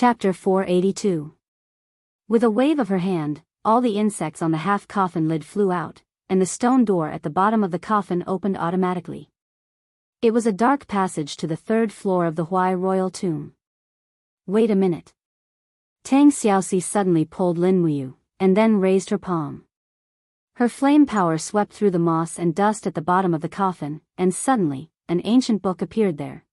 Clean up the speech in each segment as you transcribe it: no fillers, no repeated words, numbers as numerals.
Chapter 482. With a wave of her hand, all the insects on the half-coffin lid flew out, and the stone door at the bottom of the coffin opened automatically. It was a dark passage to the third floor of the Huai royal tomb. Wait a minute. Tang Xiaoxi suddenly pulled Lin Muyu, and then raised her palm. Her flame power swept through the moss and dust at the bottom of the coffin, and suddenly, an ancient book appeared there.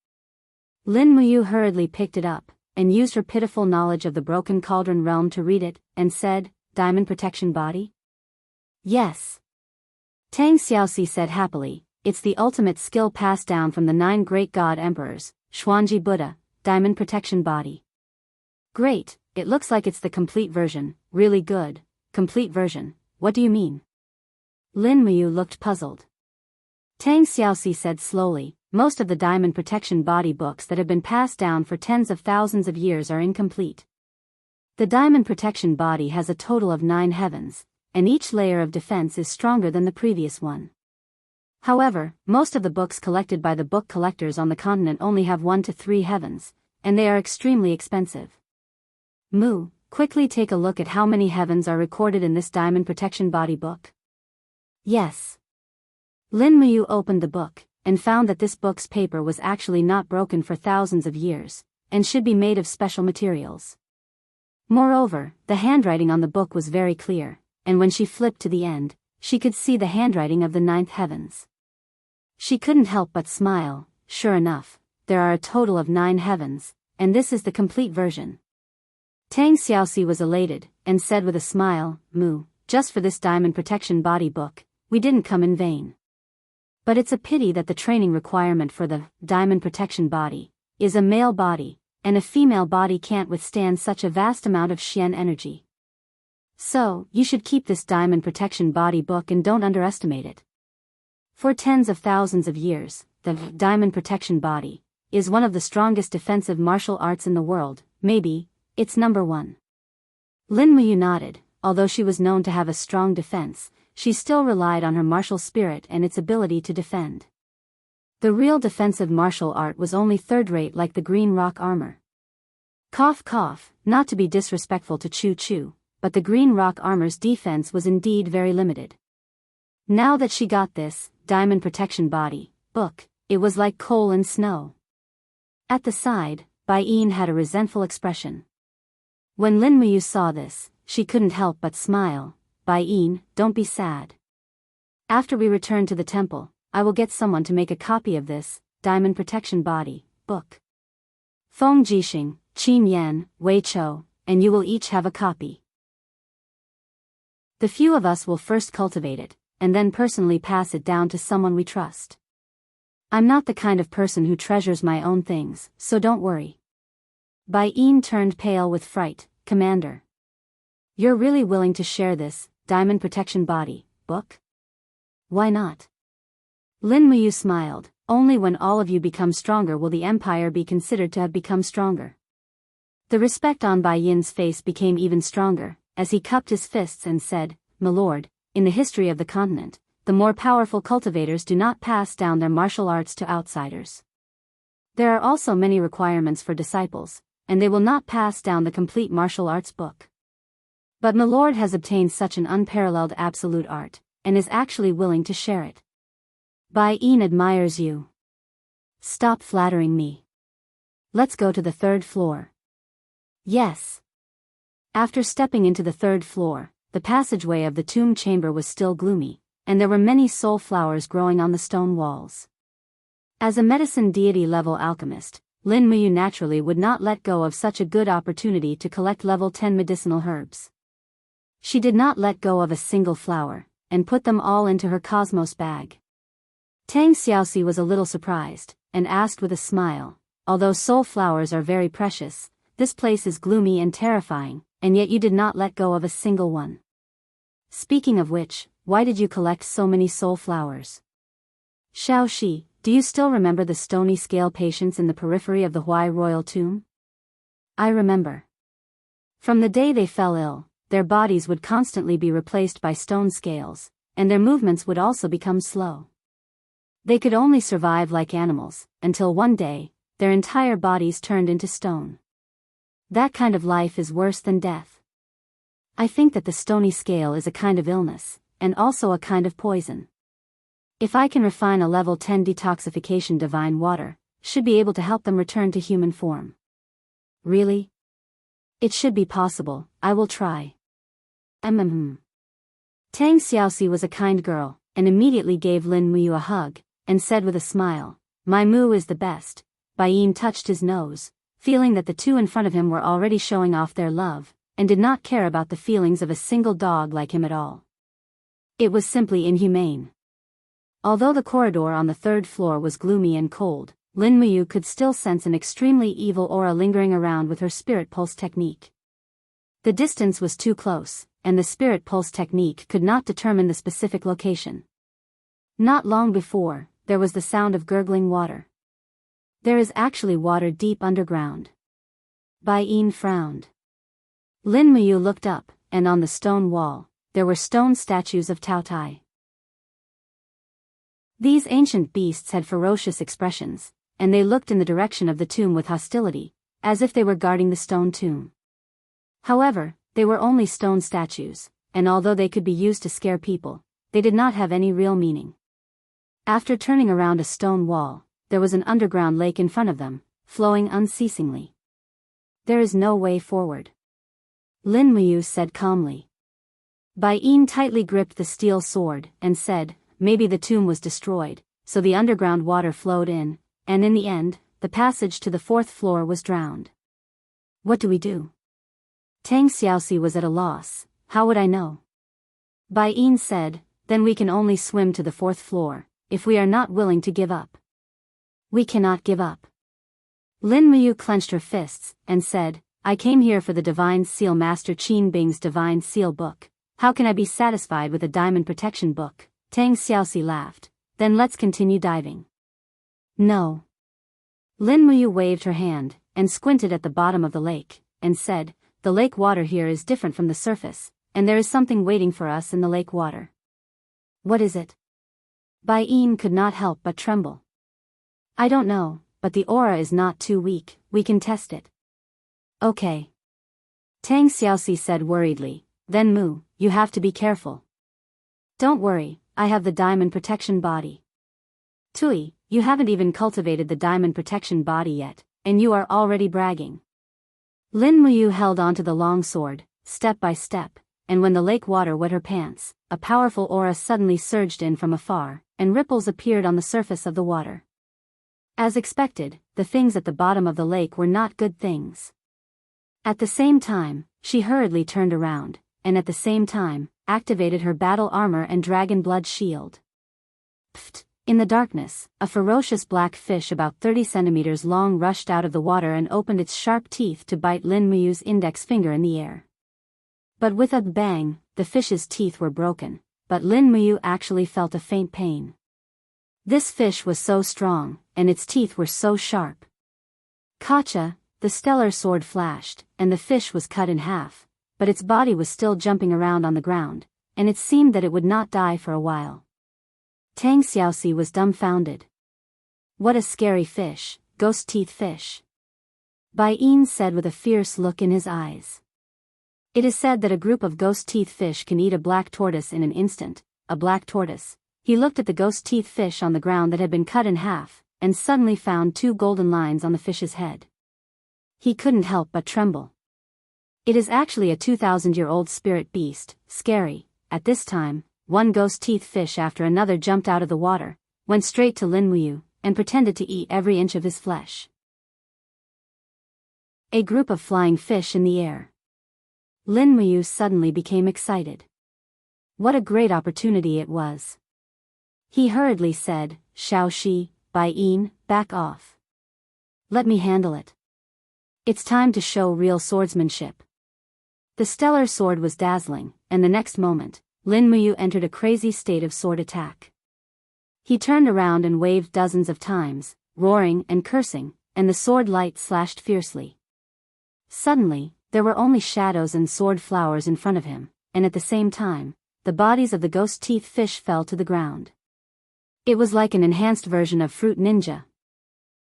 Lin Muyu hurriedly picked it up, and used her pitiful knowledge of the broken cauldron realm to read it, and said, "Diamond protection body?" "Yes." Tang Xiaoxi said happily, "It's the ultimate skill passed down from the 9 great god emperors, Xuanji Buddha, diamond protection body." "Great, it looks like it's the complete version, really good, complete version, what do you mean?" Lin Muyu looked puzzled. Tang Xiaoxi said slowly, "Most of the diamond protection body books that have been passed down for tens of thousands of years are incomplete. The diamond protection body has a total of 9 heavens, and each layer of defense is stronger than the previous one. However, most of the books collected by the book collectors on the continent only have 1 to 3 heavens, and they are extremely expensive. Mu, quickly take a look at how many heavens are recorded in this diamond protection body book." "Yes." Lin Muyu opened the book, and found that this book's paper was actually not broken for thousands of years, and should be made of special materials. Moreover, the handwriting on the book was very clear, and when she flipped to the end, she could see the handwriting of the 9th heavens. She couldn't help but smile. Sure enough, there are a total of 9 heavens, and this is the complete version. Tang Xiaoxi was elated, and said with a smile, "Mu, just for this diamond protection body book, we didn't come in vain. But it's a pity that the training requirement for the diamond protection body is a male body, and a female body can't withstand such a vast amount of Xian energy. So, you should keep this diamond protection body book and don't underestimate it. For tens of thousands of years, the diamond protection body is one of the strongest defensive martial arts in the world, maybe, it's number 1. Lin Muyu nodded. Although she was known to have a strong defense, she still relied on her martial spirit and its ability to defend. The real defensive martial art was only third-rate, like the green rock armor. Cough cough, not to be disrespectful to Chu Chu, but the green rock armor's defense was indeed very limited. Now that she got this diamond protection body book, it was like coal and snow. At the side, Bai Yin had a resentful expression. When Lin Muyu saw this, she couldn't help but smile. "Bai Yin, don't be sad. After we return to the temple, I will get someone to make a copy of this diamond protection body book. Feng Jixing, Qin Yan, Wei Chou, and you will each have a copy. The few of us will first cultivate it, and then personally pass it down to someone we trust. I'm not the kind of person who treasures my own things, so don't worry." Bai Yin turned pale with fright. "Commander, you're really willing to share this diamond protection body book? Why not?" Lin Muyu smiled. "Only when all of you become stronger will the empire be considered to have become stronger." The respect on Bai Yin's face became even stronger, as he cupped his fists and said, "My lord, in the history of the continent, the more powerful cultivators do not pass down their martial arts to outsiders. There are also many requirements for disciples, and they will not pass down the complete martial arts book. But my lord has obtained such an unparalleled absolute art, and is actually willing to share it. Bai Yin admires you. Stop flattering me. Let's go to the 3rd floor." "Yes." After stepping into the 3rd floor, the passageway of the tomb chamber was still gloomy, and there were many soul flowers growing on the stone walls. As a medicine deity-level alchemist, Lin Muyu naturally would not let go of such a good opportunity to collect level 10 medicinal herbs. She did not let go of a single flower, and put them all into her cosmos bag. Tang Xiaoxi was a little surprised, and asked with a smile, "Although soul flowers are very precious, this place is gloomy and terrifying, and yet you did not let go of a single one. Speaking of which, why did you collect so many soul flowers?" "Xiaoxi, do you still remember the stony scale patients in the periphery of the Huai royal tomb?" "I remember. From the day they fell ill, their bodies would constantly be replaced by stone scales, and their movements would also become slow. They could only survive like animals, until one day, their entire bodies turned into stone. That kind of life is worse than death. I think that the stony scale is a kind of illness, and also a kind of poison. If I can refine a level 10 detoxification divine water, should be able to help them return to human form. Really? It should be possible, I will try. Tang Xiaoxi was a kind girl, and immediately gave Lin Muyu a hug, and said with a smile, "My Mu is the best." Bai Yin touched his nose, feeling that the two in front of him were already showing off their love, and did not care about the feelings of a single dog like him at all. It was simply inhumane. Although the corridor on the third floor was gloomy and cold, Lin Muyu could still sense an extremely evil aura lingering around with her spirit pulse technique. The distance was too close, and the spirit pulse technique could not determine the specific location. Not long before, there was the sound of gurgling water. There is actually water deep underground. Bai Yin frowned. Lin Muyu looked up, and on the stone wall, there were stone statues of Tao Tai. These ancient beasts had ferocious expressions, and they looked in the direction of the tomb with hostility, as if they were guarding the stone tomb. However, they were only stone statues, and although they could be used to scare people, they did not have any real meaning. After turning around a stone wall, there was an underground lake in front of them, flowing unceasingly. There is no way forward. Lin Muyu said calmly. Bai Yin tightly gripped the steel sword, and said, "Maybe the tomb was destroyed, so the underground water flowed in, and in the end, the passage to the fourth floor was drowned. What do we do?" Tang Xiaoxi was at a loss. How would I know? Bai Yin said, "Then we can only swim to the fourth floor, if we are not willing to give up." "We cannot give up." Lin Muyu clenched her fists, and said, "I came here for the Divine Seal Master Qin Bing's Divine Seal Book. How can I be satisfied with a Diamond Protection Book?" Tang Xiaoxi laughed. "Then let's continue diving." "No." Lin Muyu waved her hand, and squinted at the bottom of the lake, and said, "The lake water here is different from the surface, and there is something waiting for us in the lake water." "What is it?" Bai Yin could not help but tremble. "I don't know, but the aura is not too weak, we can test it." "Okay." Tang Xiaoxi said worriedly, "Then Mu, you have to be careful." "Don't worry, I have the diamond protection body." "Tui, you haven't even cultivated the diamond protection body yet, and you are already bragging." Lin Muyu held onto the long sword, step by step, and when the lake water wet her pants, a powerful aura suddenly surged in from afar, and ripples appeared on the surface of the water. As expected, the things at the bottom of the lake were not good things. At the same time, she hurriedly turned around, and at the same time, activated her battle armor and dragon blood shield. Pfft! In the darkness, a ferocious black fish about 30 centimeters long rushed out of the water and opened its sharp teeth to bite Lin Muyu's index finger in the air. But with a bang, the fish's teeth were broken, but Lin Muyu actually felt a faint pain. This fish was so strong, and its teeth were so sharp. Kacha, the stellar sword flashed, and the fish was cut in half, but its body was still jumping around on the ground, and it seemed that it would not die for a while. Tang Xiaoxi was dumbfounded. "What a scary fish, ghost teeth fish," Bai Yin said with a fierce look in his eyes. It is said that a group of ghost teeth fish can eat a black tortoise in an instant. A black tortoise. He looked at the ghost teeth fish on the ground that had been cut in half, and suddenly found two golden lines on the fish's head. He couldn't help but tremble. It is actually a 2,000-year-old spirit beast, scary. At this time, one ghost teeth fish after another jumped out of the water, went straight to Lin Muyu, and pretended to eat every inch of his flesh. A group of flying fish in the air. Lin Muyu suddenly became excited. What a great opportunity it was. He hurriedly said, "Xiaoxi, Bai Yin, back off. Let me handle it. It's time to show real swordsmanship." The stellar sword was dazzling, and the next moment, Lin Muyu entered a crazy state of sword attack. He turned around and waved dozens of times, roaring and cursing, and the sword light slashed fiercely. Suddenly, there were only shadows and sword flowers in front of him, and at the same time, the bodies of the ghost teeth fish fell to the ground. It was like an enhanced version of Fruit Ninja.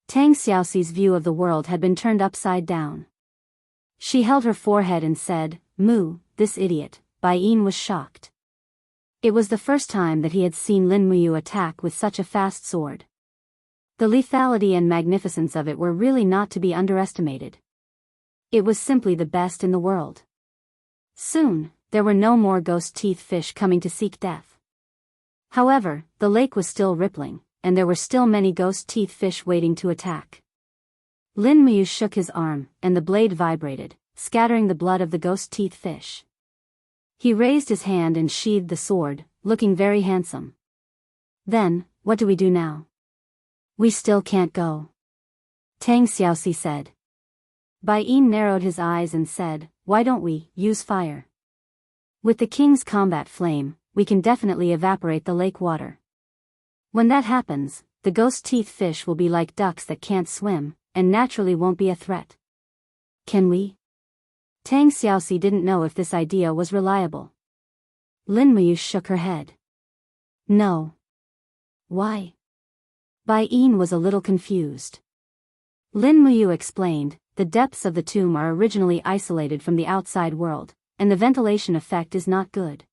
Tang Xiaoxi's view of the world had been turned upside down. She held her forehead and said, "Moo, this idiot." Bai Yin was shocked. It was the first time that he had seen Lin Muyu attack with such a fast sword. The lethality and magnificence of it were really not to be underestimated. It was simply the best in the world. Soon, there were no more ghost teeth fish coming to seek death. However, the lake was still rippling, and there were still many ghost teeth fish waiting to attack. Lin Muyu shook his arm, and the blade vibrated, scattering the blood of the ghost teeth fish. He raised his hand and sheathed the sword, looking very handsome. "Then, what do we do now?" "We still can't go," Tang Xiaoxi said. Bai Yin narrowed his eyes and said, "Why don't we use fire? With the king's combat flame, we can definitely evaporate the lake water. When that happens, the ghost teeth fish will be like ducks that can't swim, and naturally won't be a threat." "Can we?" Tang Xiaoxi didn't know if this idea was reliable. Lin Muyu shook her head. "No." "Why?" Bai Yin was a little confused. Lin Muyu explained, "The depths of the tomb are originally isolated from the outside world, and the ventilation effect is not good.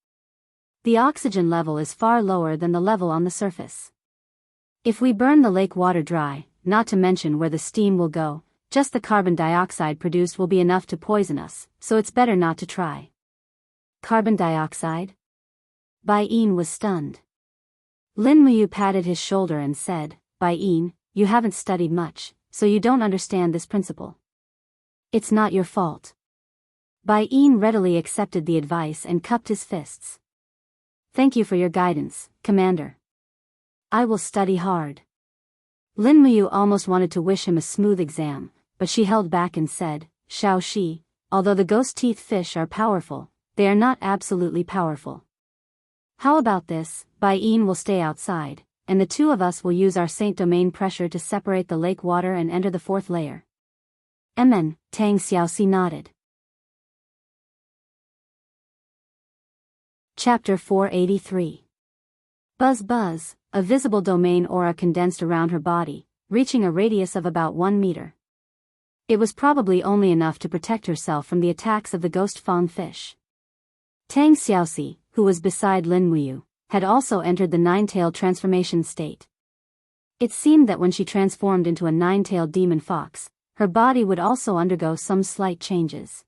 The oxygen level is far lower than the level on the surface. If we burn the lake water dry, not to mention where the steam will go, just the carbon dioxide produced will be enough to poison us, so it's better not to try." "Carbon dioxide?" Bai Yin was stunned. Lin Muyu patted his shoulder and said, "Bai Yin, you haven't studied much, so you don't understand this principle. It's not your fault." Bai Yin readily accepted the advice and cupped his fists. "Thank you for your guidance, Commander. I will study hard." Lin Muyu almost wanted to wish him a smooth exam, but she held back and said, "Shao Shi, although the ghost teeth fish are powerful, they are not absolutely powerful. How about this? Bai Yin will stay outside, and the two of us will use our Saint Domain pressure to separate the lake water and enter the fourth layer." Amen, Tang Xiaoxi nodded. Chapter 483. Buzz Buzz, a visible domain aura condensed around her body, reaching a radius of about 1 meter. It was probably only enough to protect herself from the attacks of the ghost fang fish. Tang Xiaoxi, who was beside Lin Muyu, had also entered the nine-tailed transformation state. It seemed that when she transformed into a nine-tailed demon fox, her body would also undergo some slight changes.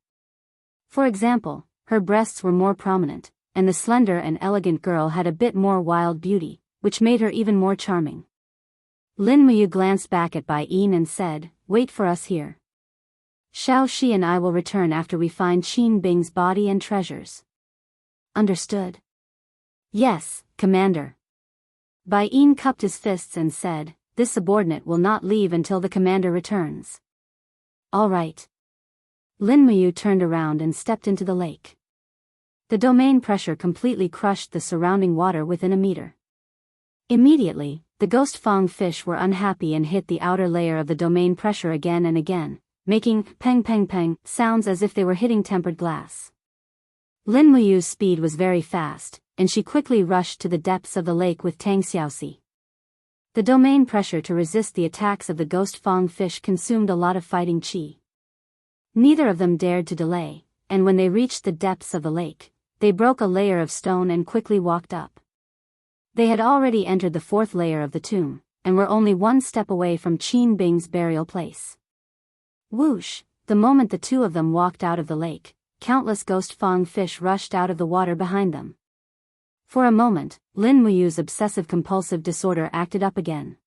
For example, her breasts were more prominent, and the slender and elegant girl had a bit more wild beauty, which made her even more charming. Lin Muyu glanced back at Bai Yin and said, "Wait for us here. Shao Shi and I will return after we find Qin Bing's body and treasures." "Understood?" "Yes, Commander." Bai Yin cupped his fists and said, "This subordinate will not leave until the commander returns." "All right." Lin Muyu turned around and stepped into the lake. The domain pressure completely crushed the surrounding water within a meter. Immediately, the ghost fang fish were unhappy and hit the outer layer of the domain pressure again and again, making peng peng peng sounds as if they were hitting tempered glass. Lin Muyu's speed was very fast, and she quickly rushed to the depths of the lake with Tang Xiaoxi. The domain pressure to resist the attacks of the ghost fang fish consumed a lot of fighting qi. Neither of them dared to delay, and when they reached the depths of the lake, they broke a layer of stone and quickly walked up. They had already entered the fourth layer of the tomb, and were only one step away from Qin Bing's burial place. Whoosh! The moment the two of them walked out of the lake, countless ghost fang fish rushed out of the water behind them. For a moment, Lin Muyu's obsessive-compulsive disorder acted up again.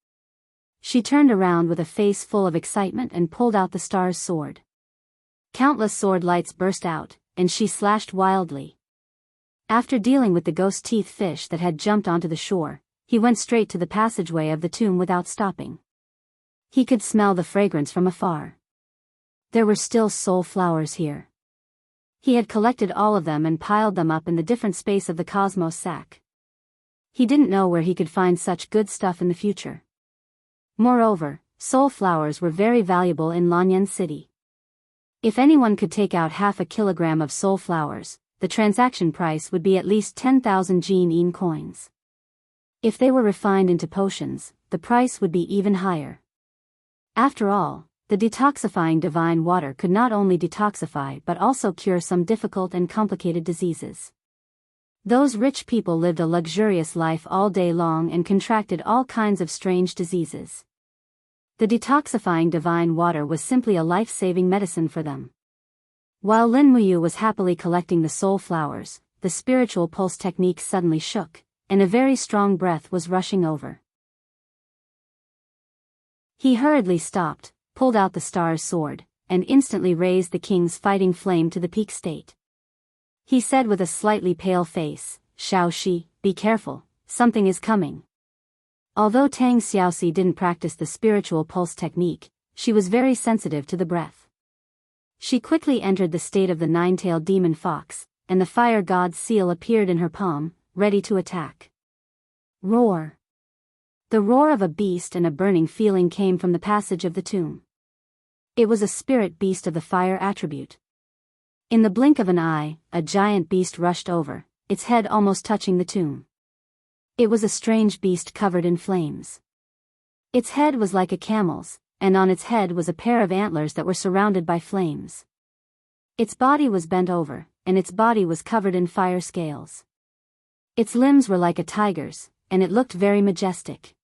She turned around with a face full of excitement and pulled out the star's sword. Countless sword lights burst out, and she slashed wildly. After dealing with the ghost teeth fish that had jumped onto the shore, he went straight to the passageway of the tomb without stopping. He could smell the fragrance from afar. There were still soul flowers here. He had collected all of them and piled them up in the different space of the cosmos sack. He didn't know where he could find such good stuff in the future. Moreover, soul flowers were very valuable in Lanyan City. If anyone could take out 1/2 kilogram of soul flowers, the transaction price would be at least 10,000 Jianghu coins. If they were refined into potions, the price would be even higher. After all, the detoxifying divine water could not only detoxify but also cure some difficult and complicated diseases. Those rich people lived a luxurious life all day long and contracted all kinds of strange diseases. The detoxifying divine water was simply a life-saving medicine for them. While Lin Muyu was happily collecting the soul flowers, the spiritual pulse technique suddenly shook, and a very strong breath was rushing over. He hurriedly stopped, pulled out the star's sword, and instantly raised the king's fighting flame to the peak state. He said with a slightly pale face, "Xiao Shi, be careful, something is coming." Although Tang Xiaoxi didn't practice the spiritual pulse technique, she was very sensitive to the breath. She quickly entered the state of the nine-tailed demon fox, and the fire god's seal appeared in her palm, ready to attack. Roar! The roar of a beast and a burning feeling came from the passage of the tomb. It was a spirit beast of the fire attribute. In the blink of an eye, a giant beast rushed over, its head almost touching the tomb. It was a strange beast covered in flames. Its head was like a camel's, and on its head was a pair of antlers that were surrounded by flames. Its body was bent over, and its body was covered in fire scales. Its limbs were like a tiger's, and it looked very majestic.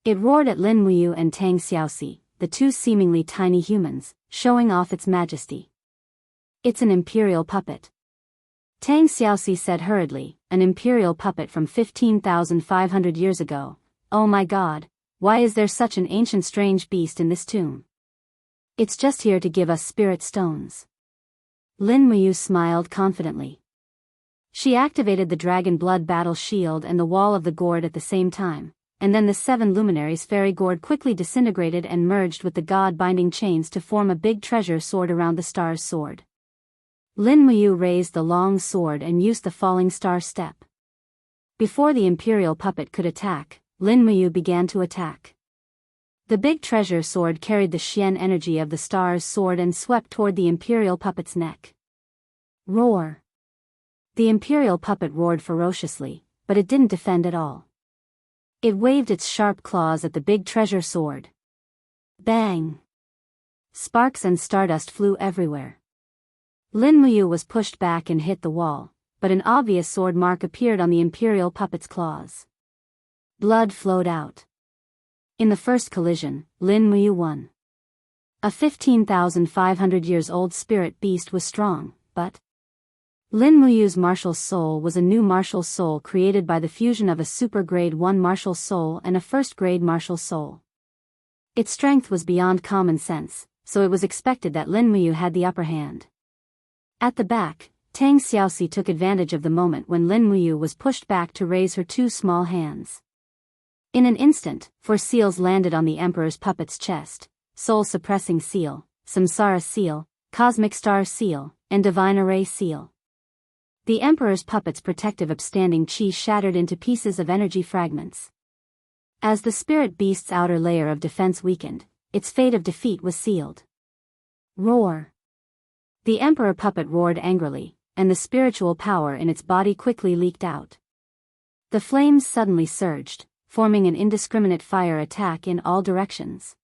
It roared at Lin Muyu and Tang Xiaoxi, the two seemingly tiny humans, showing off its majesty. "It's an imperial puppet." Tang Xiaoxi said hurriedly, "An imperial puppet from 15,500 years ago. Oh my god, why is there such an ancient strange beast in this tomb? It's just here to give us spirit stones." Lin Muyu smiled confidently. She activated the dragon blood battle shield and the wall of the gourd at the same time, and then the 7 luminaries fairy gourd quickly disintegrated and merged with the god binding chains to form a big treasure sword around the star's sword. Lin Muyu raised the long sword and used the falling star step. Before the imperial puppet could attack, Lin Muyu began to attack. The big treasure sword carried the Xian energy of the star's sword and swept toward the imperial puppet's neck. Roar! The imperial puppet roared ferociously, but it didn't defend at all. It waved its sharp claws at the big treasure sword. Bang! Sparks and stardust flew everywhere. Lin Muyu was pushed back and hit the wall, but an obvious sword mark appeared on the imperial puppet's claws. Blood flowed out. In the first collision, Lin Muyu won. A 15,500 years old spirit beast was strong, but Lin Muyu's martial soul was a new martial soul created by the fusion of a super grade 1 martial soul and a first grade martial soul. Its strength was beyond common sense, so it was expected that Lin Muyu had the upper hand. At the back, Tang Xiaoxi took advantage of the moment when Lin Muyu was pushed back to raise her 2 small hands. In an instant, 4 seals landed on the emperor's puppet's chest: soul-suppressing seal, samsara seal, cosmic star seal, and divine array seal. The emperor's puppet's protective upstanding chi shattered into pieces of energy fragments. As the spirit beast's outer layer of defense weakened, its fate of defeat was sealed. Roar! The emperor puppet roared angrily, and the spiritual power in its body quickly leaked out. The flames suddenly surged, forming an indiscriminate fire attack in all directions.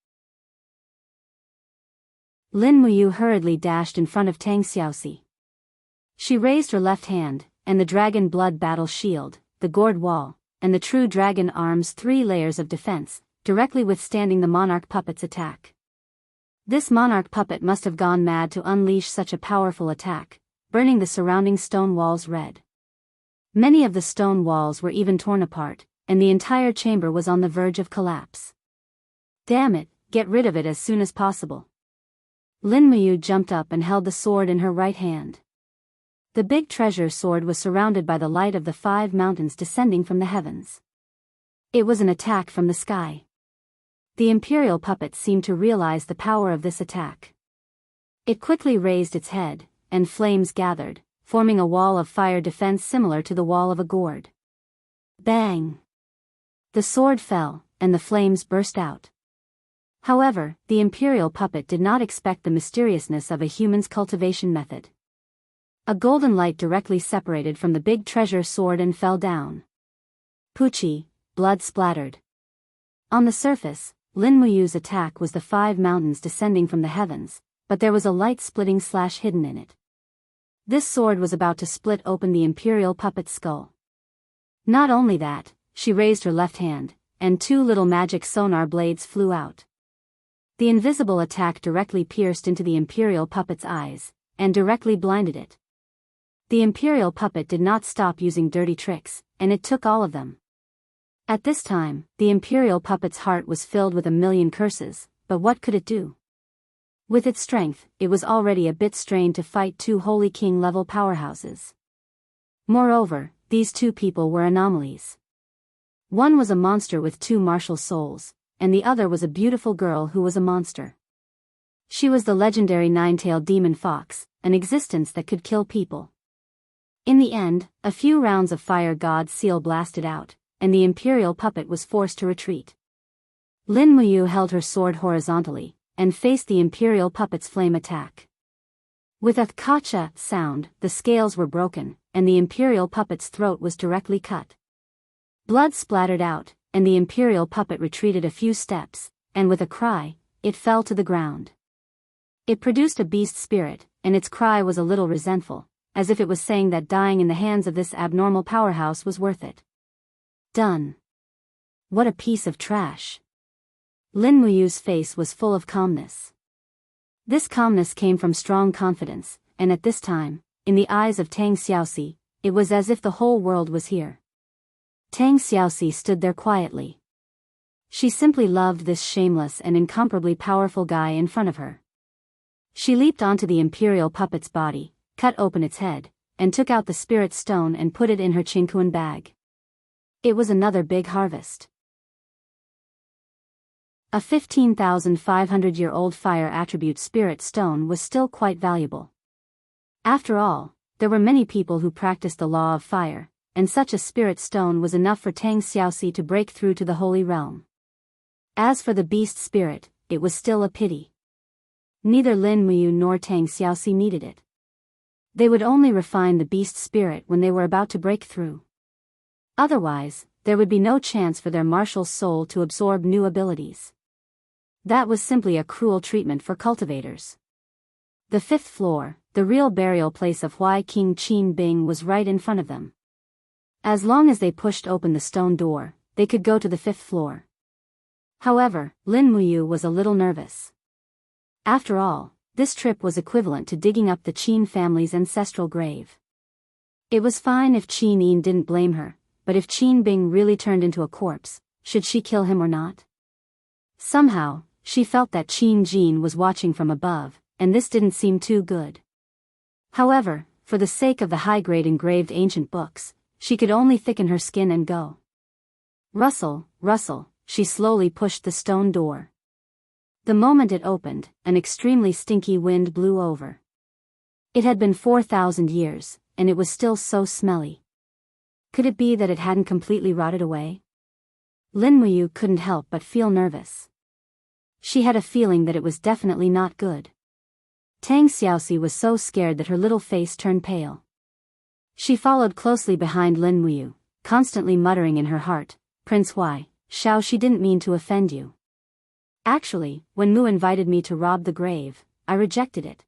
Lin Muyu hurriedly dashed in front of Tang Xiaoxi. She raised her left hand, and the dragon blood battle shield, the gourd wall, and the true dragon arm's 3 layers of defense, directly withstanding the monarch puppet's attack. This monarch puppet must have gone mad to unleash such a powerful attack, burning the surrounding stone walls red. Many of the stone walls were even torn apart, and the entire chamber was on the verge of collapse. Damn it, get rid of it as soon as possible. Lin Muyu jumped up and held the sword in her right hand. The big treasure sword was surrounded by the light of the 5 mountains descending from the heavens. It was an attack from the sky. The imperial puppet seemed to realize the power of this attack. It quickly raised its head, and flames gathered, forming a wall of fire defense similar to the wall of a gourd. Bang! The sword fell, and the flames burst out. However, the imperial puppet did not expect the mysteriousness of a human's cultivation method. A golden light directly separated from the big treasure sword and fell down. Poochie, blood splattered. On the surface, Lin Muyu's attack was the 5 mountains descending from the heavens, but there was a light splitting slash hidden in it. This sword was about to split open the imperial puppet's skull. Not only that, she raised her left hand, and 2 little magic sonar blades flew out. The invisible attack directly pierced into the imperial puppet's eyes, and directly blinded it. The imperial puppet did not stop using dirty tricks, and it took all of them. At this time, the imperial puppet's heart was filled with a million curses, but what could it do? With its strength, it was already a bit strained to fight 2 Holy King-level powerhouses. Moreover, these 2 people were anomalies. One was a monster with 2 martial souls, and the other was a beautiful girl who was a monster. She was the legendary 9-tailed demon fox, an existence that could kill people. In the end, a few rounds of fire god's seal blasted out, and the imperial puppet was forced to retreat. Lin Muyu held her sword horizontally, and faced the imperial puppet's flame attack. With a kacha sound, the scales were broken, and the imperial puppet's throat was directly cut. Blood splattered out, and the imperial puppet retreated a few steps, and with a cry, it fell to the ground. It produced a beast spirit, and its cry was a little resentful, as if it was saying that dying in the hands of this abnormal powerhouse was worth it. Done. What a piece of trash. Lin Muyu's face was full of calmness. This calmness came from strong confidence, and at this time, in the eyes of Tang Xiaoxi, it was as if the whole world was here. Tang Xiaoxi stood there quietly. She simply loved this shameless and incomparably powerful guy in front of her. She leaped onto the imperial puppet's body, cut open its head, and took out the spirit stone and put it in her Qingquan bag. It was another big harvest. A 15,500-year-old fire attribute spirit stone was still quite valuable. After all, there were many people who practiced the law of fire, and such a spirit stone was enough for Tang Xiaoxi to break through to the holy realm. As for the beast spirit, it was still a pity. Neither Lin Muyu nor Tang Xiaoxi needed it. They would only refine the beast spirit when they were about to break through. Otherwise, there would be no chance for their martial soul to absorb new abilities. That was simply a cruel treatment for cultivators. The 5th floor, the real burial place of Huai King Qin Bing, was right in front of them. As long as they pushed open the stone door, they could go to the 5th floor. However, Lin Muyu was a little nervous. After all, this trip was equivalent to digging up the Qin family's ancestral grave. It was fine if Qin Yin didn't blame her, but if Qin Bing really turned into a corpse, should she kill him or not? Somehow, she felt that Qin Jin was watching from above, and this didn't seem too good. However, for the sake of the high-grade engraved ancient books, she could only thicken her skin and go. Rustle, rustle, she slowly pushed the stone door. The moment it opened, an extremely stinky wind blew over. It had been 4,000 years, and it was still so smelly. Could it be that it hadn't completely rotted away? Lin Muyu couldn't help but feel nervous. She had a feeling that it was definitely not good. Tang Xiaoxi was so scared that her little face turned pale. She followed closely behind Lin Muyu, constantly muttering in her heart, "Prince Huai, Xiao Shi didn't mean to offend you. Actually, when Mu invited me to rob the grave, I rejected it.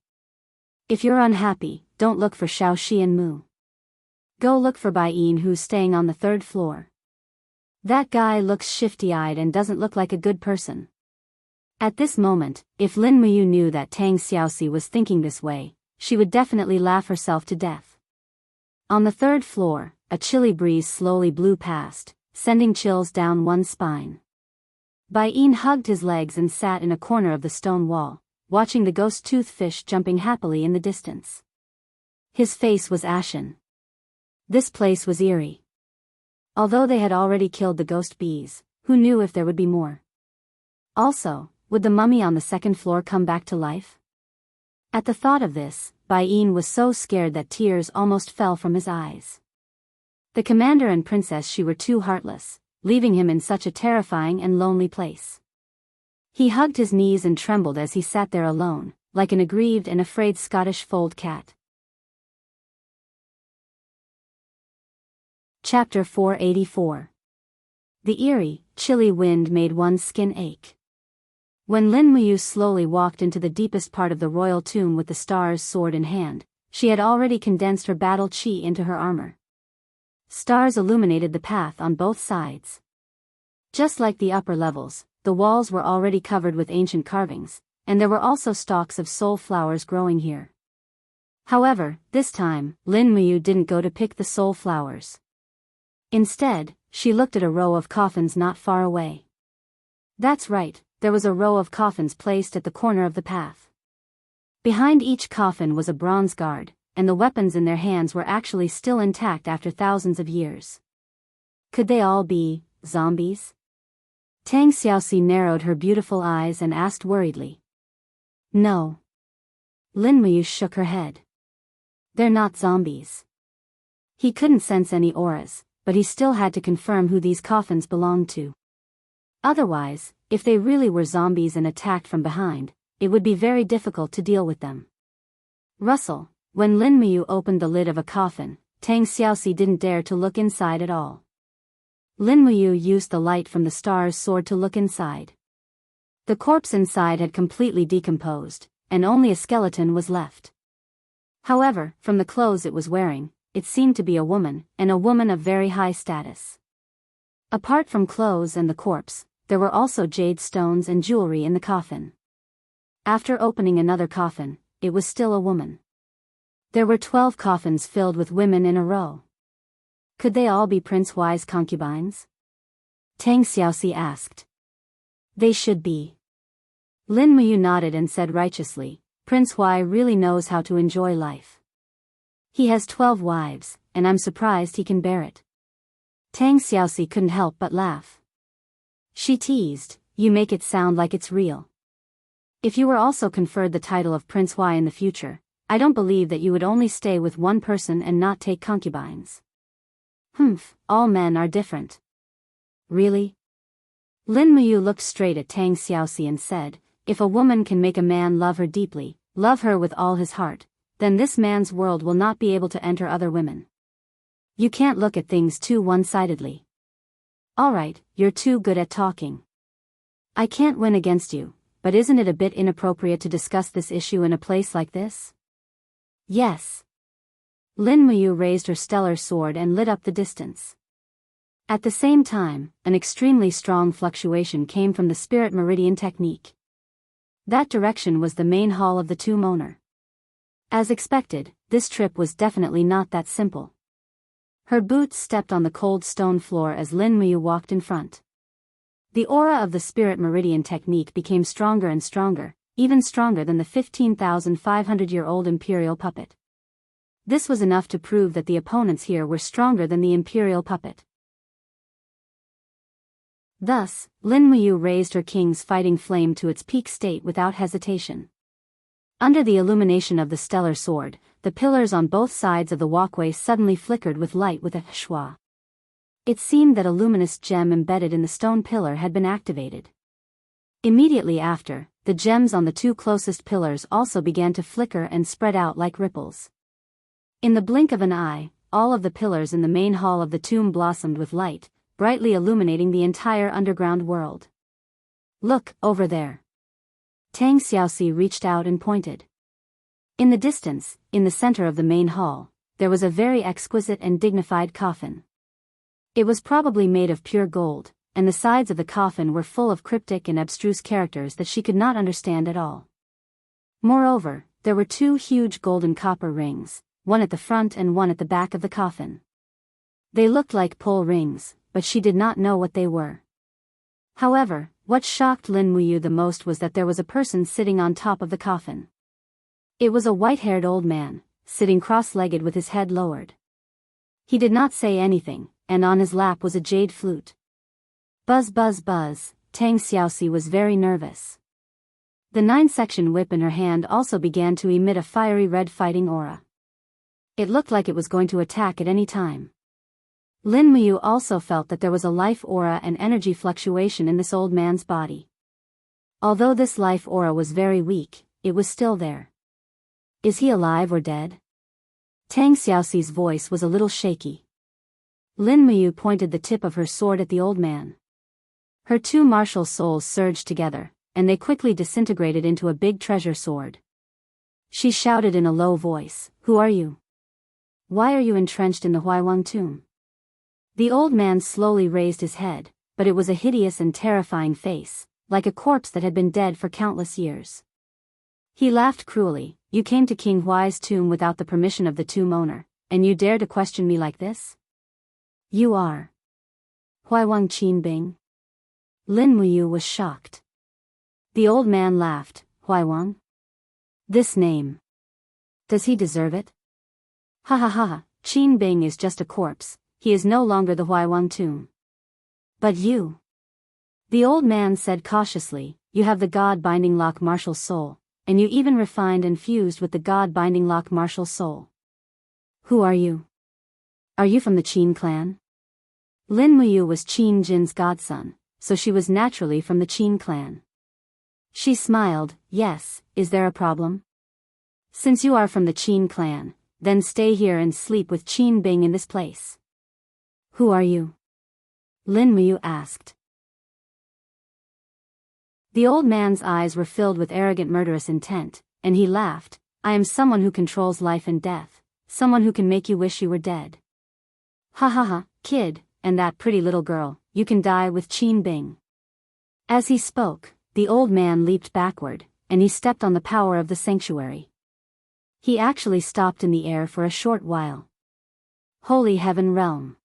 If you're unhappy, don't look for Xiao Shi and Mu. Go look for Bai Yin, who's staying on the 3rd floor. That guy looks shifty-eyed and doesn't look like a good person." At this moment, if Lin Muyu knew that Tang Xiaoxi was thinking this way, she would definitely laugh herself to death. On the 3rd floor, a chilly breeze slowly blew past, sending chills down one's spine. Bai Yin hugged his legs and sat in a corner of the stone wall, watching the ghost tooth fish jumping happily in the distance. His face was ashen. This place was eerie. Although they had already killed the ghost bees, who knew if there would be more? Also, would the mummy on the 2nd floor come back to life? At the thought of this, Bai Yin was so scared that tears almost fell from his eyes. The commander and princess, she were too heartless, leaving him in such a terrifying and lonely place. He hugged his knees and trembled as he sat there alone, like an aggrieved and afraid Scottish fold cat. Chapter 484. The eerie, chilly wind made one's skin ache. When Lin Muyu slowly walked into the deepest part of the royal tomb with the star's sword in hand, she had already condensed her battle chi into her armor. Stars illuminated the path on both sides. Just like the upper levels, the walls were already covered with ancient carvings, and there were also stalks of soul flowers growing here. However, this time, Lin Muyu didn't go to pick the soul flowers. Instead, she looked at a row of coffins not far away. That's right, there was a row of coffins placed at the corner of the path. Behind each coffin was a bronze guard, and the weapons in their hands were actually still intact after thousands of years. Could they all be zombies? Tang Xiaoxi narrowed her beautiful eyes and asked worriedly. No. Lin Muyu shook her head. They're not zombies. He couldn't sense any auras, but he still had to confirm who these coffins belonged to. Otherwise, if they really were zombies and attacked from behind, it would be very difficult to deal with them. Rustle. When Lin Muyu opened the lid of a coffin, Tang Xiaoxi didn't dare to look inside at all. Lin Muyu used the light from the star's sword to look inside. The corpse inside had completely decomposed, and only a skeleton was left. However, from the clothes it was wearing, it seemed to be a woman, and a woman of very high status. Apart from clothes and the corpse, there were also jade stones and jewelry in the coffin. After opening another coffin, it was still a woman. There were 12 coffins filled with women in a row. Could they all be Prince Huai's concubines? Tang Xiaoxi asked. They should be. Lin Muyu nodded and said righteously, Prince Huai really knows how to enjoy life. He has 12 wives, and I'm surprised he can bear it. Tang Xiaoxi couldn't help but laugh. She teased, you make it sound like it's real. If you were also conferred the title of Prince Huai in the future, I don't believe that you would only stay with one person and not take concubines. All men are different. Really? Lin Muyu looked straight at Tang Xiaoxi and said, if a woman can make a man love her deeply, love her with all his heart, then this man's world will not be able to enter other women. You can't look at things too one-sidedly. Alright, you're too good at talking. I can't win against you, but isn't it a bit inappropriate to discuss this issue in a place like this? Yes. Lin Muyu raised her stellar sword and lit up the distance. At the same time, an extremely strong fluctuation came from the spirit meridian technique. That direction was the main hall of the tomb owner. As expected, this trip was definitely not that simple. Her boots stepped on the cold stone floor as Lin Muyu walked in front. The aura of the spirit meridian technique became stronger and stronger, even stronger than the 15,500-year-old imperial puppet. This was enough to prove that the opponents here were stronger than the imperial puppet. Thus, Lin Muyu raised her king's fighting flame to its peak state without hesitation. Under the illumination of the stellar sword, the pillars on both sides of the walkway suddenly flickered with light with a shua. It seemed that a luminous gem embedded in the stone pillar had been activated. Immediately after, the gems on the two closest pillars also began to flicker and spread out like ripples. In the blink of an eye, all of the pillars in the main hall of the tomb blossomed with light, brightly illuminating the entire underground world. Look, over there. Tang Xiaoxi reached out and pointed. In the distance, in the center of the main hall, there was a very exquisite and dignified coffin. It was probably made of pure gold, and the sides of the coffin were full of cryptic and abstruse characters that she could not understand at all. Moreover, there were two huge golden copper rings, one at the front and one at the back of the coffin. They looked like pole rings, but she did not know what they were. However, what shocked Lin Muyu the most was that there was a person sitting on top of the coffin. It was a white-haired old man, sitting cross-legged with his head lowered. He did not say anything, and on his lap was a jade flute. Buzz buzz buzz, Tang Xiaoxi was very nervous. The 9-section whip in her hand also began to emit a fiery red fighting aura. It looked like it was going to attack at any time. Lin Muyu also felt that there was a life aura and energy fluctuation in this old man's body. Although this life aura was very weak, it was still there. Is he alive or dead? Tang Xiaoxi's voice was a little shaky. Lin Muyu pointed the tip of her sword at the old man. Her two martial souls surged together, and they quickly disintegrated into a big treasure sword. She shouted in a low voice, "Who are you? Why are you entrenched in the Huaiwang tomb?" The old man slowly raised his head, but it was a hideous and terrifying face, like a corpse that had been dead for countless years. He laughed cruelly. "You came to King Huai's tomb without the permission of the tomb owner, and you dare to question me like this? You are Huaiwang Qinbing?" Lin Muyu was shocked. The old man laughed. "Huaiwang? This name. Does he deserve it? Ha ha ha, Qinbing is just a corpse, he is no longer the Huaiwang tomb. But you," the old man said cautiously, "you have the God-binding lock martial soul, and you even refined and fused with the God-binding lock martial soul. Who are you? Are you from the Qin clan?" Lin Muyu was Qin Jin's godson, so she was naturally from the Qin clan. She smiled. "Yes, is there a problem? Since you are from the Qin clan, then stay here and sleep with Qin Bing in this place." "Who are you?" Lin Muyu asked. The old man's eyes were filled with arrogant murderous intent, and he laughed. "I am someone who controls life and death, someone who can make you wish you were dead. Ha ha ha, kid, and that pretty little girl, you can die with Qin Bing." As he spoke, the old man leaped backward, and he stepped on the power of the sanctuary. He actually stopped in the air for a short while. Holy Heaven Realm.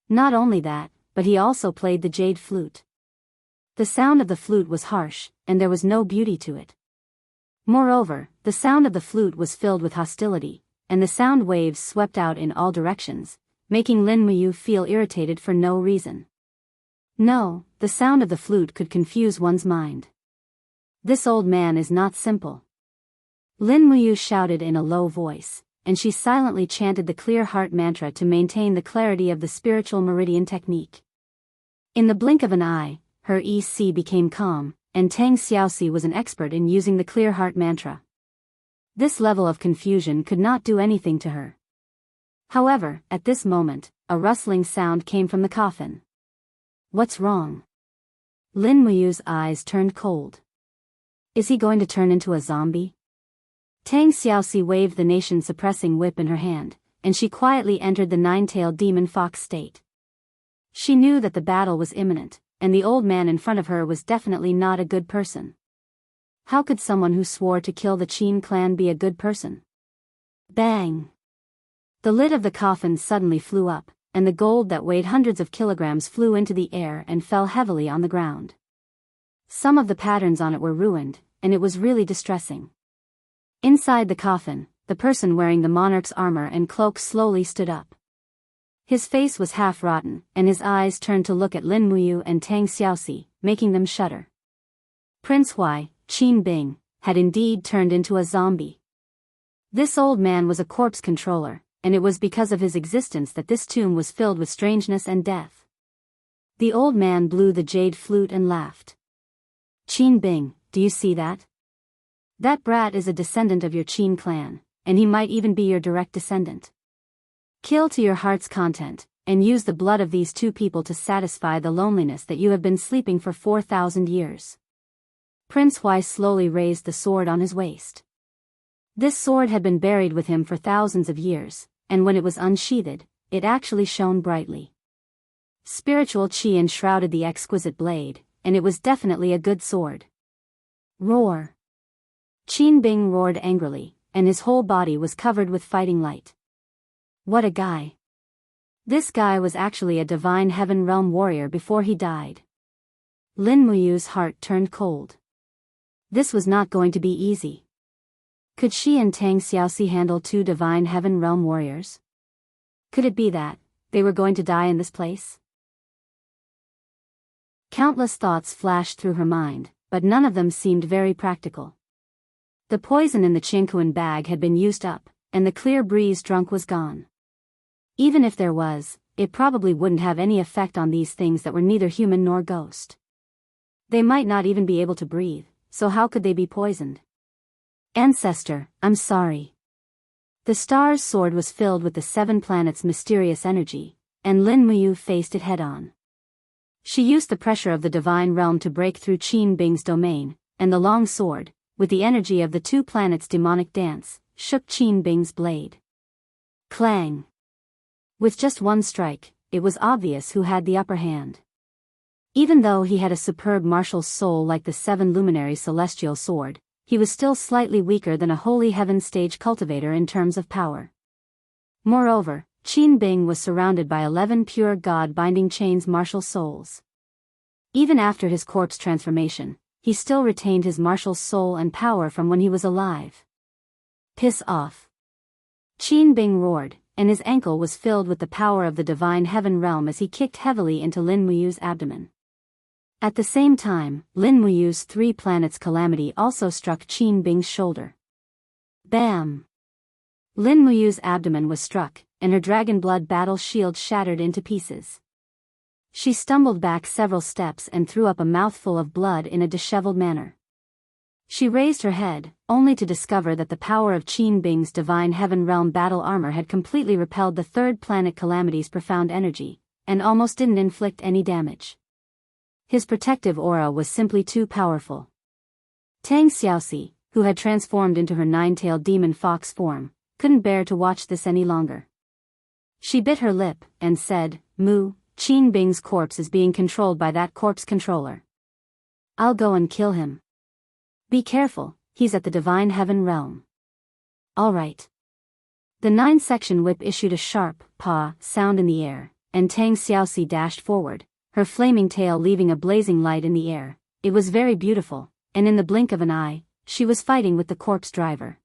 Not only that, but he also played the jade flute. The sound of the flute was harsh, and there was no beauty to it. Moreover, the sound of the flute was filled with hostility, and the sound waves swept out in all directions, making Lin Muyu feel irritated for no reason. No, the sound of the flute could confuse one's mind. This old man is not simple. Lin Muyu shouted in a low voice, and she silently chanted the clear heart mantra to maintain the clarity of the spiritual meridian technique. In the blink of an eye, her EC became calm, and Tang Xiaoxi was an expert in using the clear heart mantra. This level of confusion could not do anything to her. However, at this moment, a rustling sound came from the coffin. What's wrong? Lin Muyu's eyes turned cold. Is he going to turn into a zombie? Tang Xiaoxi waved the nation-suppressing whip in her hand, and she quietly entered the nine-tailed demon fox state. She knew that the battle was imminent, and the old man in front of her was definitely not a good person. How could someone who swore to kill the Qin clan be a good person? Bang! The lid of the coffin suddenly flew up, and the gold that weighed hundreds of kilograms flew into the air and fell heavily on the ground. Some of the patterns on it were ruined, and it was really distressing. Inside the coffin, the person wearing the monarch's armor and cloak slowly stood up. His face was half rotten, and his eyes turned to look at Lin Muyu and Tang Xiaoxi, making them shudder. Prince Huai, Qin Bing, had indeed turned into a zombie. This old man was a corpse controller, and it was because of his existence that this tomb was filled with strangeness and death. The old man blew the jade flute and laughed. Qin Bing, do you see that? That brat is a descendant of your Qin clan, and he might even be your direct descendant. Kill to your heart's content, and use the blood of these two people to satisfy the loneliness that you have been sleeping for 4,000 years. Prince Huai slowly raised the sword on his waist. This sword had been buried with him for thousands of years, and when it was unsheathed, it actually shone brightly. Spiritual qi enshrouded the exquisite blade, and it was definitely a good sword. Roar! Qin Bing roared angrily, and his whole body was covered with fighting light. What a guy! This guy was actually a divine heaven realm warrior before he died. Lin Muyu's heart turned cold. This was not going to be easy. Could she and Tang Xiaoxi handle two divine heaven realm warriors? Could it be that they were going to die in this place? Countless thoughts flashed through her mind, but none of them seemed very practical. The poison in the Jianghu bag had been used up, and the clear breeze drunk was gone. Even if there was, it probably wouldn't have any effect on these things that were neither human nor ghost. They might not even be able to breathe, so how could they be poisoned? Ancestor, I'm sorry. The star's sword was filled with the 7 planets' mysterious energy, and Lin Muyu faced it head-on. She used the pressure of the divine realm to break through Qin Bing's domain, and the long sword, with the energy of the two planets' demonic dance, shook Qin Bing's blade. Clang! With just one strike, it was obvious who had the upper hand. Even though he had a superb martial soul like the seven luminary celestial sword, he was still slightly weaker than a holy heaven stage cultivator in terms of power. Moreover, Qin Bing was surrounded by 11 pure God-binding chains martial souls. Even after his corpse transformation, he still retained his martial soul and power from when he was alive. Piss off! Qin Bing roared, and his ankle was filled with the power of the divine heaven realm as he kicked heavily into Lin Muyu's abdomen. At the same time, Lin Muyu's three planets calamity also struck Qin Bing's shoulder. Bam! Lin Muyu's abdomen was struck, and her dragon blood battle shield shattered into pieces. She stumbled back several steps and threw up a mouthful of blood in a disheveled manner. She raised her head, only to discover that the power of Qin Bing's divine heaven realm battle armor had completely repelled the third planet calamity's profound energy, and almost didn't inflict any damage. His protective aura was simply too powerful. Tang Xiaoxi, who had transformed into her nine-tailed demon fox form, couldn't bear to watch this any longer. She bit her lip, and said, "Mu, Qin Bing's corpse is being controlled by that corpse controller. I'll go and kill him. Be careful, he's at the divine heaven realm." All right. The 9-section whip issued a sharp, paw sound in the air, and Tang Xiaoxi dashed forward, her flaming tail leaving a blazing light in the air. It was very beautiful, and in the blink of an eye, she was fighting with the corpse driver.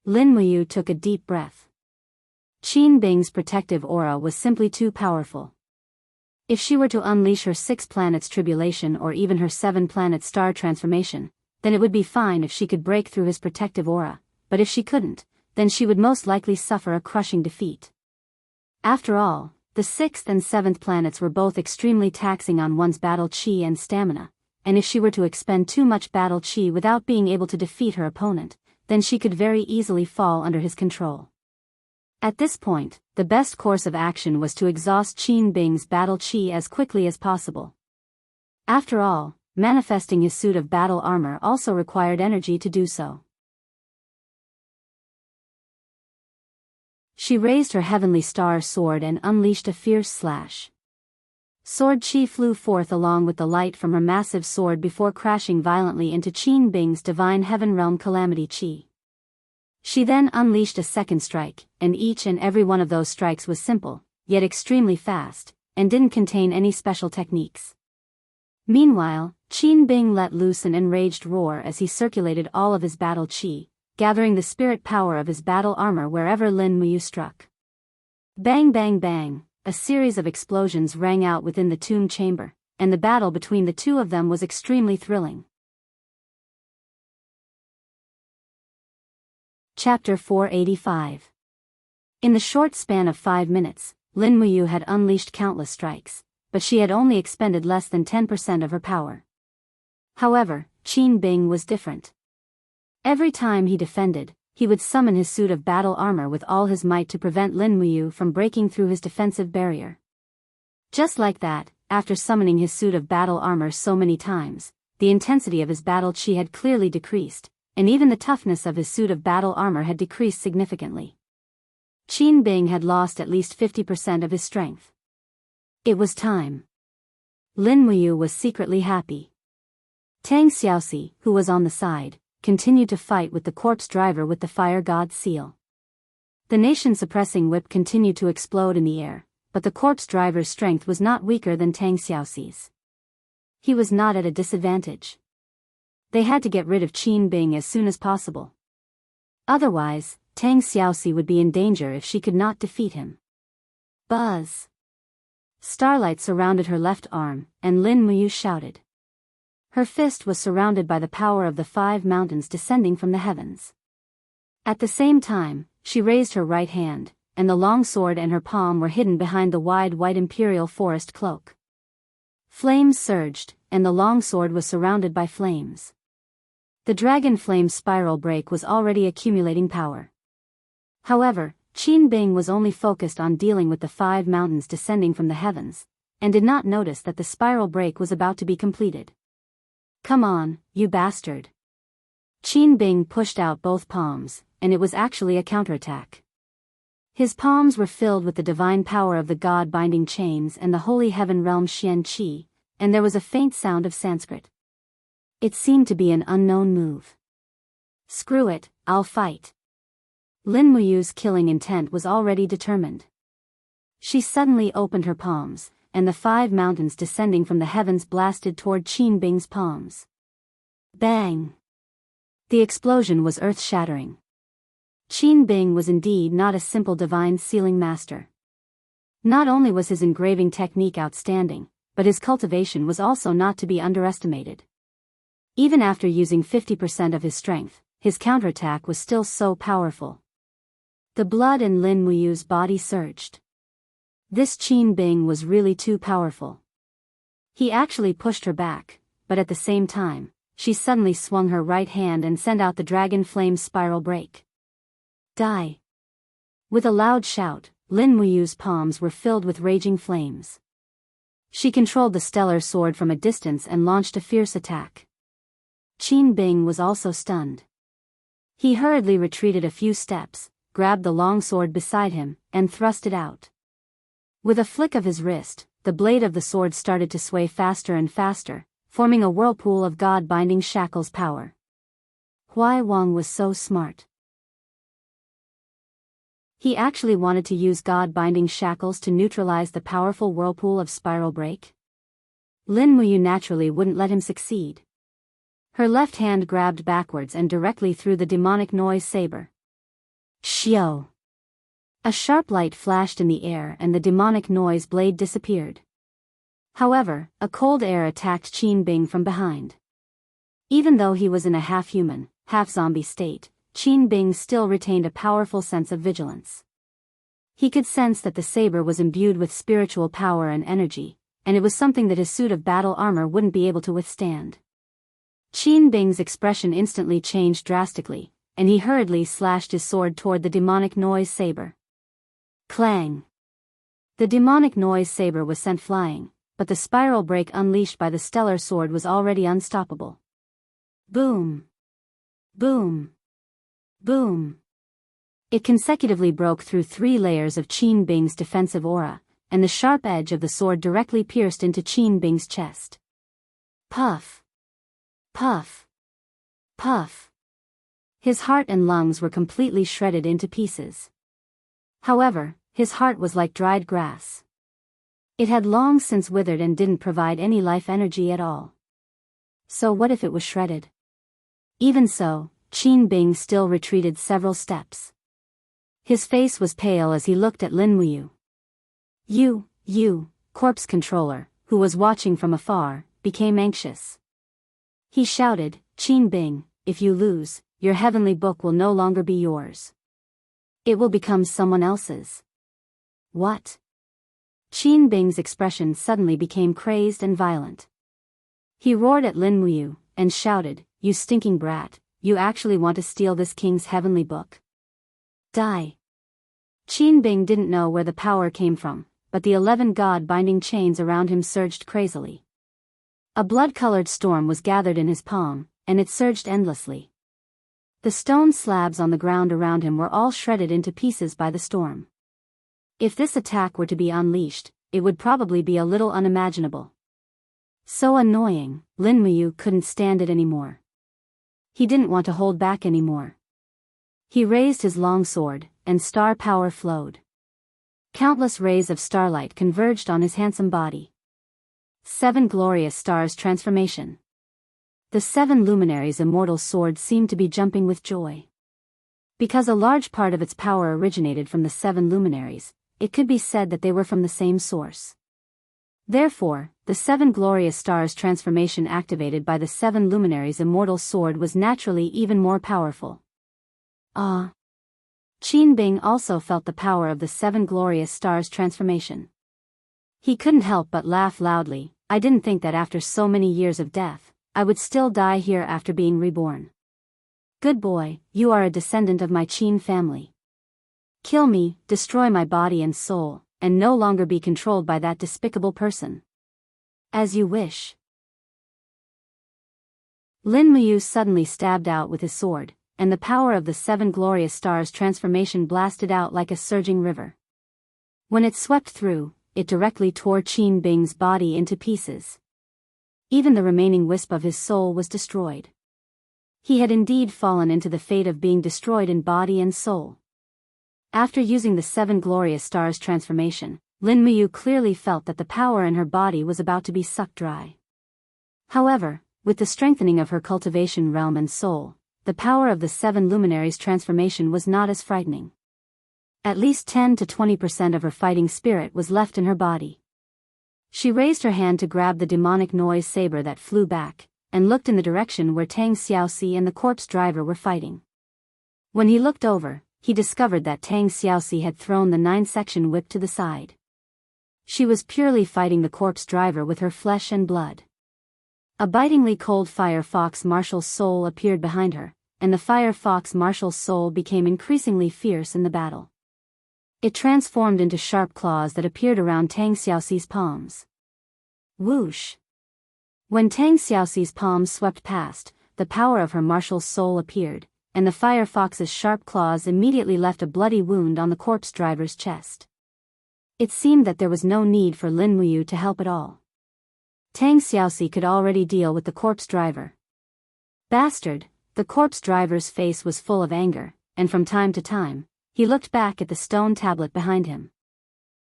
Lin Muyu took a deep breath. Qin Bing's protective aura was simply too powerful. If she were to unleash her 6 planets tribulation or even her 7 planet star transformation, then it would be fine if she could break through his protective aura, but if she couldn't, then she would most likely suffer a crushing defeat. After all, the 6th and 7th planets were both extremely taxing on one's battle chi and stamina, and if she were to expend too much battle chi without being able to defeat her opponent, then she could very easily fall under his control. At this point, the best course of action was to exhaust Qin Bing's battle chi as quickly as possible. After all, manifesting his suit of battle armor also required energy to do so. She raised her heavenly star sword and unleashed a fierce slash. Sword chi flew forth along with the light from her massive sword before crashing violently into Qin Bing's divine heaven realm calamity chi. She then unleashed a second strike, and each and every one of those strikes was simple, yet extremely fast, and didn't contain any special techniques. Meanwhile, Qin Bing let loose an enraged roar as he circulated all of his battle chi, gathering the spirit power of his battle armor wherever Lin Muyu struck. Bang bang bang, a series of explosions rang out within the tomb chamber, and the battle between the two of them was extremely thrilling. Chapter 485. In the short span of 5 minutes, Lin Muyu had unleashed countless strikes, but she had only expended less than 10% of her power. However, Qin Bing was different. Every time he defended, he would summon his suit of battle armor with all his might to prevent Lin Muyu from breaking through his defensive barrier. Just like that, after summoning his suit of battle armor so many times, the intensity of his battle chi had clearly decreased, and even the toughness of his suit of battle armor had decreased significantly. Qin Bing had lost at least 50% of his strength. It was time. Lin Muyu was secretly happy. Tang Xiaoxi, who was on the side, continued to fight with the corpse driver with the fire god's seal. The nation-suppressing whip continued to explode in the air, but the corpse driver's strength was not weaker than Tang Xiaoxi's. He was not at a disadvantage. They had to get rid of Qin Bing as soon as possible. Otherwise, Tang Xiaoxi would be in danger if she could not defeat him. Buzz! Starlight surrounded her left arm, and Lin Muyu shouted. Her fist was surrounded by the power of the 5 mountains descending from the heavens. At the same time, she raised her right hand, and the long sword and her palm were hidden behind the wide white imperial forest cloak. Flames surged, and the long sword was surrounded by flames. The dragon flame spiral break was already accumulating power. However, Qin Bing was only focused on dealing with the 5 mountains descending from the heavens, and did not notice that the spiral break was about to be completed. "Come on, you bastard." Qin Bing pushed out both palms, and it was actually a counterattack. His palms were filled with the divine power of the god-binding chains and the holy heaven realm Xian Qi, and there was a faint sound of Sanskrit. It seemed to be an unknown move. "Screw it, I'll fight." Lin Muyu's killing intent was already determined. She suddenly opened her palms, and the 5 mountains descending from the heavens blasted toward Qin Bing's palms. Bang! The explosion was earth-shattering. Qin Bing was indeed not a simple divine sealing master. Not only was his engraving technique outstanding, but his cultivation was also not to be underestimated. Even after using 50% of his strength, his counterattack was still so powerful. The blood in Lin Muyu's body surged. This Qin Bing was really too powerful. He actually pushed her back, but at the same time, she suddenly swung her right hand and sent out the dragon flame spiral break. Die! With a loud shout, Lin Muyu's palms were filled with raging flames. She controlled the stellar sword from a distance and launched a fierce attack. Qin Bing was also stunned. He hurriedly retreated a few steps, grabbed the long sword beside him, and thrust it out. With a flick of his wrist, the blade of the sword started to sway faster and faster, forming a whirlpool of god-binding shackles power. Huai Wang was so smart. He actually wanted to use god-binding shackles to neutralize the powerful whirlpool of spiral break. Lin Muyu naturally wouldn't let him succeed. Her left hand grabbed backwards and directly threw the demonic noise saber. Xiao! A sharp light flashed in the air and the demonic noise blade disappeared. However, a cold air attacked Qin Bing from behind. Even though he was in a half-human, half-zombie state, Qin Bing still retained a powerful sense of vigilance. He could sense that the saber was imbued with spiritual power and energy, and it was something that his suit of battle armor wouldn't be able to withstand. Qin Bing's expression instantly changed drastically, and he hurriedly slashed his sword toward the demonic noise saber. Clang! The demonic noise saber was sent flying, but the spiral break unleashed by the stellar sword was already unstoppable. Boom! Boom! Boom! It consecutively broke through 3 layers of Qin Bing's defensive aura, and the sharp edge of the sword directly pierced into Qin Bing's chest. Puff! Puff! Puff! His heart and lungs were completely shredded into pieces. However, his heart was like dried grass. It had long since withered and didn't provide any life energy at all. So what if it was shredded? Even so, Qin Bing still retreated several steps. His face was pale as he looked at Lin Muyu. You, corpse controller, who was watching from afar, became anxious. He shouted, "Qin Bing, if you lose, your heavenly book will no longer be yours. It will become someone else's." What? Qin Bing's expression suddenly became crazed and violent. He roared at Lin Muyu, and shouted, "You stinking brat, you actually want to steal this king's heavenly book? Die!" Qin Bing didn't know where the power came from, but the 11 god-binding chains around him surged crazily. A blood-colored storm was gathered in his palm, and it surged endlessly. The stone slabs on the ground around him were all shredded into pieces by the storm. If this attack were to be unleashed, it would probably be a little unimaginable. So annoying, Lin Muyu couldn't stand it anymore. He didn't want to hold back anymore. He raised his long sword, and star power flowed. Countless rays of starlight converged on his handsome body. 7 glorious stars transformation. The 7 luminaries' immortal sword seemed to be jumping with joy. Because a large part of its power originated from the 7 luminaries, it could be said that they were from the same source. Therefore, the 7 glorious stars transformation activated by the 7 luminaries' immortal sword was naturally even more powerful. Ah! Qin Bing also felt the power of the 7 glorious stars transformation. He couldn't help but laugh loudly. "I didn't think that after so many years of death, I would still die here after being reborn. Good boy, you are a descendant of my Qin family. Kill me, destroy my body and soul, and no longer be controlled by that despicable person. As you wish. Lin Muyu suddenly stabbed out with his sword, and the power of the 7 glorious stars transformation blasted out like a surging river. When it swept through, it directly tore Qin Bing's body into pieces. Even the remaining wisp of his soul was destroyed. He had indeed fallen into the fate of being destroyed in body and soul. After using the 7 glorious stars transformation, Lin Muyu clearly felt that the power in her body was about to be sucked dry. However, with the strengthening of her cultivation realm and soul, the power of the 7 luminaries transformation was not as frightening. At least 10 to 20% of her fighting spirit was left in her body. She raised her hand to grab the demonic noise saber that flew back, and looked in the direction where Tang Xiaoxi and the corpse driver were fighting. When he looked over, he discovered that Tang Xiaoxi had thrown the 9-section whip to the side. She was purely fighting the corpse driver with her flesh and blood. A bitingly cold fire fox marshal's soul appeared behind her, and the fire fox marshal's soul became increasingly fierce in the battle. It transformed into sharp claws that appeared around Tang Xiaoxi's palms. Whoosh! When Tang Xiaoxi's palms swept past, the power of her marshal's soul appeared, and the fire fox's sharp claws immediately left a bloody wound on the corpse driver's chest. It seemed that there was no need for Lin Muyu to help at all. Tang Xiaoxi could already deal with the corpse driver. Bastard! The corpse driver's face was full of anger, and from time to time, he looked back at the stone tablet behind him.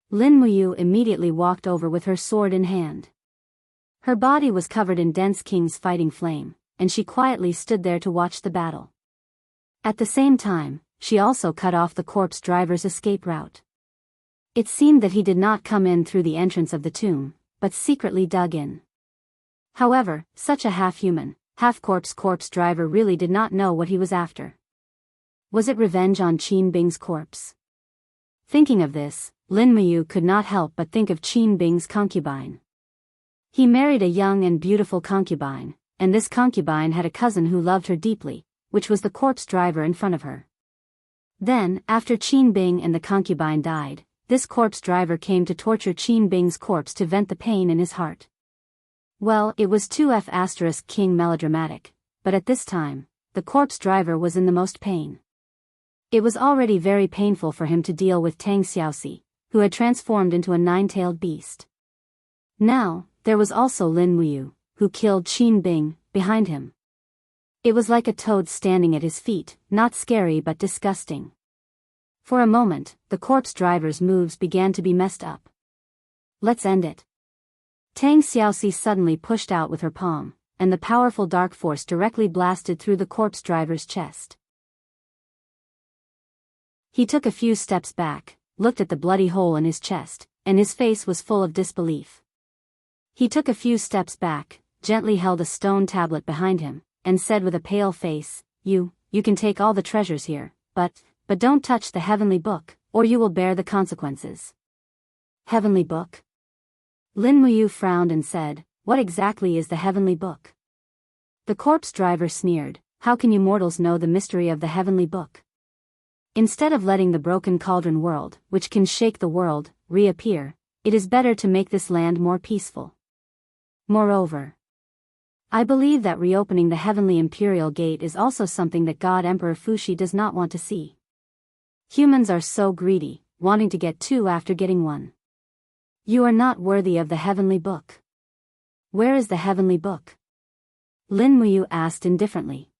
Lin Muyu immediately walked over with her sword in hand. Her body was covered in dense king's fighting flame, and she quietly stood there to watch the battle. At the same time, she also cut off the corpse driver's escape route. It seemed that he did not come in through the entrance of the tomb, but secretly dug in. However, such a half-human, half-corpse corpse driver really did not know what he was after. Was it revenge on Qin Bing's corpse? Thinking of this, Lin Muyu could not help but think of Qin Bing's concubine. He married a young and beautiful concubine, and this concubine had a cousin who loved her deeply, which was the corpse driver in front of her. Then, after Qin Bing and the concubine died, this corpse driver came to torture Qin Bing's corpse to vent the pain in his heart. Well, it was 2F** king melodramatic, but at this time, the corpse driver was in the most pain. It was already very painful for him to deal with Tang Xiaoxi, who had transformed into a 9-tailed beast. Now, there was also Lin Muyu, who killed Qin Bing, behind him. It was like a toad standing at his feet, not scary but disgusting. For a moment, the corpse driver's moves began to be messed up. Let's end it. Tang Xiaoxi suddenly pushed out with her palm, and the powerful dark force directly blasted through the corpse driver's chest. He took a few steps back, looked at the bloody hole in his chest, and his face was full of disbelief. He took a few steps back, gently held a stone tablet behind him, and said with a pale face, You can take all the treasures here, but don't touch the heavenly book, or you will bear the consequences. Heavenly book? Lin Muyu frowned and said, What exactly is the heavenly book? The corpse driver sneered, How can you mortals know the mystery of the heavenly book? Instead of letting the broken cauldron world, which can shake the world, reappear, it is better to make this land more peaceful. Moreover, I believe that reopening the heavenly imperial gate is also something that God Emperor Fuxi does not want to see. Humans are so greedy, wanting to get 2 after getting 1. You are not worthy of the heavenly book. Where is the heavenly book? Lin Muyu asked indifferently.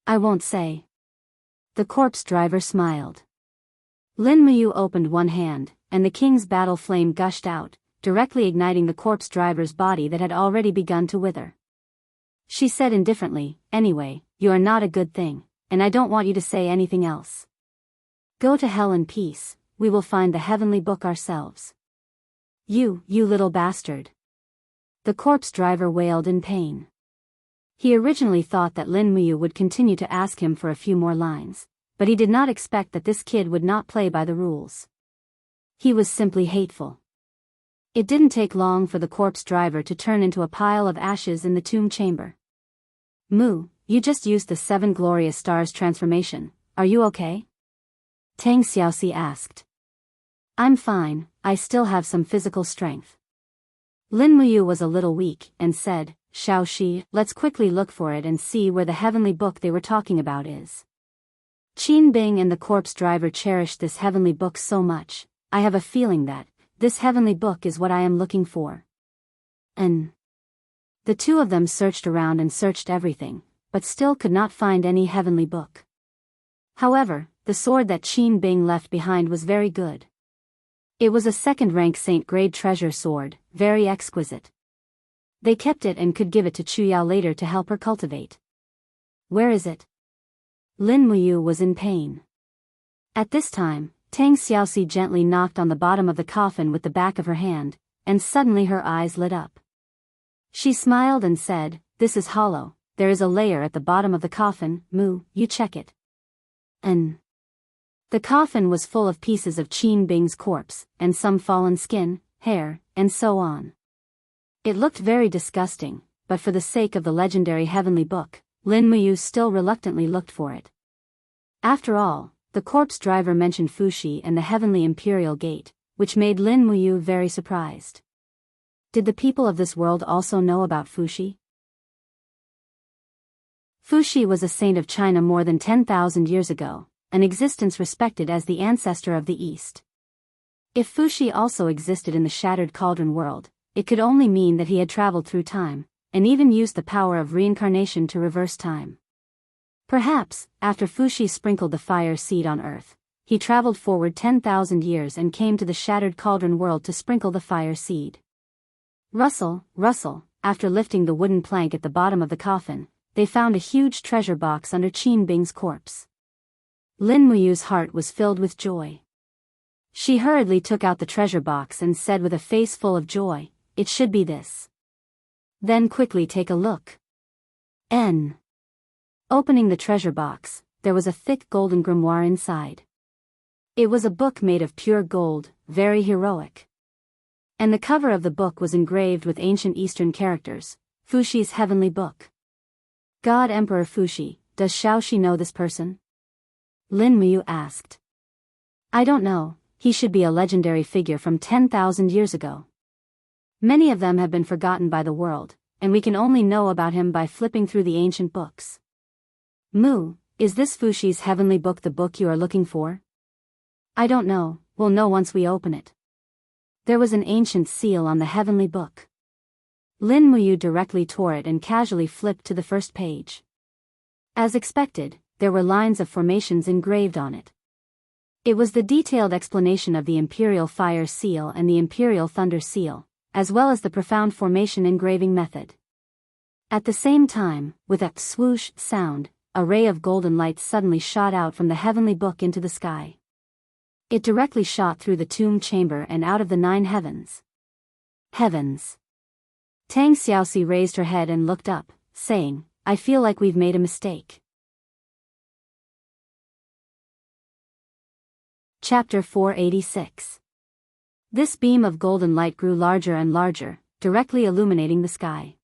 I won't say. The corpse driver smiled. Lin Muyu opened one hand, and the king's battle flame gushed out, directly igniting the corpse driver's body that had already begun to wither. She said indifferently, Anyway, you are not a good thing, and I don't want you to say anything else. Go to hell in peace, we will find the heavenly book ourselves. You little bastard. The corpse driver wailed in pain. He originally thought that Lin Muyu would continue to ask him for a few more lines, but he did not expect that this kid would not play by the rules. He was simply hateful. It didn't take long for the corpse driver to turn into a pile of ashes in the tomb chamber. Mu, you just used the 7 glorious stars transformation, are you okay? Tang Xiaoxi asked. I'm fine, I still have some physical strength. Lin Muyu was a little weak, and said, Xiaoxi, let's quickly look for it and see where the heavenly book they were talking about is. Qin Bing and the corpse driver cherished this heavenly book so much. I have a feeling that this heavenly book is what I am looking for. And the two of them searched around and searched everything, but still could not find any heavenly book. However, the sword that Qin Bing left behind was very good. It was a second-rank Saint-grade treasure sword, very exquisite. They kept it and could give it to Chuyao later to help her cultivate. Where is it? Lin Muyu was in pain. At this time, Tang Xiaoxi gently knocked on the bottom of the coffin with the back of her hand, and suddenly her eyes lit up. She smiled and said, This is hollow, there is a layer at the bottom of the coffin, Mu, you check it. And the coffin was full of pieces of Qin Bing's corpse, and some fallen skin, hair, and so on. It looked very disgusting, but for the sake of the legendary heavenly book, Lin Muyu still reluctantly looked for it. After all, the corpse driver mentioned Fuxi and the heavenly imperial gate, which made Lin Muyu very surprised. Did the people of this world also know about Fuxi? Fuxi was a saint of China more than 10,000 years ago, an existence respected as the ancestor of the East. If Fuxi also existed in the Shattered Cauldron world, it could only mean that he had traveled through time, and even used the power of reincarnation to reverse time. Perhaps, after Fuxi sprinkled the fire seed on Earth, he traveled forward 10,000 years and came to the Shattered Cauldron world to sprinkle the fire seed. Rustle, rustle, after lifting the wooden plank at the bottom of the coffin, they found a huge treasure box under Qin Bing's corpse. Lin Muyu's heart was filled with joy. She hurriedly took out the treasure box and said with a face full of joy, It should be this. Then quickly take a look. Opening the treasure box, there was a thick golden grimoire inside. It was a book made of pure gold, very heroic. And the cover of the book was engraved with ancient Eastern characters, Fuxi's heavenly book. God Emperor Fuxi, does Xiaoxi know this person? Lin Muyu asked. I don't know, he should be a legendary figure from 10,000 years ago. Many of them have been forgotten by the world, and we can only know about him by flipping through the ancient books. Mu, is this Fuxi's heavenly book the book you are looking for? I don't know, we'll know once we open it. There was an ancient seal on the heavenly book. Lin Muyu directly tore it and casually flipped to the first page. As expected, there were lines of formations engraved on it. It was the detailed explanation of the Imperial Fire Seal and the Imperial Thunder Seal, as well as the profound formation engraving method. At the same time, with a swoosh sound, a ray of golden light suddenly shot out from the heavenly book into the sky. It directly shot through the tomb chamber and out of the 9 heavens. Heavens! Tang Xiaoxi raised her head and looked up, saying, I feel like we've made a mistake. Chapter 486. This beam of golden light grew larger and larger, directly illuminating the sky.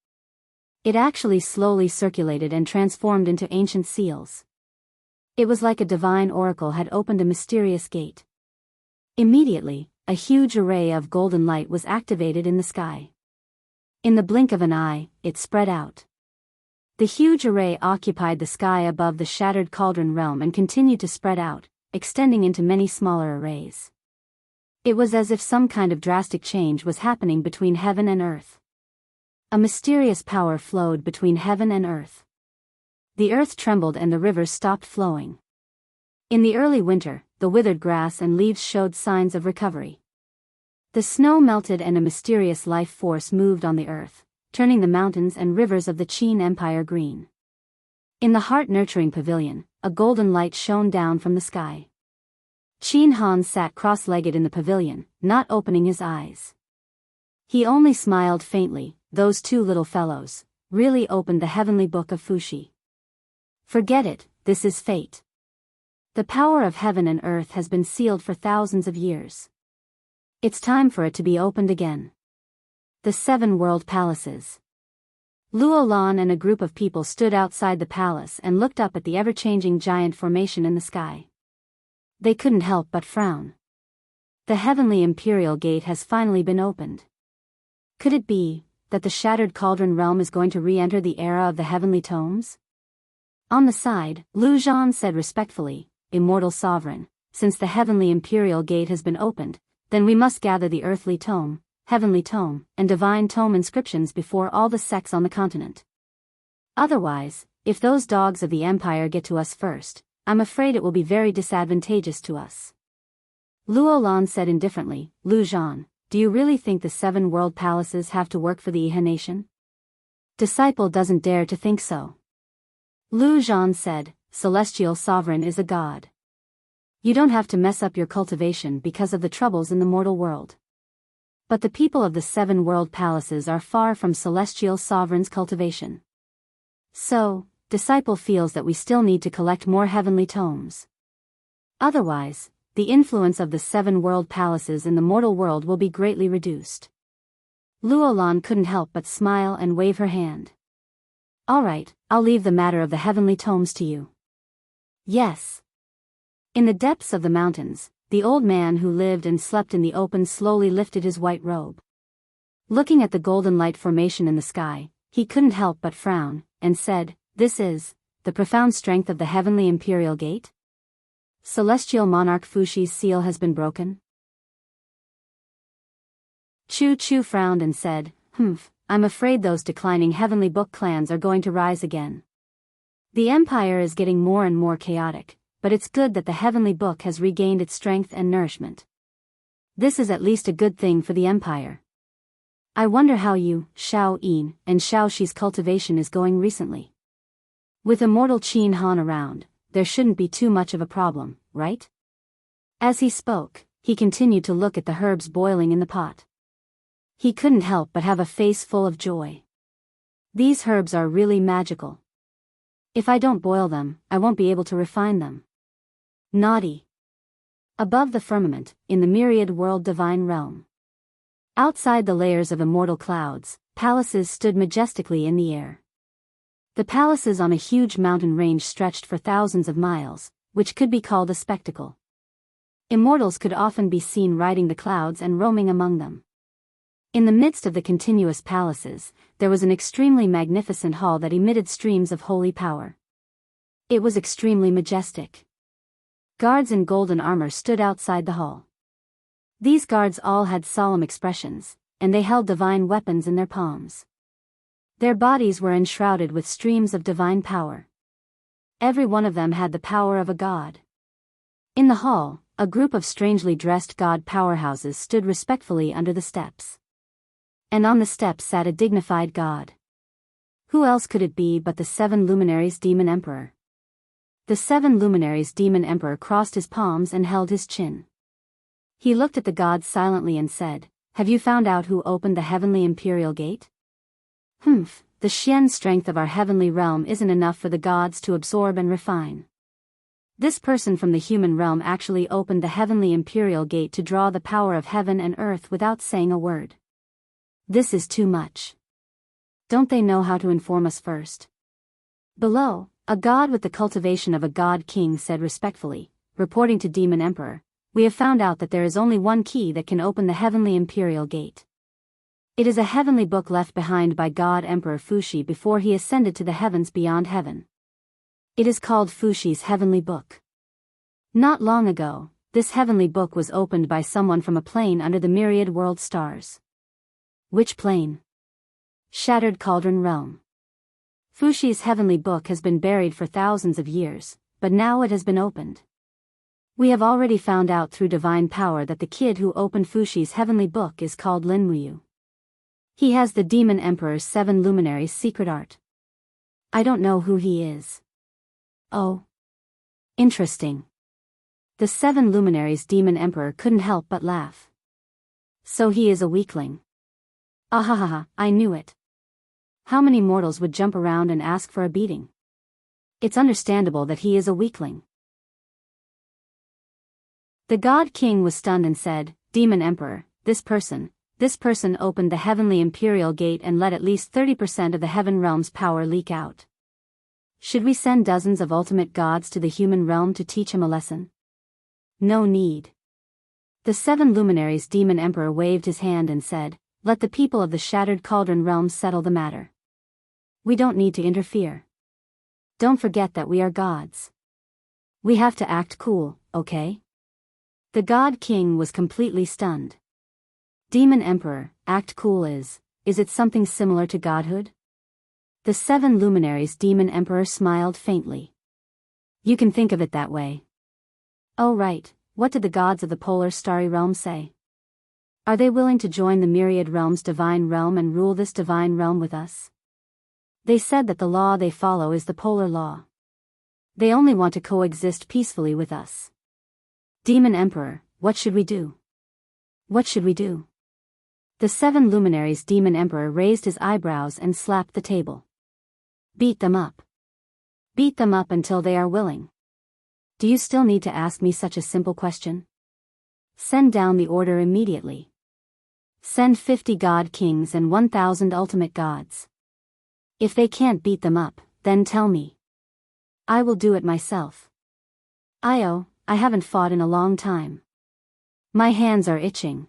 It actually slowly circulated and transformed into ancient seals. It was like a divine oracle had opened a mysterious gate. Immediately, a huge array of golden light was activated in the sky. In the blink of an eye, it spread out. The huge array occupied the sky above the Shattered Cauldron realm and continued to spread out, extending into many smaller arrays. It was as if some kind of drastic change was happening between heaven and earth. A mysterious power flowed between heaven and earth. The earth trembled and the rivers stopped flowing. In the early winter, the withered grass and leaves showed signs of recovery. The snow melted and a mysterious life force moved on the earth, turning the mountains and rivers of the Qin Empire green. In the heart-nurturing pavilion, a golden light shone down from the sky. Qin Han sat cross-legged in the pavilion, not opening his eyes. He only smiled faintly. Those 2 little fellows really opened the heavenly book of Fuxi. Forget it, this is fate. The power of heaven and earth has been sealed for thousands of years. It's time for it to be opened again. The 7 world palaces. Luo Lan and a group of people stood outside the palace and looked up at the ever-changing giant formation in the sky. They couldn't help but frown. The heavenly imperial gate has finally been opened. Could it be that the shattered cauldron realm is going to re-enter the era of the heavenly tomes? On the side, Lu Zhan said respectfully, Immortal Sovereign, since the heavenly imperial gate has been opened, then we must gather the earthly tome, heavenly tome, and divine tome inscriptions before all the sects on the continent. Otherwise, if those dogs of the empire get to us first, I'm afraid it will be very disadvantageous to us. Luo Lan said indifferently, Lu Zhan, do you really think the 7 world palaces have to work for the Iha nation? Disciple doesn't dare to think so. Lu Zhan said, Celestial Sovereign is a god. You don't have to mess up your cultivation because of the troubles in the mortal world. But the people of the 7 world palaces are far from Celestial Sovereign's cultivation. So, Disciple feels that we still need to collect more heavenly tomes. Otherwise, the influence of the 7 world palaces in the mortal world will be greatly reduced. Luo Lan couldn't help but smile and wave her hand. All right, I'll leave the matter of the heavenly tomes to you. Yes. In the depths of the mountains, the old man who lived and slept in the open slowly lifted his white robe. Looking at the golden light formation in the sky, he couldn't help but frown, and said, This is the profound strength of the heavenly imperial gate? Celestial monarch Fushi's seal has been broken? Chu Chu frowned and said, I'm afraid those declining heavenly book clans are going to rise again. The empire is getting more and more chaotic, but it's good that the heavenly book has regained its strength and nourishment. This is at least a good thing for the empire. I wonder how you, Xiao Yin, and Xiao Shi's cultivation is going recently. With immortal Qin Han around, there shouldn't be too much of a problem, right? As he spoke, he continued to look at the herbs boiling in the pot. He couldn't help but have a face full of joy. These herbs are really magical. If I don't boil them, I won't be able to refine them. Naughty. Above the firmament, in the myriad world divine realm. Outside the layers of immortal clouds, palaces stood majestically in the air. The palaces on a huge mountain range stretched for thousands of miles, which could be called a spectacle. Immortals could often be seen riding the clouds and roaming among them. In the midst of the continuous palaces, there was an extremely magnificent hall that emitted streams of holy power. It was extremely majestic. Guards in golden armor stood outside the hall. These guards all had solemn expressions, and they held divine weapons in their palms. Their bodies were enshrouded with streams of divine power. Every one of them had the power of a god. In the hall, a group of strangely dressed god powerhouses stood respectfully under the steps. And on the steps sat a dignified god. Who else could it be but the 7 luminaries Demon Emperor? The 7 luminaries Demon Emperor crossed his palms and held his chin. He looked at the gods silently and said, Have you found out who opened the heavenly imperial gate? The Xian strength of our heavenly realm isn't enough for the gods to absorb and refine. This person from the human realm actually opened the heavenly imperial gate to draw the power of heaven and earth without saying a word. This is too much. Don't they know how to inform us first? Below, a god with the cultivation of a god king said respectfully, reporting to Demon Emperor, We have found out that there is only one key that can open the heavenly imperial gate. It is a heavenly book left behind by God Emperor Fuxi before he ascended to the heavens beyond heaven. It is called Fuxi's heavenly book. Not long ago, this heavenly book was opened by someone from a plane under the myriad world stars. Which plane? Shattered Cauldron Realm. Fuxi's heavenly book has been buried for thousands of years, but now it has been opened. We have already found out through divine power that the kid who opened Fuxi's heavenly book is called Lin Muyu. He has the Demon Emperor's 7 luminaries' secret art. I don't know who he is. Oh. Interesting. The 7 luminaries Demon Emperor couldn't help but laugh. So he is a weakling. Ahahaha, I knew it. How many mortals would jump around and ask for a beating? It's understandable that he is a weakling. The God King was stunned and said, Demon Emperor, this person opened the heavenly imperial gate and let at least 30% of the heaven realm's power leak out. Should we send dozens of ultimate gods to the human realm to teach him a lesson? No need. The 7 luminaries demon emperor waved his hand and said, "Let the people of the Shattered Cauldron realms settle the matter. We don't need to interfere. Don't forget that we are gods. We have to act cool, okay?" The God King was completely stunned. Demon Emperor, act cool is it something similar to godhood? The 7 luminaries demon emperor smiled faintly. You can think of it that way. Oh right, what did the gods of the polar starry realm say? Are they willing to join the myriad realms divine realm and rule this divine realm with us? They said that the law they follow is the polar law. They only want to coexist peacefully with us. Demon Emperor, what should we do? What should we do? The 7 luminaries demon emperor raised his eyebrows and slapped the table. Beat them up. Beat them up until they are willing. Do you still need to ask me such a simple question? Send down the order immediately. Send 50 god kings and 1,000 ultimate gods. If they can't beat them up, then tell me. I will do it myself. I haven't fought in a long time. My hands are itching.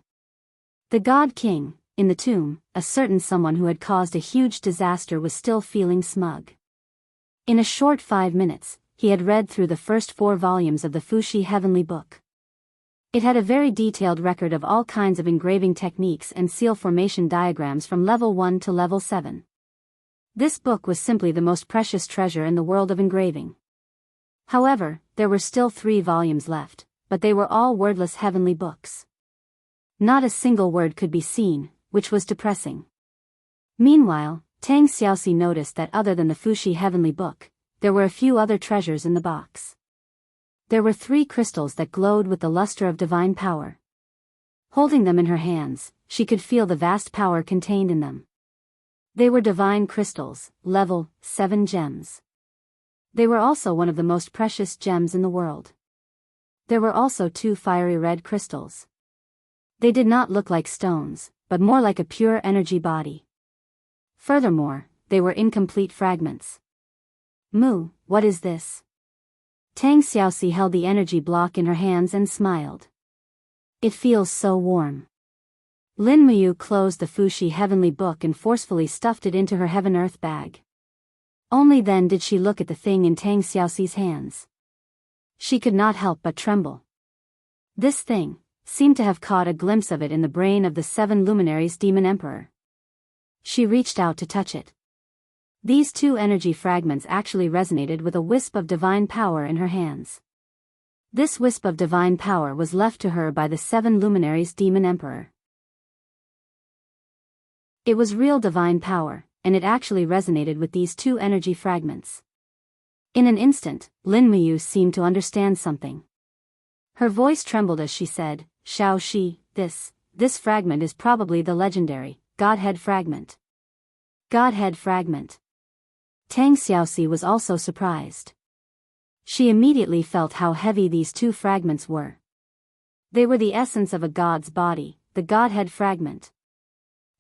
The God King, in the tomb, a certain someone who had caused a huge disaster, was still feeling smug. In a short 5 minutes, he had read through the first 4 volumes of the Fuxi Heavenly Book. It had a very detailed record of all kinds of engraving techniques and seal formation diagrams from level 1 to level 7. This book was simply the most precious treasure in the world of engraving. However, there were still 3 volumes left, but they were all wordless heavenly books. Not a single word could be seen, which was depressing. Meanwhile, Tang Xiaoxi noticed that other than the Fuxi Heavenly Book, there were a few other treasures in the box. There were 3 crystals that glowed with the luster of divine power. Holding them in her hands, she could feel the vast power contained in them. They were divine crystals, level 7 gems. They were also one of the most precious gems in the world. There were also 2 fiery red crystals. They did not look like stones, but more like a pure energy body. Furthermore, they were incomplete fragments. What is this? Tang Xiaoxi held the energy block in her hands and smiled. It feels so warm. Lin Muyu closed the Fuxi Heavenly Book and forcefully stuffed it into her heaven-earth bag. Only then did she look at the thing in Tang Xiaoxi's hands. She could not help but tremble. This thing seemed to have caught a glimpse of it in the brain of the 7 luminaries demon emperor. She reached out to touch it. These 2 energy fragments actually resonated with a wisp of divine power in her hands. This wisp of divine power was left to her by the 7 luminaries demon emperor. It was real divine power, and it actually resonated with these 2 energy fragments. In an instant, Lin Muyu seemed to understand something. Her voice trembled as she said, "Shao Shi, this fragment is probably the legendary Godhead fragment." Godhead fragment. Tang Xiaoxi was also surprised. She immediately felt how heavy these 2 fragments were. They were the essence of a god's body, the Godhead fragment.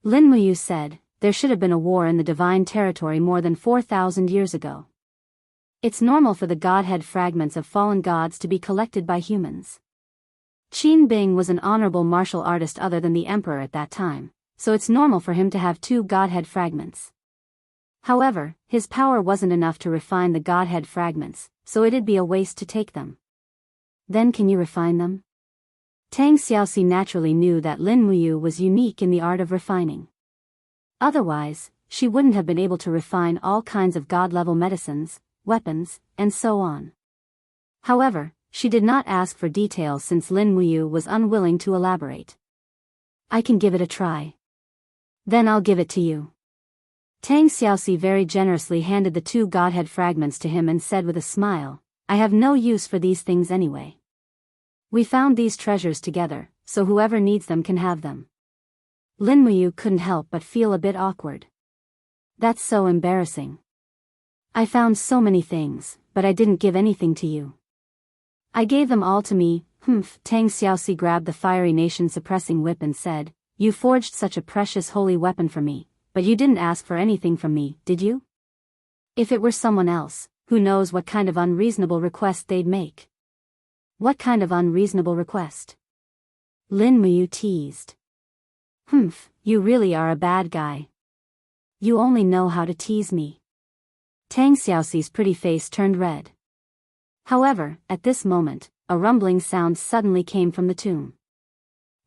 Lin Muyu said, "There should have been a war in the divine territory more than 4,000 years ago. It's normal for the Godhead fragments of fallen gods to be collected by humans." Qin Bing was an honorable martial artist other than the emperor at that time, so it's normal for him to have 2 Godhead fragments. However, his power wasn't enough to refine the Godhead fragments, so it'd be a waste to take them. Then can you refine them? Tang Xiaoxi naturally knew that Lin Muyu was unique in the art of refining. Otherwise, she wouldn't have been able to refine all kinds of god-level medicines, weapons, and so on. However, she did not ask for details since Lin Muyu was unwilling to elaborate. "I can give it a try. Then I'll give it to you." Tang Xiaoxi very generously handed the 2 Godhead fragments to him and said with a smile, "I have no use for these things anyway. We found these treasures together, so whoever needs them can have them." Lin Muyu couldn't help but feel a bit awkward. "That's so embarrassing. I found so many things, but I didn't give anything to you." "I gave them all to me." Tang Xiaoxi grabbed the fiery nation-suppressing whip and said, "You forged such a precious holy weapon for me, but you didn't ask for anything from me, did you? If it were someone else, who knows what kind of unreasonable request they'd make." "What kind of unreasonable request?" Lin Muyu teased. Humph, you really are a bad guy. You only know how to tease me. Tang Xiaoxi's pretty face turned red. However, at this moment, a rumbling sound suddenly came from the tomb.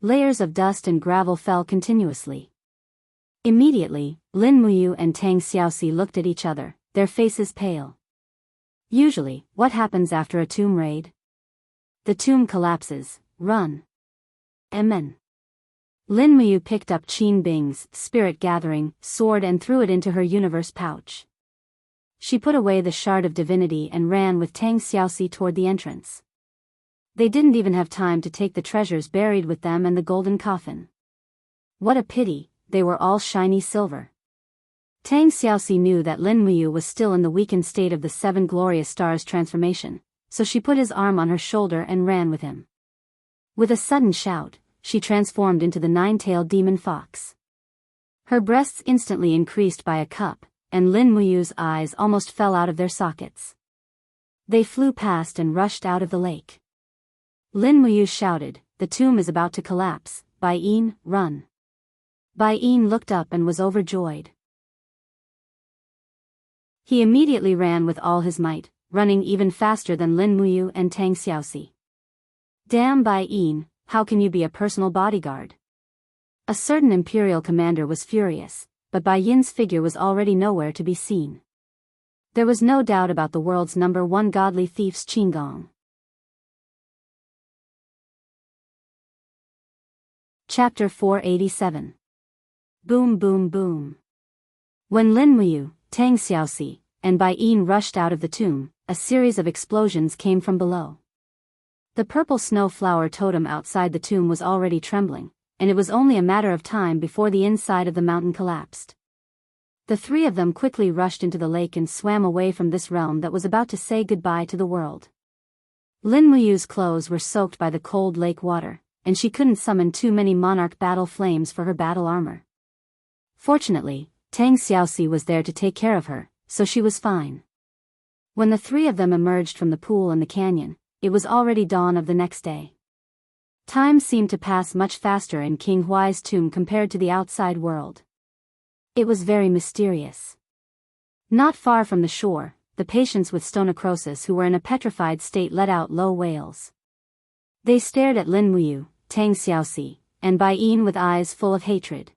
Layers of dust and gravel fell continuously. Immediately, Lin Muyu and Tang Xiaoxi looked at each other, their faces pale. Usually, what happens after a tomb raid? The tomb collapses. Run. Amen. Lin Muyu picked up Qin Bing's spirit-gathering sword and threw it into her universe pouch. She put away the shard of divinity and ran with Tang Xiaoxi toward the entrance. They didn't even have time to take the treasures buried with them and the golden coffin. What a pity, they were all shiny silver. Tang Xiaoxi knew that Lin Muyu was still in the weakened state of the 7 glorious stars transformation, so she put his arm on her shoulder and ran with him. With a sudden shout, she transformed into the 9-tailed demon fox. Her breasts instantly increased by a cup, and Lin Muyu's eyes almost fell out of their sockets. They flew past and rushed out of the lake. Lin Muyu shouted, "The tomb is about to collapse, Bai Yin, run." Bai Yin looked up and was overjoyed. He immediately ran with all his might, running even faster than Lin Muyu and Tang Xiaoxi. Damn Bai Yin, how can you be a personal bodyguard? A certain imperial commander was furious, but Bai Yin's figure was already nowhere to be seen. There was no doubt about the world's #1 godly thief's Qinggong. Chapter 487. Boom boom boom. When Lin Muyu, Tang Xiaoxi, and Bai Yin rushed out of the tomb, a series of explosions came from below. The purple snow flower totem outside the tomb was already trembling, and it was only a matter of time before the inside of the mountain collapsed. The 3 of them quickly rushed into the lake and swam away from this realm that was about to say goodbye to the world. Lin Muyu's clothes were soaked by the cold lake water, and she couldn't summon too many monarch battle flames for her battle armor. Fortunately, Tang Xiaoxi was there to take care of her, so she was fine. When the 3 of them emerged from the pool and the canyon, it was already dawn of the next day. Time seemed to pass much faster in King Huai's tomb compared to the outside world. It was very mysterious. Not far from the shore, the patients with stenocrosis who were in a petrified state let out low wails. They stared at Lin Muyu, Tang Xiaoxi, and Bai Yin with eyes full of hatred.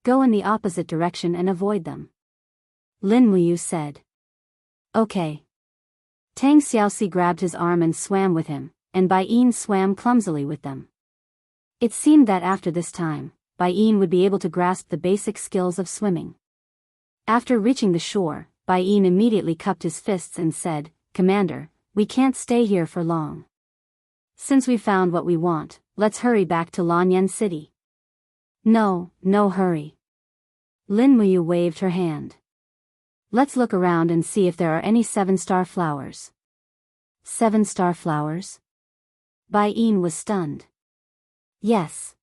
Go in the opposite direction and avoid them. Lin Muyu said. Okay. Tang Xiaoxi grabbed his arm and swam with him, and Bai Yin swam clumsily with them. It seemed that after this time, Bai Yin would be able to grasp the basic skills of swimming. After reaching the shore, Bai Yin immediately cupped his fists and said, "Commander, we can't stay here for long. Since we found what we want, let's hurry back to Lanyan City." No hurry. Lin Muyu waved her hand. Let's look around and see if there are any 7-star flowers. 7-star flowers? Bai Yin was stunned. Yes.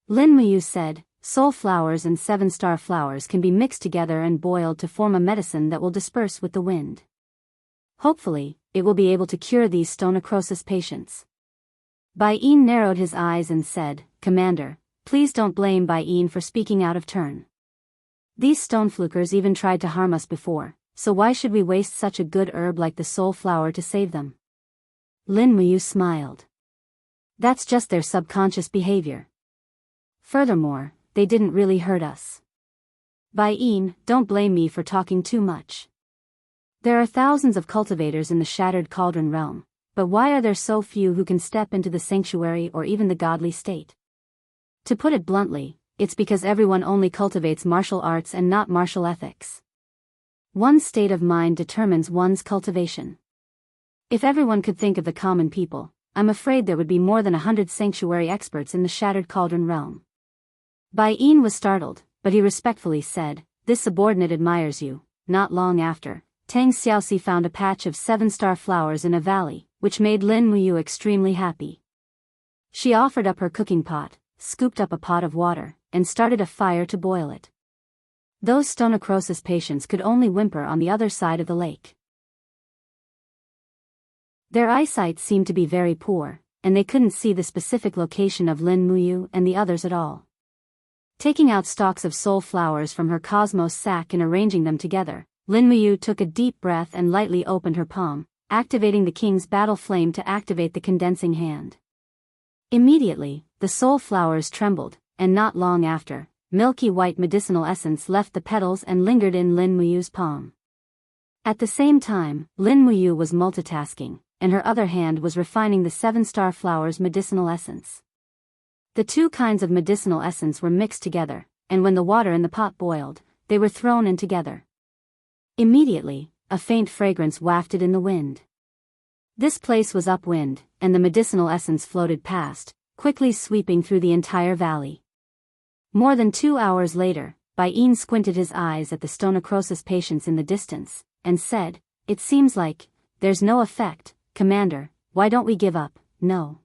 Lin Muyu said, soul flowers and 7-star flowers can be mixed together and boiled to form a medicine that will disperse with the wind. Hopefully, it will be able to cure these stenocrosis patients. Bai Yin narrowed his eyes and said, Commander, please don't blame Bai Yin for speaking out of turn. These stoneflukers even tried to harm us before, so why should we waste such a good herb like the soul flower to save them? Lin Muyu smiled. That's just their subconscious behavior. Furthermore, they didn't really hurt us. Bai Yin, don't blame me for talking too much. There are thousands of cultivators in the Shattered Cauldron realm, but why are there so few who can step into the sanctuary or even the godly state? To put it bluntly, it's because everyone only cultivates martial arts and not martial ethics. One's state of mind determines one's cultivation. If everyone could think of the common people, I'm afraid there would be more than 100 sanctuary experts in the Shattered Cauldron realm. Bai Yin was startled, but he respectfully said, this subordinate admires you. Not long after, Tang Xiaoxi found a patch of 7-star flowers in a valley, which made Lin Muyu extremely happy. She offered up her cooking pot, scooped up a pot of water, and started a fire to boil it. Those stenocrosis patients could only whimper on the other side of the lake. Their eyesight seemed to be very poor, and they couldn't see the specific location of Lin Muyu and the others at all. Taking out stalks of soul flowers from her cosmos sack and arranging them together, Lin Muyu took a deep breath and lightly opened her palm, activating the king's battle flame to activate the condensing hand. Immediately, the soul flowers trembled, and not long after, milky white medicinal essence left the petals and lingered in Lin Muyu's palm. At the same time, Lin Muyu was multitasking, and her other hand was refining the 7-star flower's medicinal essence. The two kinds of medicinal essence were mixed together, and when the water in the pot boiled, they were thrown in together. Immediately, a faint fragrance wafted in the wind. This place was upwind, and the medicinal essence floated past, quickly sweeping through the entire valley. More than 2 hours later, Bai Yin squinted his eyes at the stenocrosis patients in the distance, and said, "It seems like there's no effect, Commander. Why don't we give up?" "No."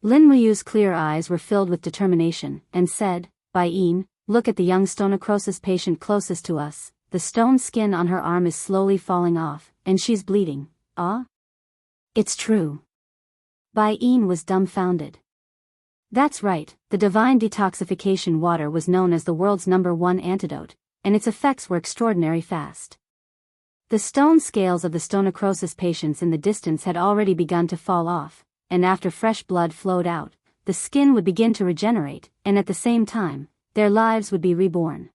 Lin Muyu's clear eyes were filled with determination, and said, "Bai Yin, look at the young stenocrosis patient closest to us. The stone skin on her arm is slowly falling off, and she's bleeding." "Ah? It's true." Bai Yin was dumbfounded. That's right, the divine detoxification water was known as the world's #1 antidote, and its effects were extraordinary fast. The stone scales of the stenocrosis patients in the distance had already begun to fall off, and after fresh blood flowed out, the skin would begin to regenerate, and at the same time, their lives would be reborn.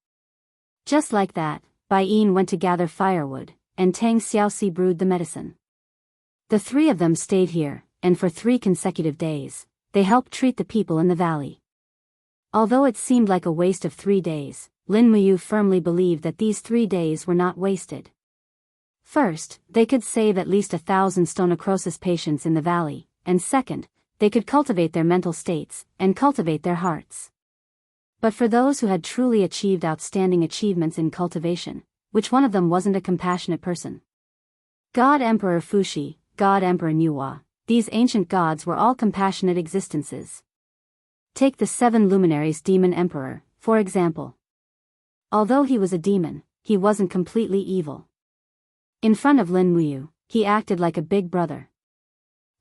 Just like that, Bai Yin went to gather firewood, and Tang Xiaoxi brewed the medicine. The three of them stayed here, and for 3 consecutive days, they helped treat the people in the valley. Although it seemed like a waste of 3 days, Lin Muyu firmly believed that these 3 days were not wasted. First, they could save at least 1,000 stenocrosis patients in the valley, and second, they could cultivate their mental states, and cultivate their hearts. But for those who had truly achieved outstanding achievements in cultivation, which one of them wasn't a compassionate person? God Emperor Fuxi, God Emperor Nuwa, these ancient gods were all compassionate existences. Take the 7 luminaries Demon Emperor, for example. Although he was a demon, he wasn't completely evil. In front of Lin Muyu, he acted like a big brother.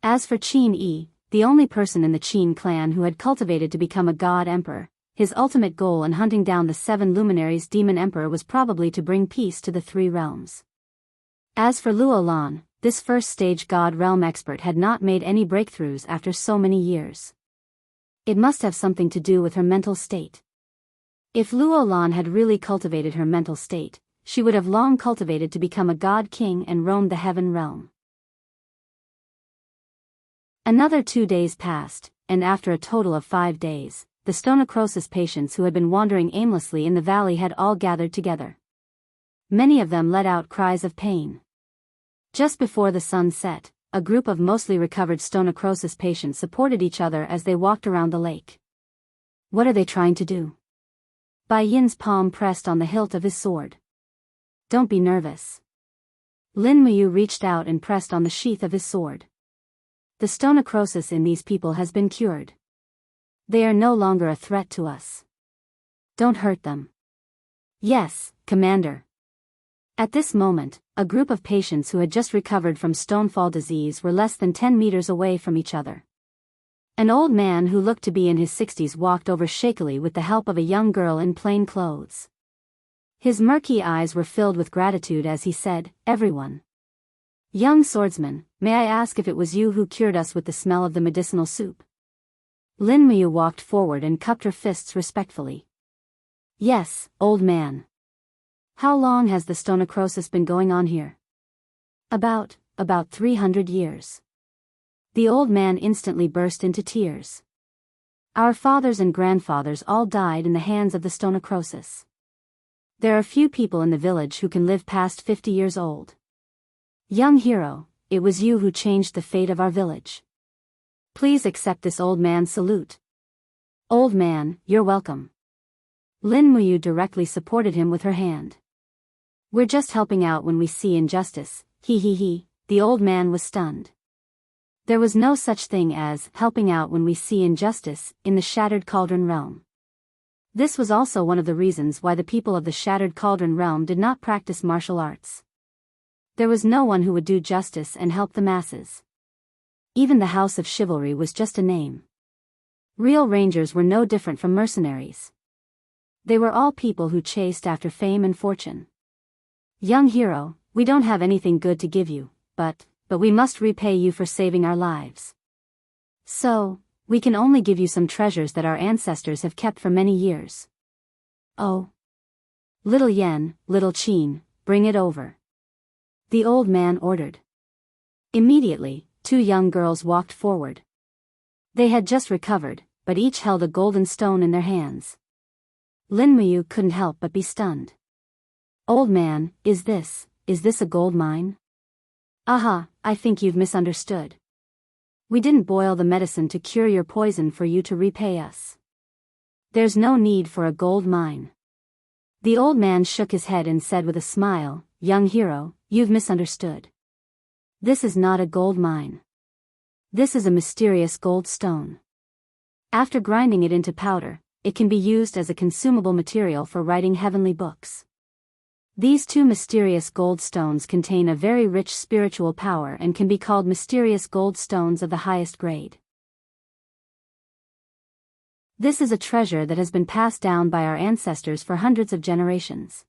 As for Qin Yi, the only person in the Qin clan who had cultivated to become a god emperor, his ultimate goal in hunting down the 7 luminaries Demon Emperor was probably to bring peace to the 3 realms. As for Luo Lan, this first-stage god realm expert had not made any breakthroughs after so many years. It must have something to do with her mental state. If Luo Lan had really cultivated her mental state, she would have long cultivated to become a god king and roamed the heaven realm. Another 2 days passed, and after a total of 5 days, the stenocrosis patients who had been wandering aimlessly in the valley had all gathered together. Many of them let out cries of pain. Just before the sun set, a group of mostly recovered stenocrosis patients supported each other as they walked around the lake. What are they trying to do? Bai Yin's palm pressed on the hilt of his sword. Don't be nervous. Lin Muyu reached out and pressed on the sheath of his sword. The stenocrosis in these people has been cured. They are no longer a threat to us. Don't hurt them. Yes, Commander. At this moment, a group of patients who had just recovered from stonefall disease were less than 10 meters away from each other. An old man who looked to be in his 60s walked over shakily with the help of a young girl in plain clothes. His murky eyes were filled with gratitude as he said, "Everyone. Young swordsman, may I ask if it was you who cured us with the smell of the medicinal soup?" Lin Muyu walked forward and cupped her fists respectfully. "Yes, old man. How long has the stenocrosis been going on here?" About 300 years. The old man instantly burst into tears. "Our fathers and grandfathers all died in the hands of the stenocrosis. There are few people in the village who can live past 50 years old. Young hero, it was you who changed the fate of our village. Please accept this old man's salute." "Old man, you're welcome." Lin Muyu directly supported him with her hand. "We're just helping out when we see injustice, he. The old man was stunned. There was no such thing as helping out when we see injustice in the Shattered Cauldron realm. This was also one of the reasons why the people of the Shattered Cauldron realm did not practice martial arts. There was no one who would do justice and help the masses. even the House of Chivalry was just a name. Real rangers were no different from mercenaries. They were all people who chased after fame and fortune. Young hero, we don't have anything good to give you, but we must repay you for saving our lives. So, we can only give you some treasures that our ancestors have kept for many years. Oh. Little Yen, little Qin, bring it over. The old man ordered. Immediately, 2 young girls walked forward. They had just recovered, but each held a golden stone in their hands. Lin Muyu couldn't help but be stunned. Old man, is this a gold mine? Aha, I think you've misunderstood. We didn't boil the medicine to cure your poison for you to repay us. There's no need for a gold mine. The old man shook his head and said with a smile, young hero, you've misunderstood. This is not a gold mine. This is a mysterious gold stone. After grinding it into powder, it can be used as a consumable material for writing heavenly books. These 2 mysterious gold stones contain a very rich spiritual power and can be called mysterious gold stones of the highest grade. This is a treasure that has been passed down by our ancestors for hundreds of generations.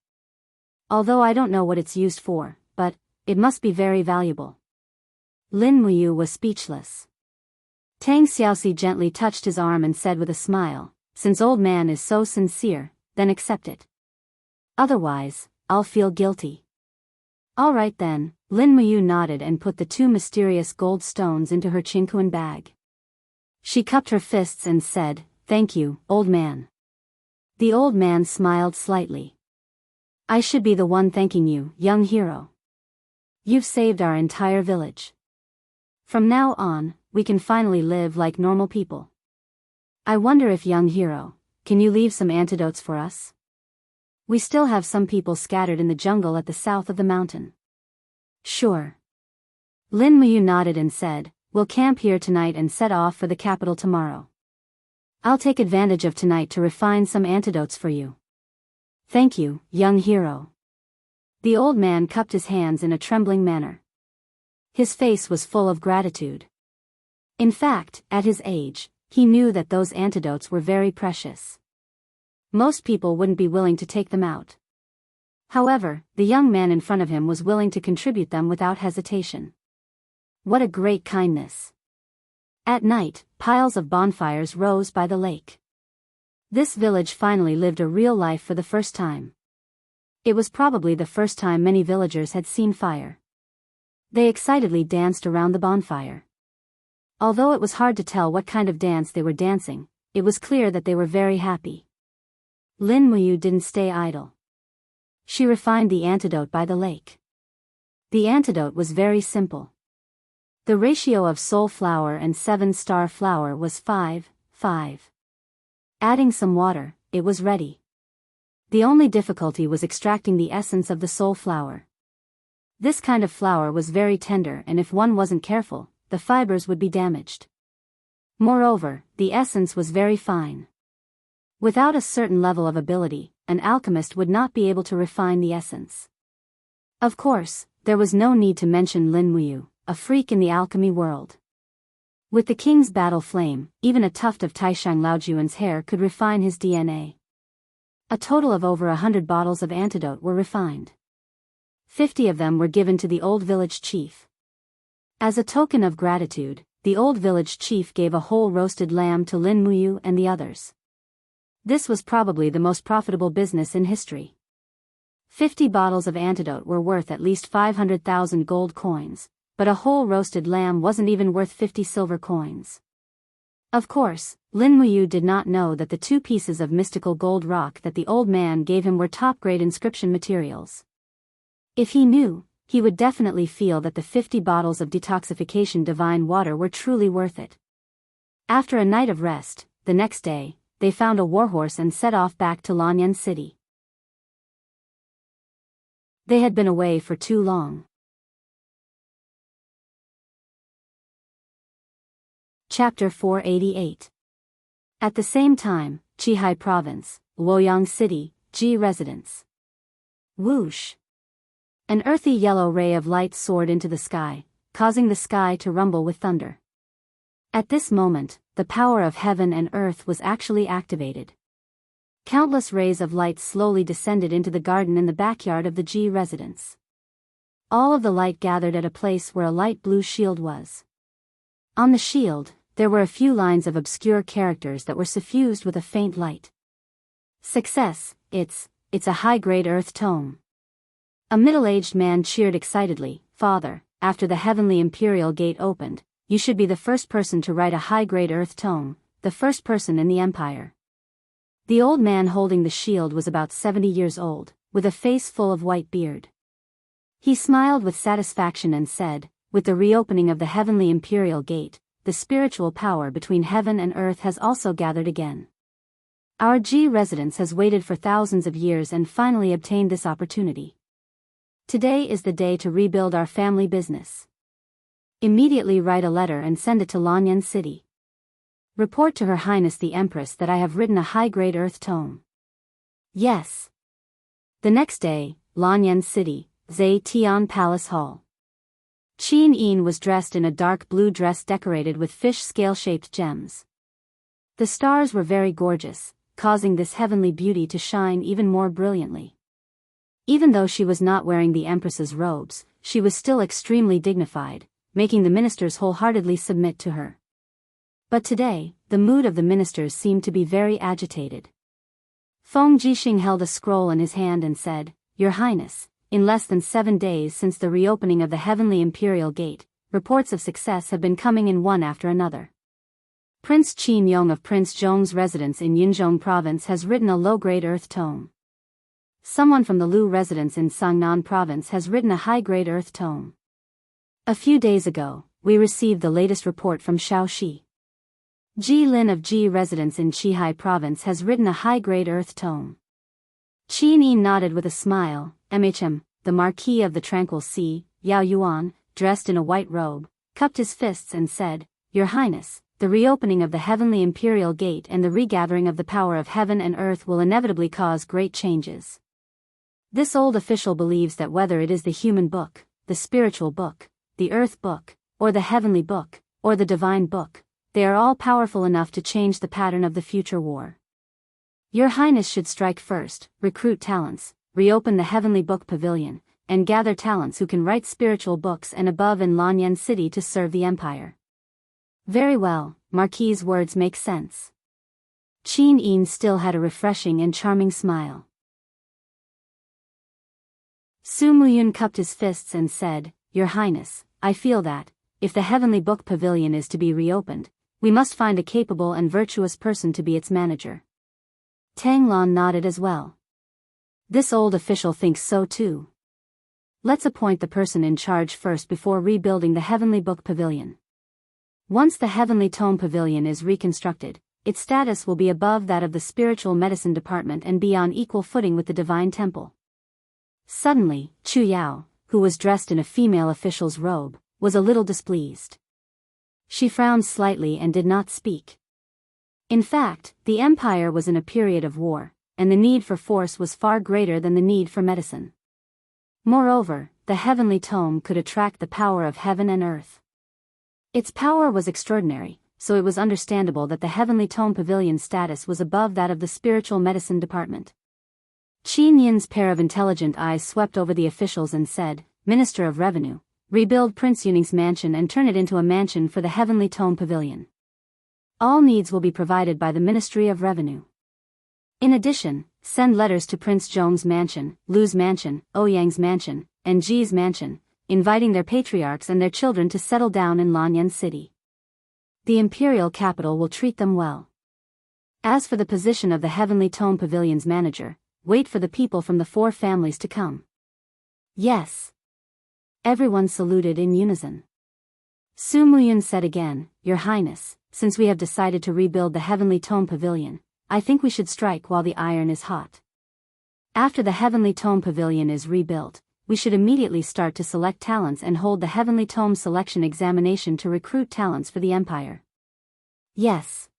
Although I don't know what it's used for, but it must be very valuable. Lin Muyu was speechless. Tang Xiaoxi gently touched his arm and said with a smile, since old man is so sincere, then accept it. Otherwise, I'll feel guilty. All right then, Lin Muyu nodded and put the 2 mysterious gold stones into her Qingquan bag. She cupped her fists and said, thank you, old man. The old man smiled slightly. I should be the one thanking you, young hero. You've saved our entire village. From now on, we can finally live like normal people. I wonder if, young hero, can you leave some antidotes for us? We still have some people scattered in the jungle at the south of the mountain. Sure. Lin Muyu nodded and said, we'll camp here tonight and set off for the capital tomorrow. I'll take advantage of tonight to refine some antidotes for you. Thank you, young hero. The old man cupped his hands in a trembling manner. His face was full of gratitude. In fact, at his age, he knew that those antidotes were very precious. Most people wouldn't be willing to take them out. However, the young man in front of him was willing to contribute them without hesitation. What a great kindness. At night, piles of bonfires rose by the lake. This village finally lived a real life for the first time. It was probably the first time many villagers had seen fire. They excitedly danced around the bonfire. Although it was hard to tell what kind of dance they were dancing, it was clear that they were very happy. Lin Muyu didn't stay idle. She refined the antidote by the lake. The antidote was very simple. The ratio of soul flower and 7-star flower was 5:5. Adding some water, it was ready. The only difficulty was extracting the essence of the soul flower. This kind of flower was very tender, and if one wasn't careful, the fibers would be damaged. Moreover, the essence was very fine. Without a certain level of ability, an alchemist would not be able to refine the essence. Of course, there was no need to mention Lin Muyu, a freak in the alchemy world. With the king's battle flame, even a tuft of Taishang Laojuan's hair could refine his DNA. A total of over 100 bottles of antidote were refined. 50 of them were given to the old village chief. As a token of gratitude, the old village chief gave a whole roasted lamb to Lin Muyu and the others. This was probably the most profitable business in history. 50 bottles of antidote were worth at least 500,000 gold coins, but a whole roasted lamb wasn't even worth 50 silver coins. Of course, Lin Muyu did not know that the 2 pieces of mystical gold rock that the old man gave him were top-grade inscription materials. If he knew, he would definitely feel that the 50 bottles of detoxification divine water were truly worth it. After a night of rest, the next day, they found a warhorse and set off back to Lanyan City. They had been away for too long. Chapter 488. At the same time, Qihai Province, Luoyang City, Ji Residence. Whoosh! An earthy yellow ray of light soared into the sky, causing the sky to rumble with thunder. At this moment, the power of heaven and earth was actually activated. Countless rays of light slowly descended into the garden in the backyard of the Ji residence. All of the light gathered at a place where a light blue shield was. On the shield, there were a few lines of obscure characters that were suffused with a faint light. Success, it's a high-grade earth tome. A middle-aged man cheered excitedly, Father, after the heavenly imperial gate opened, you should be the first person to write a high-grade earth tome, the first person in the empire. The old man holding the shield was about 70 years old, with a face full of white beard. He smiled with satisfaction and said, with the reopening of the heavenly imperial gate, the spiritual power between heaven and earth has also gathered again. Our Ji residence has waited for thousands of years and finally obtained this opportunity. Today is the day to rebuild our family business. Immediately write a letter and send it to Lanyan City. Report to Her Highness the Empress that I have written a high-grade earth tome. Yes. The next day, Lanyan City, Zetian Palace Hall. Qin Yin was dressed in a dark blue dress decorated with fish scale-shaped gems. The stars were very gorgeous, causing this heavenly beauty to shine even more brilliantly. Even though she was not wearing the Empress's robes, she was still extremely dignified, making the ministers wholeheartedly submit to her. But today, the mood of the ministers seemed to be very agitated. Feng Jixing held a scroll in his hand and said, Your Highness, in less than 7 days since the reopening of the heavenly imperial gate, reports of success have been coming in one after another. Prince Qin Yong of Prince Zhong's residence in Yinzhong province has written a low-grade earth tome. Someone from the Lu residence in Sangnan province has written a high-grade earth tome. A few days ago, we received the latest report from Shaoxi. Ji Lin of Ji residence in Qihai province has written a high-grade earth tome. Qin Yin nodded with a smile. The Marquis of the Tranquil Sea, Yao Yuan, dressed in a white robe, cupped his fists and said, Your Highness, the reopening of the heavenly imperial gate and the regathering of the power of heaven and earth will inevitably cause great changes. This old official believes that whether it is the human book, the spiritual book, the earth book, or the heavenly book, or the divine book, they are all powerful enough to change the pattern of the future war. Your Highness should strike first, recruit talents, reopen the heavenly book pavilion, and gather talents who can write spiritual books and above in Lanyan City to serve the empire. Very well, Marquis's words make sense. Qin Yin still had a refreshing and charming smile. Su Muyun cupped his fists and said, Your Highness, I feel that, if the heavenly book pavilion is to be reopened, we must find a capable and virtuous person to be its manager. Tang Lan nodded as well. This old official thinks so too. Let's appoint the person in charge first before rebuilding the heavenly book pavilion. Once the heavenly tome pavilion is reconstructed, its status will be above that of the spiritual medicine department and be on equal footing with the divine temple. Suddenly, Chu Yao, who was dressed in a female official's robe, was a little displeased. She frowned slightly and did not speak. In fact, the empire was in a period of war, and the need for force was far greater than the need for medicine. Moreover, the heavenly tome could attract the power of heaven and earth. Its power was extraordinary, so it was understandable that the heavenly tome pavilion's status was above that of the spiritual medicine department. Qin Yin's pair of intelligent eyes swept over the officials and said, Minister of Revenue, rebuild Prince Yuning's mansion and turn it into a mansion for the heavenly tome pavilion. All needs will be provided by the Ministry of Revenue. In addition, send letters to Prince Zhong's mansion, Lu's mansion, Ouyang's mansion, and Ji's mansion, inviting their patriarchs and their children to settle down in Lanyan City. The imperial capital will treat them well. As for the position of the heavenly tome pavilion's manager, wait for the people from the 4 families to come. Yes. Everyone saluted in unison. Su Muyun said again, Your Highness, since we have decided to rebuild the heavenly tome pavilion, I think we should strike while the iron is hot. After the heavenly tome pavilion is rebuilt, we should immediately start to select talents and hold the heavenly tome selection examination to recruit talents for the empire. Yes.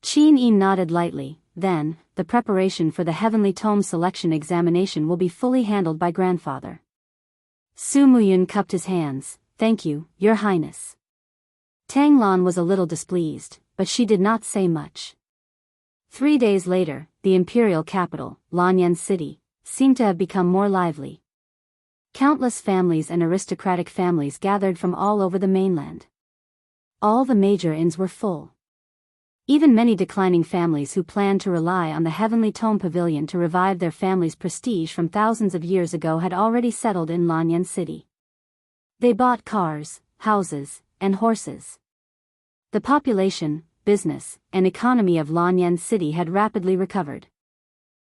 Qin Yin nodded lightly. Then, the preparation for the heavenly tome selection examination will be fully handled by grandfather. Su Muyun cupped his hands. Thank you, Your Highness. Tang Lan was a little displeased, but she did not say much. 3 days later, the imperial capital, Lanyan City, seemed to have become more lively. Countless families and aristocratic families gathered from all over the mainland. All the major inns were full. Even many declining families who planned to rely on the Heavenly Tome Pavilion to revive their family's prestige from thousands of years ago had already settled in Lanyan City. They bought cars, houses, and horses. The population, business, and economy of Lanyan City had rapidly recovered.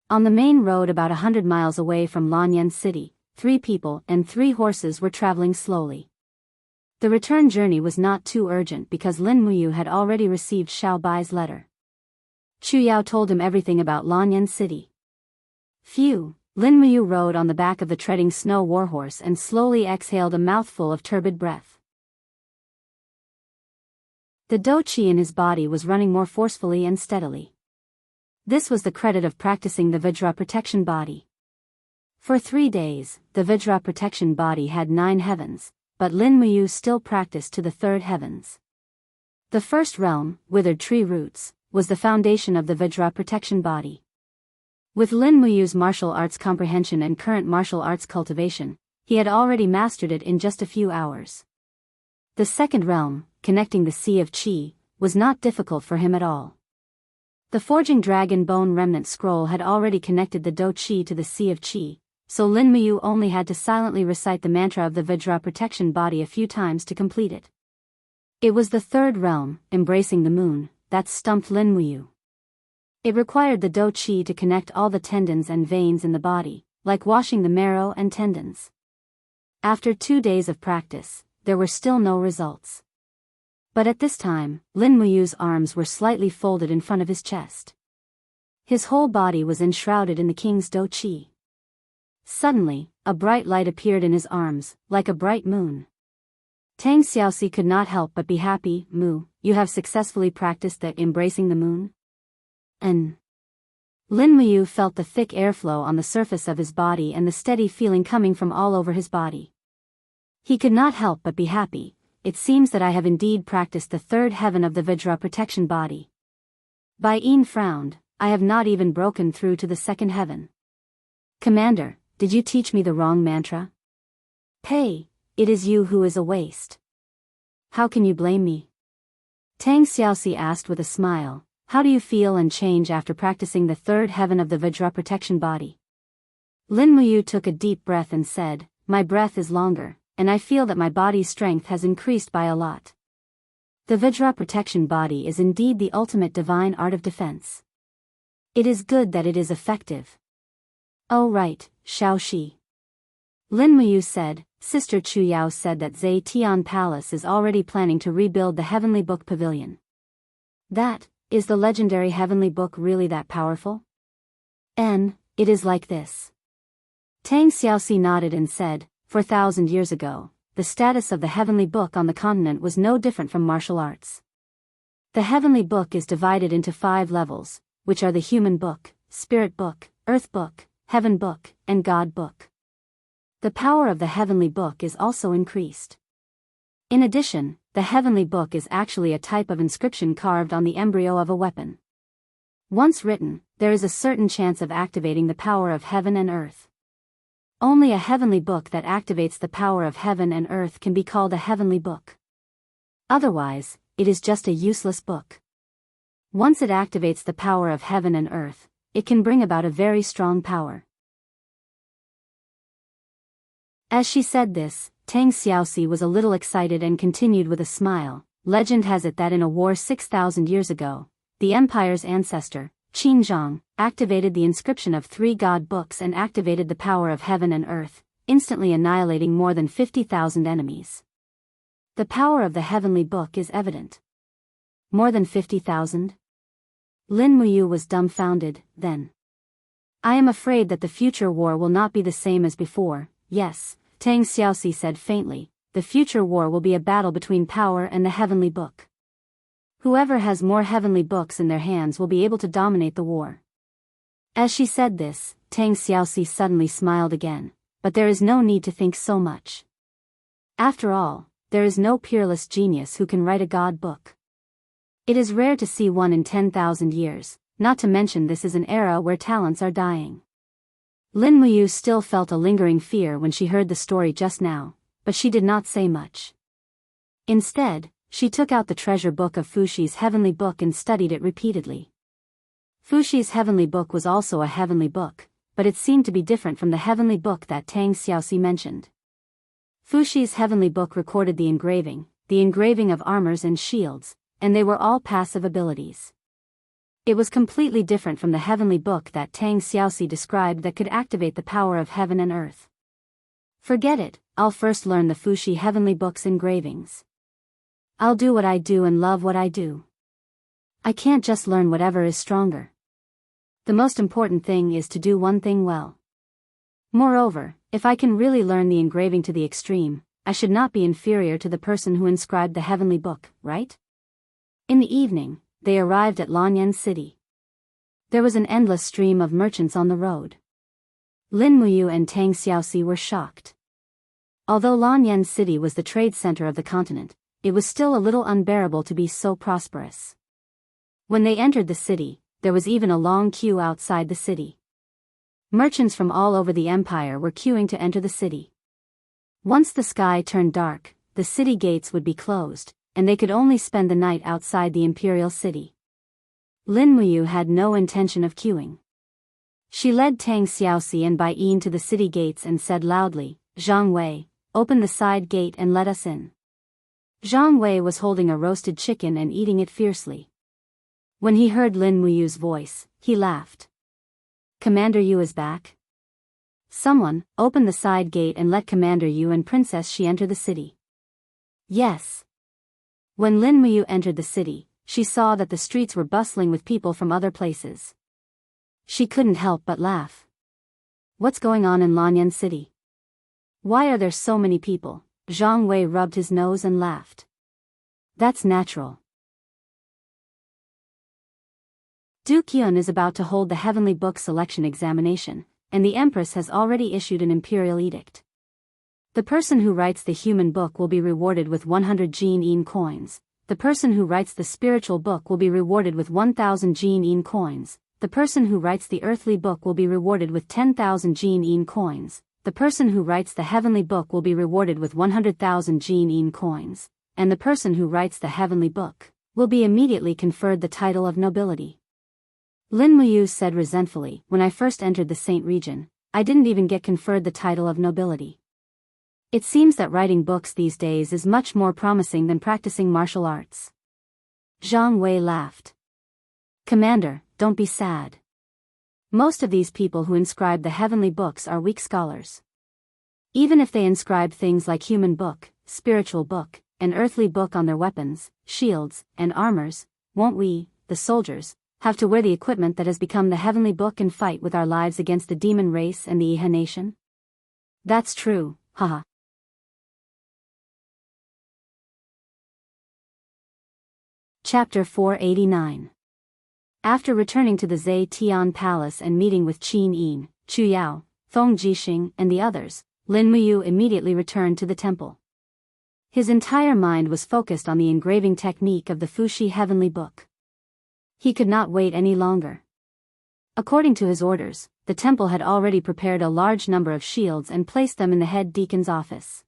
On the main road about 100 miles away from Lanyan City, 3 people and 3 horses were traveling slowly. The return journey was not too urgent because Lin Muyu had already received Xiao Bai's letter. Chu Yao told him everything about Lanyan City. Phew, Lin Muyu rode on the back of the treading snow warhorse and slowly exhaled a mouthful of turbid breath. The dou qi in his body was running more forcefully and steadily. This was the credit of practicing the Vajra protection body. For 3 days, the Vajra protection body had 9 heavens, but Lin Muyu still practiced to the 3rd heavens. The first realm, withered tree roots, was the foundation of the Vajra protection body. With Lin Muyu's martial arts comprehension and current martial arts cultivation, he had already mastered it in just a few hours. The second realm, connecting the Sea of Qi, was not difficult for him at all. The Forging Dragon Bone Remnant Scroll had already connected the dou qi to the Sea of Qi, so Lin Muyu only had to silently recite the mantra of the Vajra protection body a few times to complete it. It was the 3rd realm, embracing the moon, that stumped Lin Muyu. It required the dou qi to connect all the tendons and veins in the body, like washing the marrow and tendons. After 2 days of practice, there were still no results. But at this time, Lin Muyu's arms were slightly folded in front of his chest. His whole body was enshrouded in the king's dou qi. Suddenly, a bright light appeared in his arms, like a bright moon. Tang Xiaoxi could not help but be happy. "Mu, you have successfully practiced the embracing the moon?" Lin Muyu felt the thick airflow on the surface of his body and the steady feeling coming from all over his body. He could not help but be happy. "It seems that I have indeed practiced the 3rd heaven of the Vajra protection body." Bai Yin frowned. "I have not even broken through to the 2nd heaven. Commander, did you teach me the wrong mantra? Pei, it is you who is a waste. How can you blame me?" Tang Xiaoxi asked with a smile. "How do you feel and change after practicing the 3rd heaven of the Vajra protection body?" Lin Muyu took a deep breath and said, "My breath is longer, and I feel that my body's strength has increased by a lot. The Vajra protection body is indeed the ultimate divine art of defense. It is good that it is effective." "Oh right, Xiaoxi." Lin Muyu said. Sister Chu Yao said that Zai Tian Palace is already planning to rebuild the Heavenly Book Pavilion. Is the legendary Heavenly Book really that powerful? It is like this. Tang Xiaoxi nodded and said, 4,000 years ago, the status of the Heavenly Book on the continent was no different from martial arts. The Heavenly Book is divided into 5 levels, which are the Human Book, Spirit Book, Earth Book, Heaven Book, and God Book. The power of the Heavenly Book is also increased. In addition, the Heavenly Book is actually a type of inscription carved on the embryo of a weapon. Once written, there is a certain chance of activating the power of heaven and earth. Only a Heavenly Book that activates the power of heaven and earth can be called a Heavenly Book. Otherwise, it is just a useless book. Once it activates the power of heaven and earth, it can bring about a very strong power. As she said this, Tang Xiaoxi was a little excited and continued with a smile. Legend has it that in a war 6,000 years ago, the empire's ancestor, Qin Zhang, activated the inscription of 3 god books and activated the power of heaven and earth, instantly annihilating more than 50,000 enemies. The power of the Heavenly Book is evident. More than 50,000? Lin Muyu was dumbfounded, then. "I am afraid that the future war will not be the same as before." "Yes," Tang Xiaoxi said faintly, "the future war will be a battle between power and the Heavenly Book. Whoever has more Heavenly Books in their hands will be able to dominate the war." As she said this, Tang Xiaoxi suddenly smiled again, "But there is no need to think so much. After all, there is no peerless genius who can write a god book. It is rare to see one in 10,000 years, not to mention this is an era where talents are dying. Lin Muyu still felt a lingering fear when she heard the story just now, but she did not say much. Instead, she took out the treasure book of Fushi's heavenly book and studied it repeatedly. Fushi's heavenly book was also a heavenly book, but it seemed to be different from the heavenly book that Tang Xiaoxi mentioned. Fushi's heavenly book recorded the engraving of armors and shields, and they were all passive abilities. It was completely different from the heavenly book that Tang Xiaoxi described that could activate the power of heaven and earth. Forget it, I'll first learn the Fushi heavenly book's engravings. I'll do what I do and love what I do. I can't just learn whatever is stronger. The most important thing is to do one thing well. Moreover, if I can really learn the engraving to the extreme, I should not be inferior to the person who inscribed the heavenly book, right? In the evening, they arrived at Lanyan City. There was an endless stream of merchants on the road. Lin Muyu and Tang Xiaoxi were shocked. Although Lanyan City was the trade center of the continent, it was still a little unbearable to be so prosperous. When they entered the city, there was even a long queue outside the city. Merchants from all over the empire were queuing to enter the city. Once the sky turned dark, the city gates would be closed, and they could only spend the night outside the imperial city. Lin Muyu had no intention of queuing. She led Tang Xiaoxi and Bai Yin to the city gates and said loudly, "Zhang Wei, open the side gate and let us in." Zhang Wei was holding a roasted chicken and eating it fiercely. When he heard Lin Muyu's voice, he laughed. "Commander Yu is back? Someone, open the side gate and let Commander Yu and Princess Shi enter the city." Yes. When Lin Muyu entered the city, she saw that the streets were bustling with people from other places. She couldn't help but laugh. What's going on in Lanyan City? Why are there so many people? Zhang Wei rubbed his nose and laughed. That's natural. Duke Yun is about to hold the Heavenly Book selection examination, and the Empress has already issued an imperial edict. The person who writes the human book will be rewarded with 100 Jin coins. The person who writes the spiritual book will be rewarded with 1,000 Jin coins. The person who writes the earthly book will be rewarded with 10,000 Jin coins. The person who writes the heavenly book will be rewarded with 100,000 Jin coins. And the person who writes the heavenly book will be immediately conferred the title of nobility. Lin Muyu said resentfully, "When I first entered the Saint region, I didn't even get conferred the title of nobility. It seems that writing books these days is much more promising than practicing martial arts." Zhang Wei laughed. "Commander, don't be sad. Most of these people who inscribe the heavenly books are weak scholars. Even if they inscribe things like human book, spiritual book, and earthly book on their weapons, shields, and armors, won't we, the soldiers, have to wear the equipment that has become the heavenly book and fight with our lives against the demon race and the Iha nation?" "That's true, haha." Chapter 489. After returning to the Zetian Palace and meeting with Qin Yin, Chu Yao, Feng Jixing and the others, Lin Muyu immediately returned to the temple. His entire mind was focused on the engraving technique of the Fushi heavenly book. He could not wait any longer. According to his orders, the temple had already prepared a large number of shields and placed them in the head deacon's office.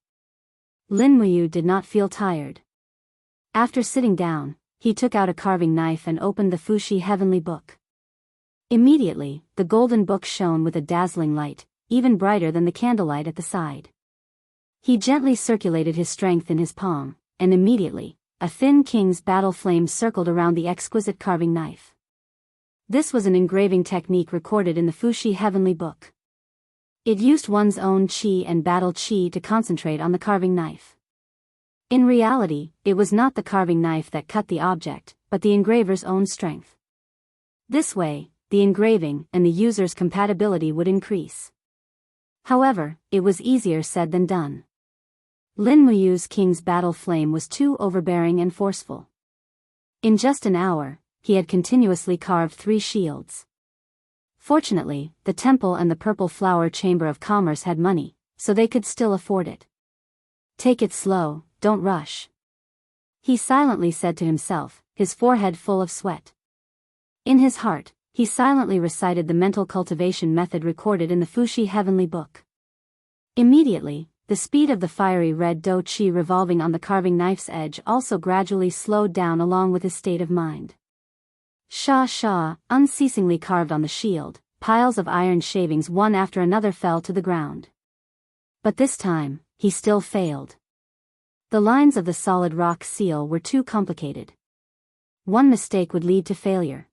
Lin Muyu did not feel tired. After sitting down, he took out a carving knife and opened the Fushi heavenly book. Immediately, the golden book shone with a dazzling light, even brighter than the candlelight at the side. He gently circulated his strength in his palm, and immediately, a thin king's battle flame circled around the exquisite carving knife. This was an engraving technique recorded in the Fushi heavenly book. It used one's own qi and battle qi to concentrate on the carving knife. In reality, it was not the carving knife that cut the object, but the engraver's own strength. This way, the engraving and the user's compatibility would increase. However, it was easier said than done. Lin Muyu's king's battle flame was too overbearing and forceful. In just an hour, he had continuously carved 3 shields. Fortunately, the temple and the Purple Flower Chamber of Commerce had money, so they could still afford it. "Take it slow, don't rush. He silently said to himself, his forehead full of sweat. In his heart, he silently recited the mental cultivation method recorded in the Fuxi Heavenly Book. Immediately, the speed of the fiery red dough qi revolving on the carving knife's edge also gradually slowed down along with his state of mind. Sha sha, unceasingly carved on the shield, piles of iron shavings one after another fell to the ground. But this time, he still failed. The lines of the solid rock seal were too complicated. One mistake would lead to failure.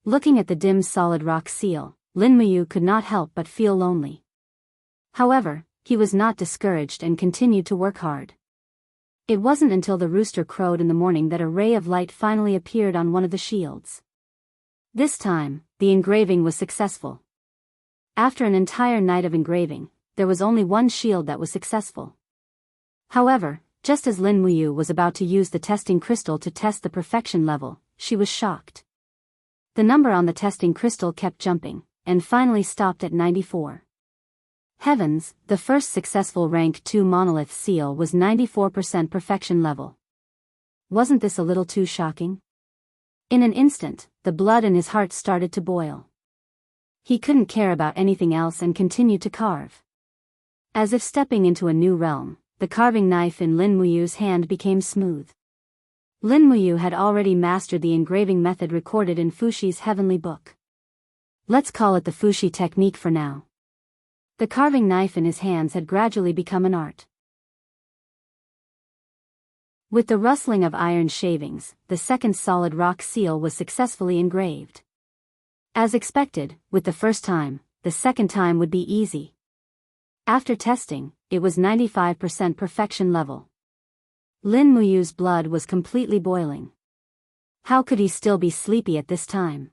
Looking at the dim solid rock seal, Lin Muyu could not help but feel lonely. However, he was not discouraged and continued to work hard. It wasn't until the rooster crowed in the morning that a ray of light finally appeared on one of the shields. This time, the engraving was successful. After an entire night of engraving, there was only one shield that was successful. However, just as Lin Muyu was about to use the testing crystal to test the perfection level, she was shocked. The number on the testing crystal kept jumping, and finally stopped at 94. Heavens, the first successful rank 2 monolith seal was 94% perfection level. Wasn't this a little too shocking? In an instant, the blood in his heart started to boil. He couldn't care about anything else and continued to carve. As if stepping into a new realm, the carving knife in Lin Muyu's hand became smooth. Lin Muyu had already mastered the engraving method recorded in Fuxi's Heavenly Book. Let's call it the Fuxi technique for now. The carving knife in his hands had gradually become an art. With the rustling of iron shavings, the second solid rock seal was successfully engraved. As expected, with the first time, the second time would be easy. After testing, it was 95% perfection level. Lin Muyu's blood was completely boiling. How could he still be sleepy at this time?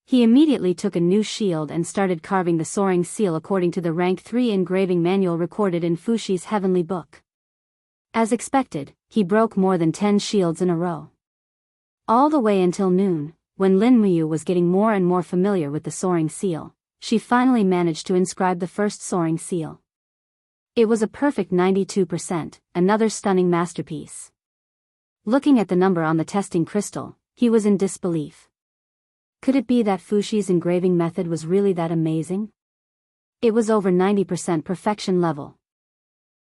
He immediately took a new shield and started carving the soaring seal according to the rank 3 engraving manual recorded in Fuxi's Heavenly Book. As expected, he broke more than 10 shields in a row. All the way until noon, when Lin Muyu was getting more and more familiar with the soaring seal, she finally managed to inscribe the first soaring seal. It was a perfect 92%, another stunning masterpiece. Looking at the number on the testing crystal, he was in disbelief. Could it be that Fuxi's engraving method was really that amazing? It was over 90% perfection level.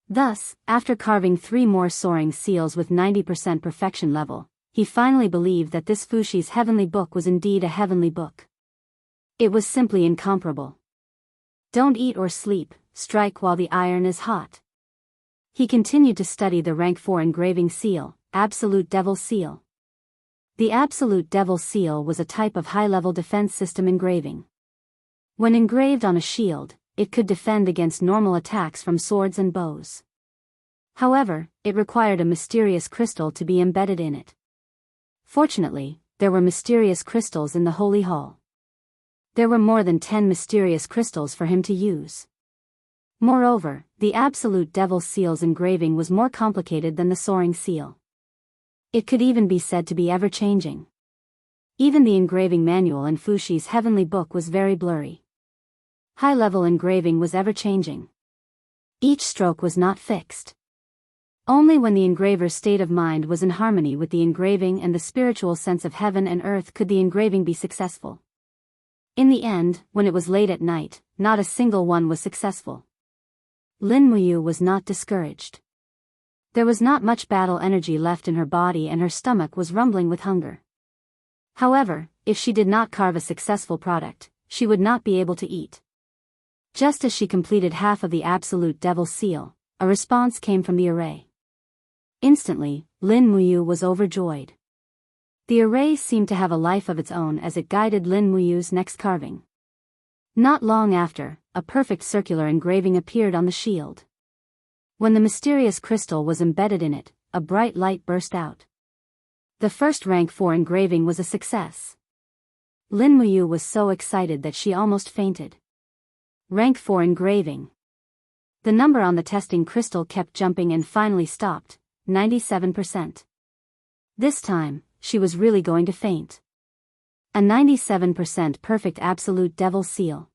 Thus, after carving 3 more soaring seals with 90% perfection level, he finally believed that this Fuxi's Heavenly Book was indeed a heavenly book. It was simply incomparable. Don't eat or sleep, strike while the iron is hot. He continued to study the rank 4 engraving seal, Absolute Devil Seal. The Absolute Devil Seal was a type of high-level defense system engraving. When engraved on a shield, it could defend against normal attacks from swords and bows. However, it required a mysterious crystal to be embedded in it. Fortunately, there were mysterious crystals in the Holy Hall. There were more than 10 mysterious crystals for him to use. Moreover, the Absolute Devil Seal's engraving was more complicated than the Soaring Seal. It could even be said to be ever-changing. Even the engraving manual in Fuxi's Heavenly Book was very blurry. High-level engraving was ever-changing. Each stroke was not fixed. Only when the engraver's state of mind was in harmony with the engraving and the spiritual sense of heaven and earth could the engraving be successful. In the end, when it was late at night, not a single one was successful. Lin Muyu was not discouraged. There was not much battle energy left in her body and her stomach was rumbling with hunger. However, if she did not carve a successful product, she would not be able to eat. Just as she completed half of the Absolute Devil Seal, a response came from the array. Instantly, Lin Muyu was overjoyed. The array seemed to have a life of its own as it guided Lin Muyu's next carving. Not long after, a perfect circular engraving appeared on the shield. When the mysterious crystal was embedded in it, a bright light burst out. The first rank 4 engraving was a success. Lin Muyu was so excited that she almost fainted. Rank 4 engraving. The number on the testing crystal kept jumping and finally stopped, 97%. This time, she was really going to faint. A 97% perfect Absolute Devil Seal.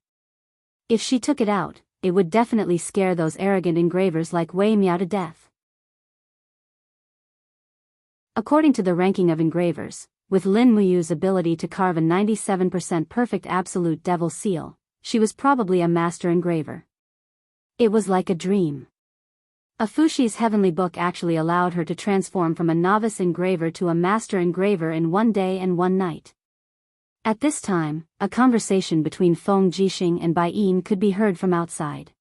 If she took it out, it would definitely scare those arrogant engravers like Wei Miao to death. According to the ranking of engravers, with Lin Muyu's ability to carve a 97% perfect absolute devil seal, she was probably a master engraver. It was like a dream. A Fushi's heavenly book actually allowed her to transform from a novice engraver to a master engraver in one day and one night. At this time, a conversation between Feng Jixing and Bai Yin could be heard from outside.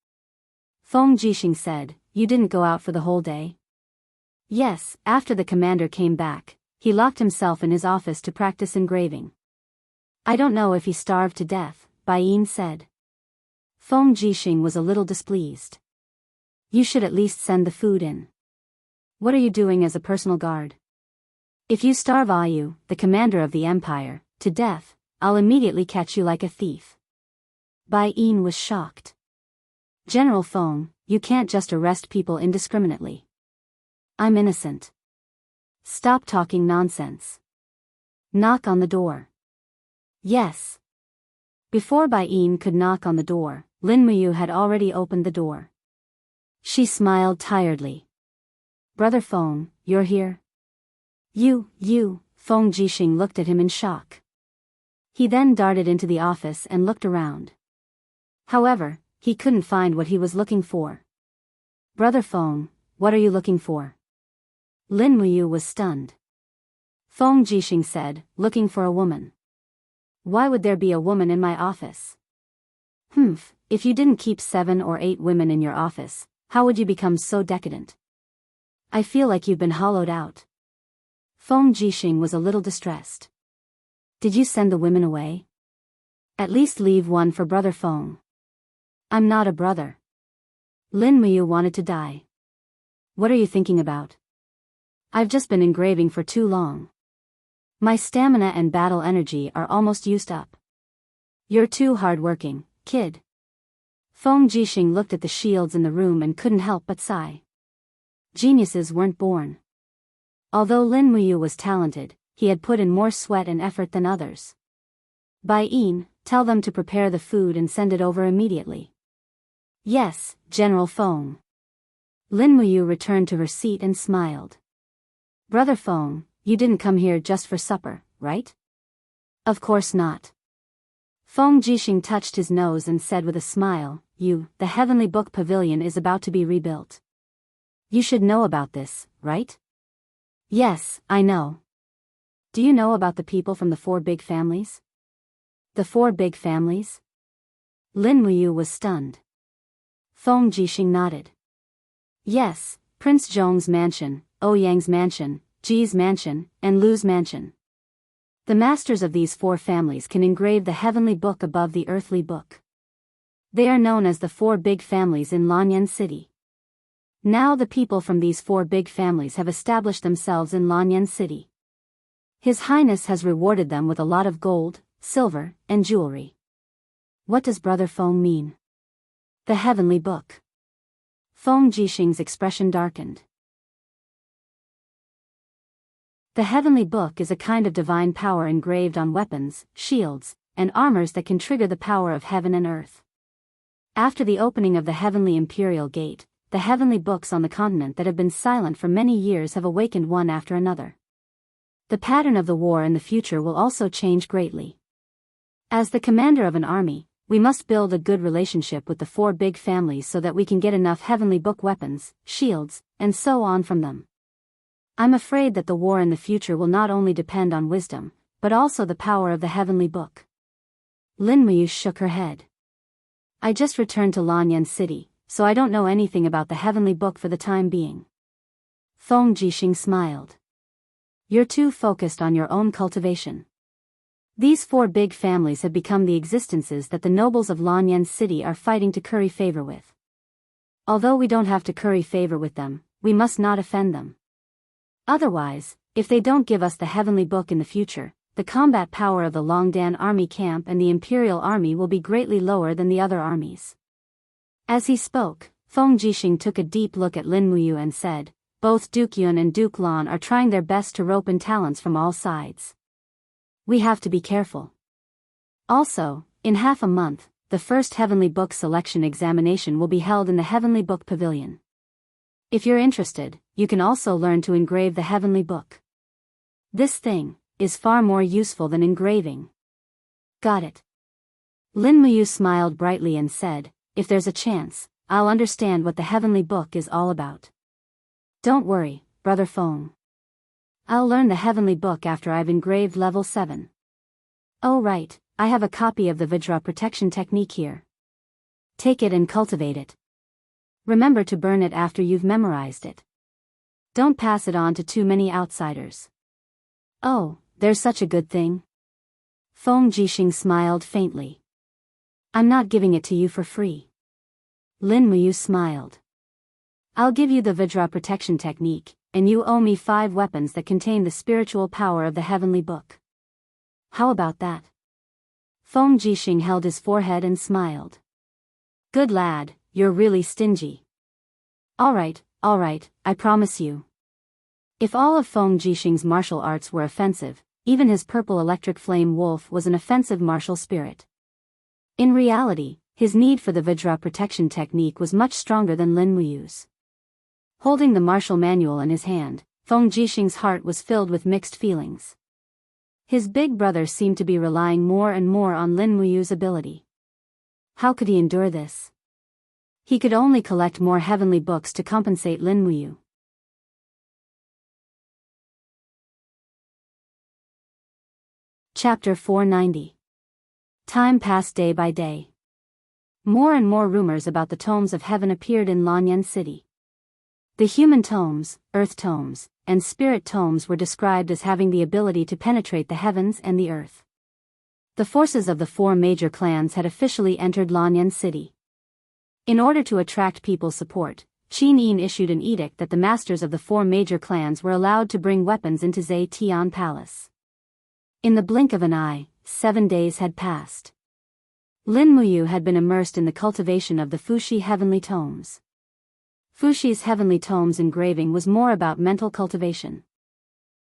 Feng Jixing said, "You didn't go out for the whole day?" "Yes, after the commander came back, he locked himself in his office to practice engraving." "I don't know if he starved to death," Bai Yin said. Feng Jixing was a little displeased. "You should at least send the food in. What are you doing as a personal guard? If you starve Ayu, the commander of the empire, to death, I'll immediately catch you like a thief." Bai Yin was shocked. "General Feng, you can't just arrest people indiscriminately. I'm innocent. Stop talking nonsense. Knock on the door." "Yes." Before Bai Yin could knock on the door, Lin Muyu had already opened the door. She smiled tiredly. "Brother Feng, you're here?" You, Feng Jixing looked at him in shock. He then darted into the office and looked around. However, he couldn't find what he was looking for. "Brother Feng, what are you looking for?" Lin Muyu was stunned. Feng Jixing said, "Looking for a woman." "Why would there be a woman in my office?" "Humph, if you didn't keep 7 or 8 women in your office, how would you become so decadent? I feel like you've been hollowed out." Feng Jixing was a little distressed. "Did you send the women away? At least leave one for Brother Feng." "I'm not a brother." Lin Muyu wanted to die. "What are you thinking about? I've just been engraving for too long. My stamina and battle energy are almost used up." "You're too hard-working, kid." Feng Jixing looked at the shields in the room and couldn't help but sigh. Geniuses weren't born. Although Lin Muyu was talented, he had put in more sweat and effort than others. "Bai Yin, tell them to prepare the food and send it over immediately." "Yes, General Feng." Lin Muyu returned to her seat and smiled. "Brother Feng, you didn't come here just for supper, right?" "Of course not." Feng Jixing touched his nose and said with a smile, The Heavenly Book Pavilion is about to be rebuilt. You should know about this, right?" "Yes, I know." "Do you know about the people from the 4 big families?" "The 4 big families?" Lin Muyu was stunned. Feng Jixing nodded. "Yes, Prince Zhong's mansion, Ouyang's mansion, Ji's mansion, and Lu's mansion. The masters of these 4 families can engrave the heavenly book above the earthly book. They are known as the 4 big families in Lanyan City. Now the people from these 4 big families have established themselves in Lanyan City. His Highness has rewarded them with a lot of gold, silver, and jewelry." "What does Brother Feng mean?" "The heavenly book." Feng Jixing's expression darkened. The heavenly book is a kind of divine power engraved on weapons, shields, and armors that can trigger the power of heaven and earth. After the opening of the heavenly imperial gate, the heavenly books on the continent that have been silent for many years have awakened one after another. The pattern of the war in the future will also change greatly. As the commander of an army, we must build a good relationship with the 4 big families so that we can get enough heavenly book weapons, shields, and so on from them. I'm afraid that the war in the future will not only depend on wisdom, but also the power of the heavenly book." Lin Muyu shook her head. "I just returned to Lanyan City, so I don't know anything about the heavenly book for the time being." Feng Jixing smiled. "You're too focused on your own cultivation. These 4 big families have become the existences that the nobles of Lanyan City are fighting to curry favor with. Although we don't have to curry favor with them, we must not offend them. Otherwise, if they don't give us the heavenly book in the future, the combat power of the Longdan army camp and the imperial army will be greatly lower than the other armies." As he spoke, Feng Jixing took a deep look at Lin Muyu and said, "Both Duke Yun and Duke Lan are trying their best to rope in talents from all sides. We have to be careful. Also, in half a month, the first Heavenly Book selection examination will be held in the Heavenly Book Pavilion. If you're interested, you can also learn to engrave the Heavenly Book." This thing is far more useful than engraving. Got it. Lin Muyu smiled brightly and said, if there's a chance, I'll understand what the heavenly book is all about. Don't worry, Brother Feng. I'll learn the heavenly book after I've engraved level 7. Oh right, I have a copy of the Vajra protection technique here. Take it and cultivate it. Remember to burn it after you've memorized it. Don't pass it on to too many outsiders. Oh, there's such a good thing? Feng Jixing smiled faintly. I'm not giving it to you for free. Lin Muyu smiled. I'll give you the Vajra protection technique, and you owe me 5 weapons that contain the spiritual power of the heavenly book. How about that? Feng Jixing held his forehead and smiled. Good lad, you're really stingy. Alright, I promise you. If all of Feng Jixing's martial arts were offensive, even his purple electric flame wolf was an offensive martial spirit. In reality, his need for the Vajra protection technique was much stronger than Lin Muyu's. Holding the martial manual in his hand, Feng Jixing's heart was filled with mixed feelings. His big brother seemed to be relying more and more on Lin Muyu's ability. How could he endure this? He could only collect more heavenly books to compensate Lin Muyu. Chapter 490. Time passed day by day. More and more rumors about the tomes of heaven appeared in Lanyan City. The human tomes, earth tomes, and spirit tomes were described as having the ability to penetrate the heavens and the earth. The forces of the 4 major clans had officially entered Lanyan City. In order to attract people's support, Qin Yin issued an edict that the masters of the 4 major clans were allowed to bring weapons into Zhe Tian Palace. In the blink of an eye, 7 days had passed. Lin Muyu had been immersed in the cultivation of the Fuxi heavenly tomes. Fuxi's heavenly tomes engraving was more about mental cultivation.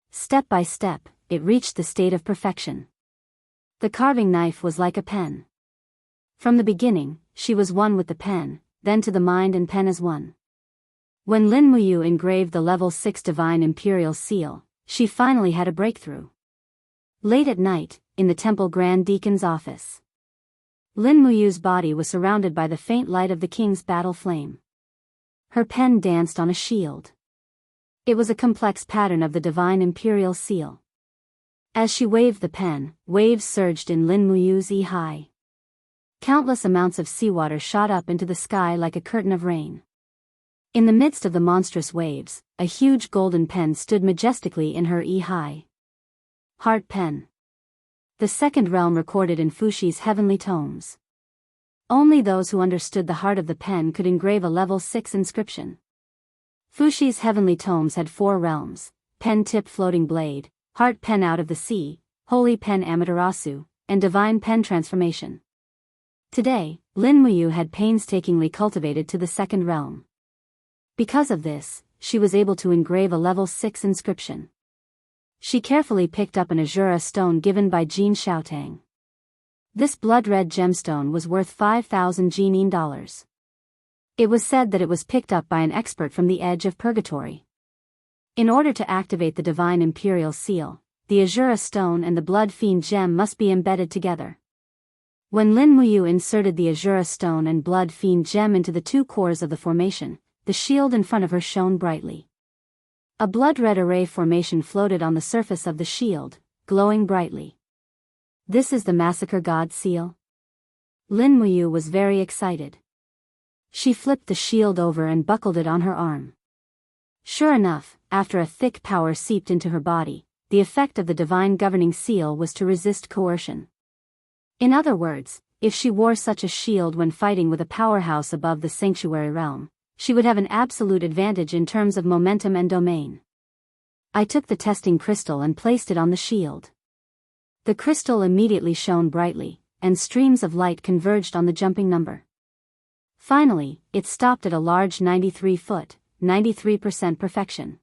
Step by step, it reached the state of perfection. The carving knife was like a pen. From the beginning, she was one with the pen, then to the mind and pen as one. When Lin Muyu engraved the level 6 divine imperial seal, she finally had a breakthrough. Late at night, in the temple grand deacon's office, Lin Muyu's body was surrounded by the faint light of the king's battle flame. Her pen danced on a shield. It was a complex pattern of the divine imperial seal. As she waved the pen, waves surged in Lin Muyu's high. Countless amounts of seawater shot up into the sky like a curtain of rain. In the midst of the monstrous waves, a huge golden pen stood majestically in her high. Heart pen. The second realm recorded in Fuxi's heavenly tomes. Only those who understood the heart of the pen could engrave a level 6 inscription. Fuxi's heavenly tomes had 4 realms: pen tip floating blade, heart pen out of the sea, holy pen Amaterasu, and divine pen transformation. Today, Lin Muyu had painstakingly cultivated to the second realm. Because of this, she was able to engrave a level 6 inscription. She carefully picked up an azura stone given by Jin Xiaotang. This blood-red gemstone was worth 5,000 Jinin dollars. It was said that it was picked up by an expert from the edge of purgatory. In order to activate the divine imperial seal, the azura stone and the blood fiend gem must be embedded together. When Lin Muyu inserted the azura stone and blood fiend gem into the 2 cores of the formation, the shield in front of her shone brightly. A blood-red array formation floated on the surface of the shield, glowing brightly. This is the Massacre God seal? Lin Muyu was very excited. She flipped the shield over and buckled it on her arm. Sure enough, after a thick power seeped into her body, the effect of the divine governing seal was to resist coercion. In other words, if she wore such a shield when fighting with a powerhouse above the sanctuary realm, she would have an absolute advantage in terms of momentum and domain. I took the testing crystal and placed it on the shield. The crystal immediately shone brightly, and streams of light converged on the jumping number. Finally, it stopped at a large 93 foot, 93% perfection.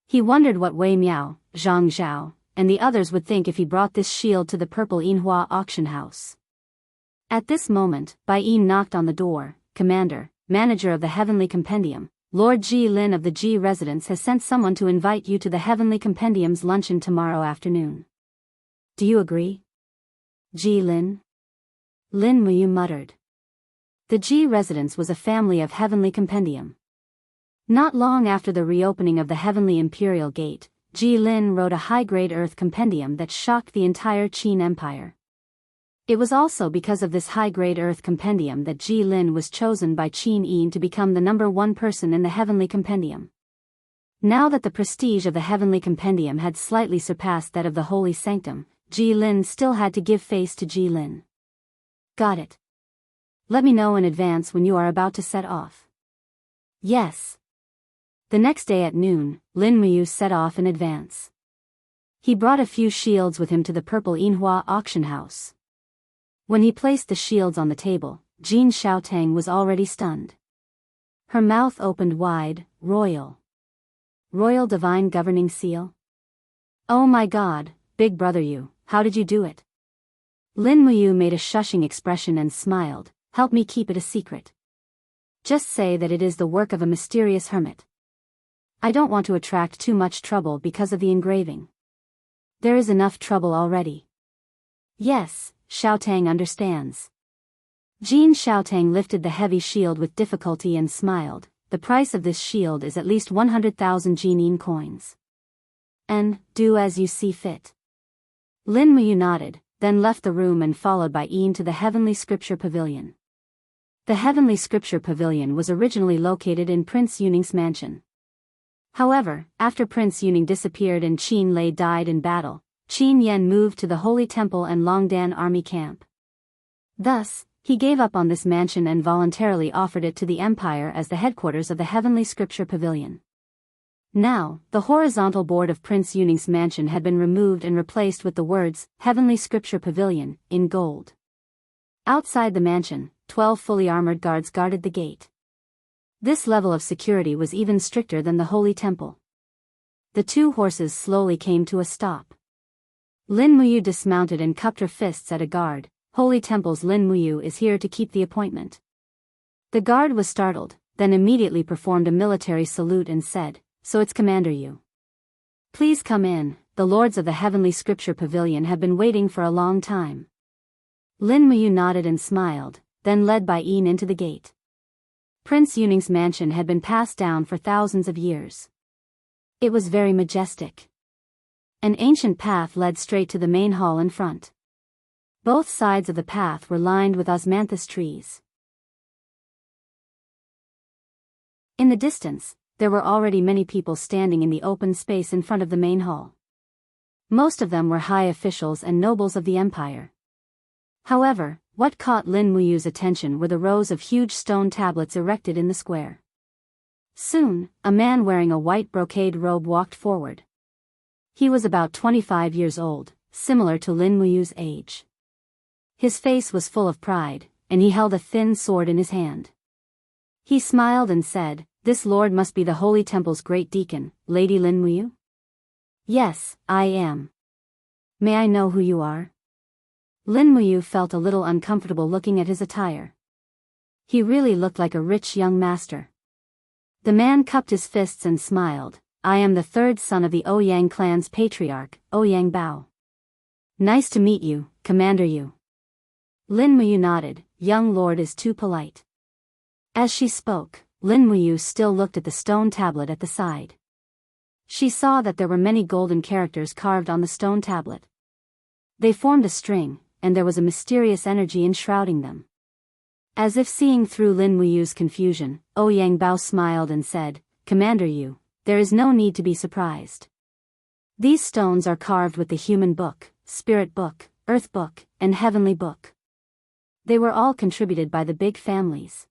He wondered what Wei Miao, Zhang Zhao, and the others would think if he brought this shield to the Purple Yinhua auction house. At this moment, Bai Yin knocked on the door. "Commander, manager of the Heavenly Compendium, Lord Ji Lin of the Ji residence has sent someone to invite you to the Heavenly Compendium's luncheon tomorrow afternoon. Do you agree? Ji Lin? Lin Muyu muttered. The Ji residence was a family of Heavenly Compendium. Not long after the reopening of the Heavenly Imperial Gate, Ji Lin wrote a high-grade Earth Compendium that shocked the entire Qin Empire. It was also because of this high-grade Earth Compendium that Ji Lin was chosen by Qin Yin to become the #1 person in the Heavenly Compendium. Now that the prestige of the Heavenly Compendium had slightly surpassed that of the Holy Sanctum, Ji Lin still had to give face to Ji Lin. Got it. Let me know in advance when you are about to set off. Yes. The next day at noon, Lin Muyu set off in advance. He brought a few shields with him to the Purple Yinhua auction house. When he placed the shields on the table, Jin Xiaotang was already stunned. Her mouth opened wide. Royal divine governing seal? Oh my god, big brother you, how did you do it? Lin Muyu made a shushing expression and smiled. Help me keep it a secret. Just say that it is the work of a mysterious hermit. I don't want to attract too much trouble because of the engraving. There is enough trouble already. Yes, Xiaotang understands. Jin Xiaotang lifted the heavy shield with difficulty and smiled. The price of this shield is at least 100,000 Jinin coins. And, do as you see fit. Lin Muyu nodded, then left the room and followed by Yin to the Heavenly Scripture Pavilion. The Heavenly Scripture Pavilion was originally located in Prince Yuning's mansion. However, after Prince Yuning disappeared and Qin Lei died in battle, Qin Yan moved to the Holy Temple and Longdan army camp. Thus, he gave up on this mansion and voluntarily offered it to the Empire as the headquarters of the Heavenly Scripture Pavilion. Now, the horizontal board of Prince Yuning's mansion had been removed and replaced with the words, Heavenly Scripture Pavilion, in gold. Outside the mansion, 12 fully armored guards guarded the gate. This level of security was even stricter than the Holy Temple. The two horses slowly came to a stop. Lin Muyu dismounted and cupped her fists at a guard. Holy Temple's Lin Muyu is here to keep the appointment. The guard was startled, then immediately performed a military salute and said, So it's Commander Yu. Please come in, the lords of the Heavenly Scripture Pavilion have been waiting for a long time. Lin Muyu nodded and smiled, then led by Yin into the gate. Prince Yuning's mansion had been passed down for thousands of years. It was very majestic. An ancient path led straight to the main hall in front. Both sides of the path were lined with osmanthus trees. In the distance, there were already many people standing in the open space in front of the main hall. Most of them were high officials and nobles of the empire. However, what caught Lin Muyu's attention were the rows of huge stone tablets erected in the square. Soon, a man wearing a white brocade robe walked forward. He was about 25 years old, similar to Lin Muyu's age. His face was full of pride, and he held a thin sword in his hand. He smiled and said, This lord must be the Holy Temple's great deacon, Lady Lin Muyu? Yes, I am. May I know who you are? Lin Muyu felt a little uncomfortable looking at his attire. He really looked like a rich young master. The man cupped his fists and smiled. I am the third son of the Ouyang clan's patriarch, Ouyang Bao. Nice to meet you, Commander Yu. Lin Muyu nodded. Young lord is too polite. As she spoke, Lin Muyu still looked at the stone tablet at the side. She saw that there were many golden characters carved on the stone tablet. They formed a string, and there was a mysterious energy enshrouding them. As if seeing through Lin Muyu's confusion, Ouyang Bao smiled and said, Commander Yu, there is no need to be surprised. These stones are carved with the human book, spirit book, earth book, and heavenly book. They were all contributed by the big families.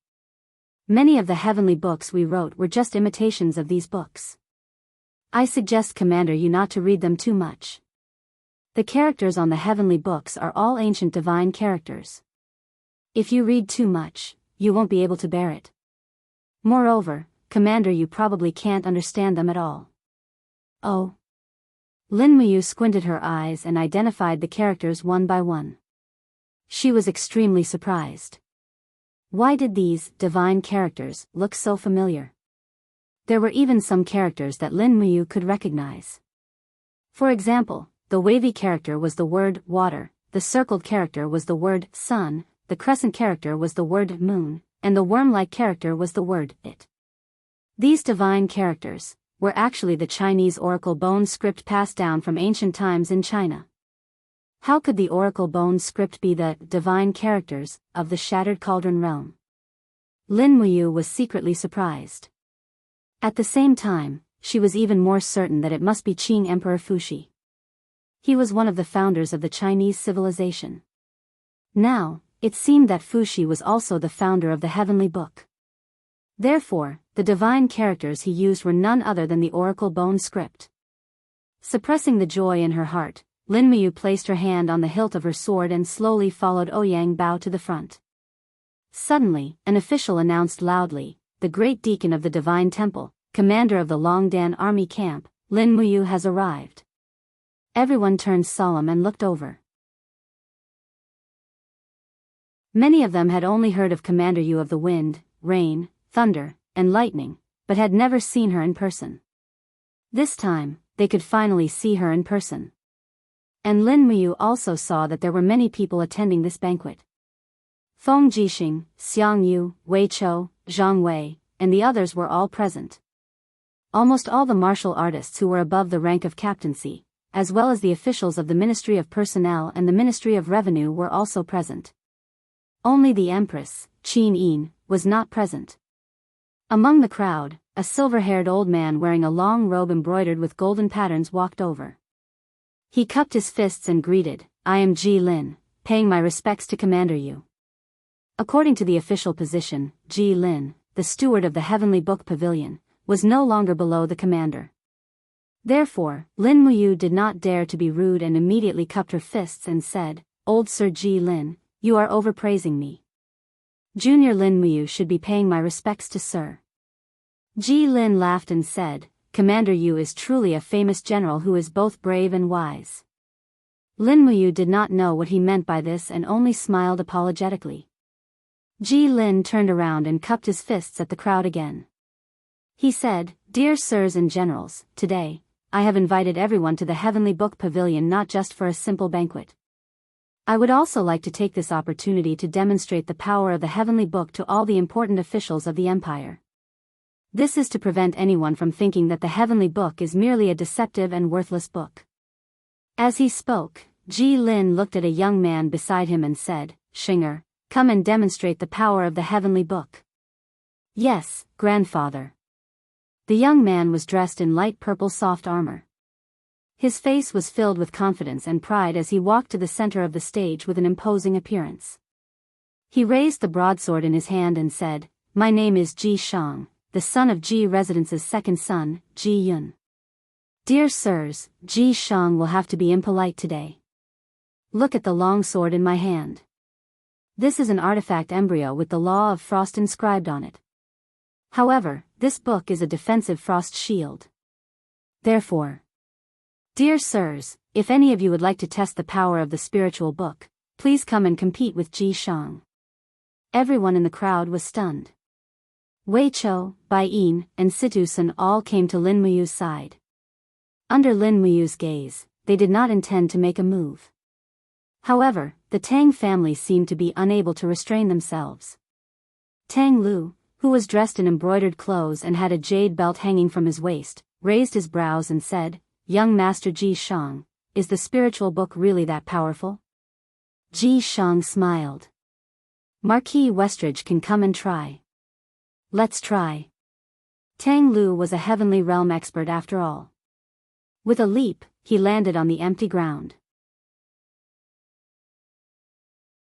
Many of the heavenly books we wrote were just imitations of these books. I suggest Commander Yu not to read them too much. The characters on the heavenly books are all ancient divine characters. If you read too much, you won't be able to bear it. Moreover, Commander Yu probably can't understand them at all. Oh. Lin Muyu squinted her eyes and identified the characters one by one. She was extremely surprised. Why did these divine characters look so familiar? There were even some characters that Lin Muyu could recognize. For example, the wavy character was the word water, the circled character was the word sun, the crescent character was the word moon, and the worm-like character was the word it. These divine characters were actually the Chinese oracle bone script passed down from ancient times in China. How could the oracle bone script be the divine characters of the Shattered Cauldron realm? Lin Muyu was secretly surprised. At the same time, she was even more certain that it must be Qing Emperor Fuxi. He was one of the founders of the Chinese civilization. Now, it seemed that Fuxi was also the founder of the Heavenly Book. Therefore, the divine characters he used were none other than the oracle bone script. Suppressing the joy in her heart, Lin Muyu placed her hand on the hilt of her sword and slowly followed Ouyang Bao to the front. Suddenly, an official announced loudly, "The great deacon of the Divine Temple, commander of the Longdan army camp, Lin Muyu has arrived." Everyone turned solemn and looked over. Many of them had only heard of Commander Yu of the wind, rain, thunder, and lightning, but had never seen her in person. This time, they could finally see her in person. And Lin Muyu also saw that there were many people attending this banquet. Feng Jixing, Xiang Yu, Wei Chou, Zhang Wei, and the others were all present. Almost all the martial artists who were above the rank of captaincy, as well as the officials of the Ministry of Personnel and the Ministry of Revenue were also present. Only the Empress, Qin Yin, was not present. Among the crowd, a silver-haired old man wearing a long robe embroidered with golden patterns walked over. He cupped his fists and greeted, "I am Ji Lin, paying my respects to Commander Yu." According to the official position, Ji Lin, the steward of the Heavenly Book Pavilion, was no longer below the commander. Therefore, Lin Muyu did not dare to be rude and immediately cupped her fists and said, "Old Sir Ji Lin, you are overpraising me. Junior Lin Muyu should be paying my respects to Sir." Ji Lin laughed and said, "Commander Yu is truly a famous general who is both brave and wise." Lin Muyu did not know what he meant by this and only smiled apologetically. Ji Lin turned around and cupped his fists at the crowd again. He said, "Dear sirs and generals, today, I have invited everyone to the Heavenly Book Pavilion not just for a simple banquet. I would also like to take this opportunity to demonstrate the power of the Heavenly Book to all the important officials of the Empire. This is to prevent anyone from thinking that the Heavenly Book is merely a deceptive and worthless book." As he spoke, Ji Lin looked at a young man beside him and said, "Shinger, come and demonstrate the power of the Heavenly Book." "Yes, grandfather." The young man was dressed in light purple soft armor. His face was filled with confidence and pride as he walked to the center of the stage with an imposing appearance. He raised the broadsword in his hand and said, "My name is Ji Shang, the son of Ji Residence's second son, Ji Yun. Dear sirs, Ji Shang will have to be impolite today. Look at the long sword in my hand. This is an artifact embryo with the law of frost inscribed on it. However, this book is a defensive frost shield. Therefore, dear sirs, if any of you would like to test the power of the spiritual book, please come and compete with Ji Shang." Everyone in the crowd was stunned. Wei Chou, Bai Yin, and Situ Sun all came to Lin Muyu's side. Under Lin Muyu's gaze, they did not intend to make a move. However, the Tang family seemed to be unable to restrain themselves. Tang Lu, who was dressed in embroidered clothes and had a jade belt hanging from his waist, raised his brows and said, "Young Master Ji Shang, is the spiritual book really that powerful?" Ji Shang smiled. "Marquis Westridge can come and try." "Let's try." Tang Lu was a heavenly realm expert after all. With a leap, he landed on the empty ground.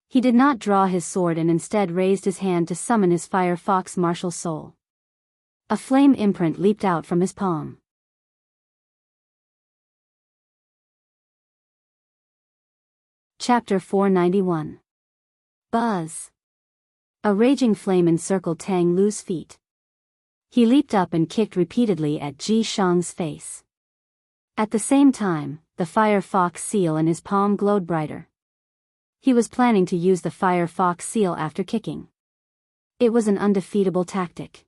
He did not draw his sword and instead raised his hand to summon his Fire Fox martial soul. A flame imprint leaped out from his palm. Chapter 491. Buzz. A raging flame encircled Tang Lu's feet. He leaped up and kicked repeatedly at Ji Shang's face. At the same time, the Fire Fox seal in his palm glowed brighter. He was planning to use the Fire Fox seal after kicking. It was an undefeatable tactic.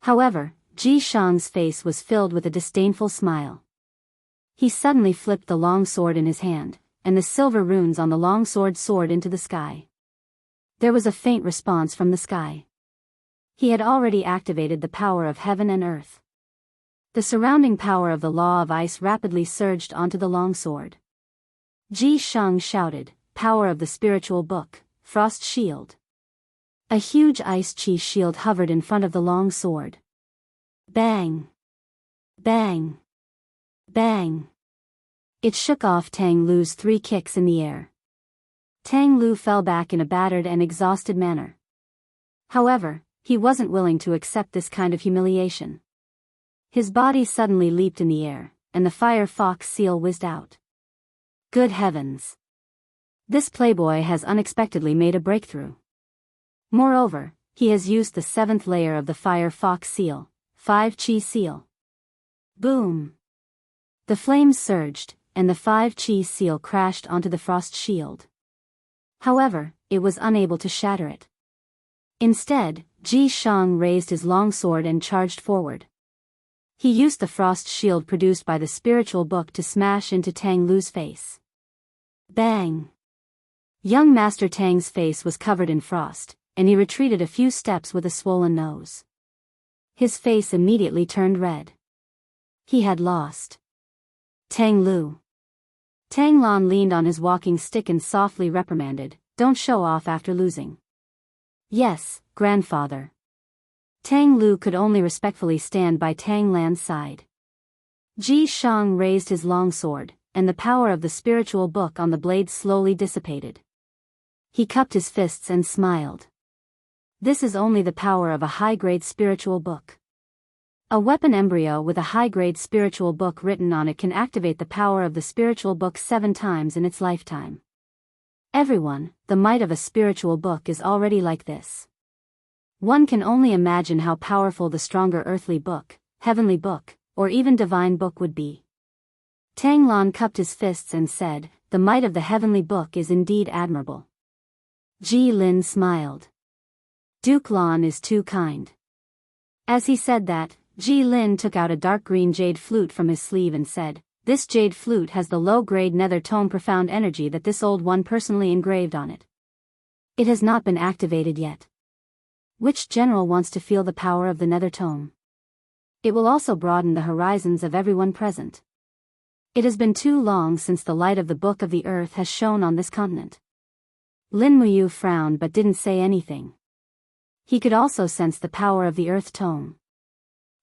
However, Ji Shang's face was filled with a disdainful smile. He suddenly flipped the long sword in his hand, and the silver runes on the long sword soared into the sky. There was a faint response from the sky. He had already activated the power of heaven and earth. The surrounding power of the law of ice rapidly surged onto the long sword. Ji Shang shouted, "Power of the spiritual book, Frost Shield." A huge ice chi shield hovered in front of the long sword. Bang! Bang! Bang! It shook off Tang Lu's 3 kicks in the air. Tang Lu fell back in a battered and exhausted manner. However, he wasn't willing to accept this kind of humiliation. His body suddenly leaped in the air, and the fire fox seal whizzed out. Good heavens! This playboy has unexpectedly made a breakthrough. Moreover, he has used the 7th layer of the fire fox seal, 5 chi seal. Boom! The flames surged, and the 5 chi seal crashed onto the frost shield. However, it was unable to shatter it. Instead, Ji Shang raised his long sword and charged forward. He used the frost shield produced by the spiritual book to smash into Tang Lu's face. Bang! Young Master Tang's face was covered in frost, and he retreated a few steps with a swollen nose. His face immediately turned red. He had lost. Tang Lu. Tang Lan leaned on his walking stick and softly reprimanded, "Don't show off after losing." "Yes, grandfather." Tang Lu could only respectfully stand by Tang Lan's side. Ji Shang raised his long sword, and the power of the spiritual book on the blade slowly dissipated. He cupped his fists and smiled. This is only the power of a high-grade spiritual book. A weapon embryo with a high-grade spiritual book written on it can activate the power of the spiritual book 7 times in its lifetime. Everyone, the might of a spiritual book is already like this. One can only imagine how powerful the stronger earthly book, heavenly book, or even divine book would be. Tang Lan cupped his fists and said, "The might of the heavenly book is indeed admirable." Ji Lin smiled. Duke Lan is too kind. As he said that, Ji Lin took out a dark green jade flute from his sleeve and said, "This jade flute has the low-grade nether tone profound energy that this old one personally engraved on it. It has not been activated yet. Which general wants to feel the power of the nether tome? It will also broaden the horizons of everyone present. It has been too long since the light of the Book of the Earth has shone on this continent." Lin Muyu frowned but didn't say anything. He could also sense the power of the Earth Tome.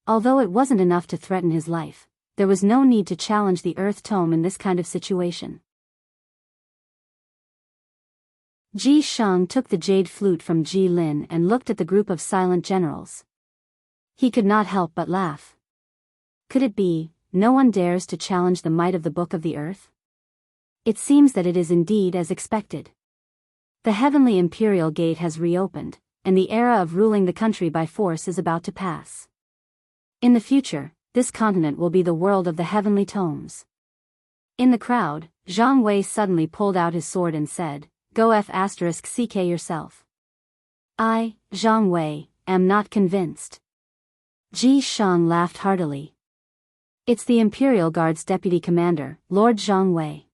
Although it wasn't enough to threaten his life, there was no need to challenge the Earth Tome in this kind of situation. Ji Shang took the jade flute from Ji Lin and looked at the group of silent generals. He could not help but laugh. Could it be, no one dares to challenge the might of the Book of the Earth? It seems that it is indeed as expected. The heavenly imperial gate has reopened, and the era of ruling the country by force is about to pass. In the future, this continent will be the world of the heavenly tomes. In the crowd, Zhang Wei suddenly pulled out his sword and said, "Go f***ck yourself. I, Zhang Wei, am not convinced." Ji Shang laughed heartily. "It's the Imperial Guard's deputy commander, Lord Zhang Wei.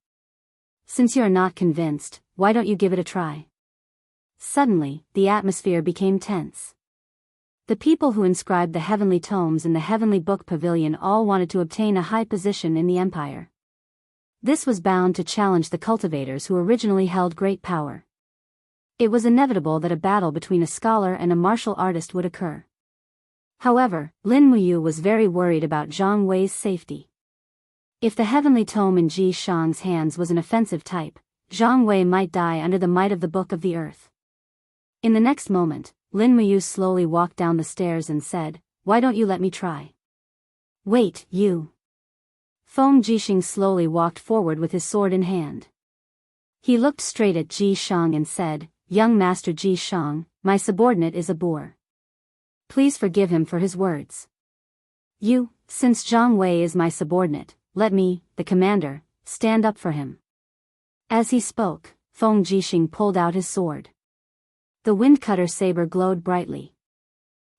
Since you're not convinced, why don't you give it a try?" Suddenly, the atmosphere became tense. The people who inscribed the heavenly tomes in the heavenly book pavilion all wanted to obtain a high position in the empire. This was bound to challenge the cultivators who originally held great power. It was inevitable that a battle between a scholar and a martial artist would occur. However, Lin Muyu was very worried about Zhang Wei's safety. If the heavenly tome in Ji Shang's hands was an offensive type, Zhang Wei might die under the might of the Book of the Earth. In the next moment, Lin Muyu slowly walked down the stairs and said, "Why don't you let me try?" "Wait, you." Feng Jixing slowly walked forward with his sword in hand. He looked straight at Ji Shang and said, "Young Master Ji Shang, my subordinate is a boor. Please forgive him for his words. Since Zhang Wei is my subordinate, let me, the commander, stand up for him." As he spoke, Feng Jixing pulled out his sword. The windcutter saber glowed brightly.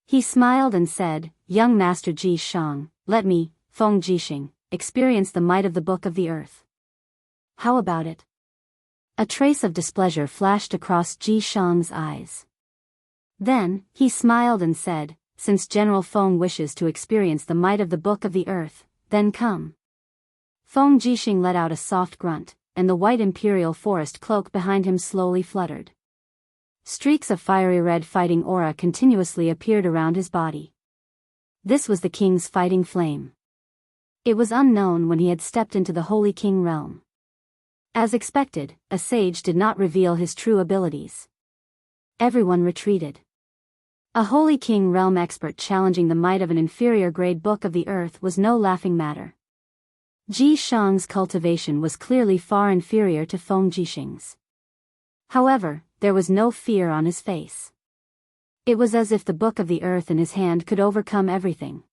He smiled and said, young Master Ji Shang, let me, Feng Jixing, experience the might of the Book of the Earth. How about it? A trace of displeasure flashed across Ji Shang's eyes. Then, he smiled and said, since General Feng wishes to experience the might of the Book of the Earth, then come. Feng Jixing let out a soft grunt, and the white imperial forest cloak behind him slowly fluttered. Streaks of fiery red fighting aura continuously appeared around his body. This was the king's fighting flame. It was unknown when he had stepped into the Holy King realm. As expected, a sage did not reveal his true abilities. Everyone retreated. A Holy King realm expert challenging the might of an inferior grade Book of the Earth was no laughing matter. Ji Shang's cultivation was clearly far inferior to Feng Jixing's. However, there was no fear on his face. It was as if the Book of the Earth in his hand could overcome everything.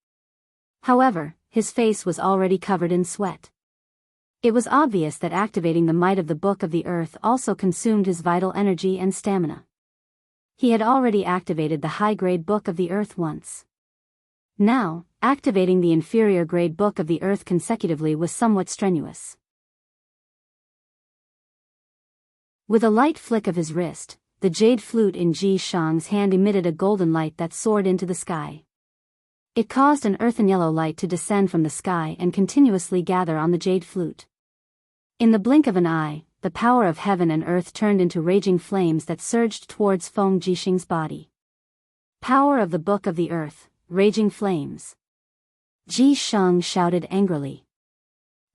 However, his face was already covered in sweat. It was obvious that activating the might of the Book of the Earth also consumed his vital energy and stamina. He had already activated the high-grade Book of the Earth once. Now, activating the inferior-grade Book of the Earth consecutively was somewhat strenuous. With a light flick of his wrist, the jade flute in Ji Shang's hand emitted a golden light that soared into the sky. It caused an earthen yellow light to descend from the sky and continuously gather on the jade flute. In the blink of an eye, the power of heaven and earth turned into raging flames that surged towards Feng Jixing's body. Power of the Book of the Earth, raging flames. Ji Shang shouted angrily.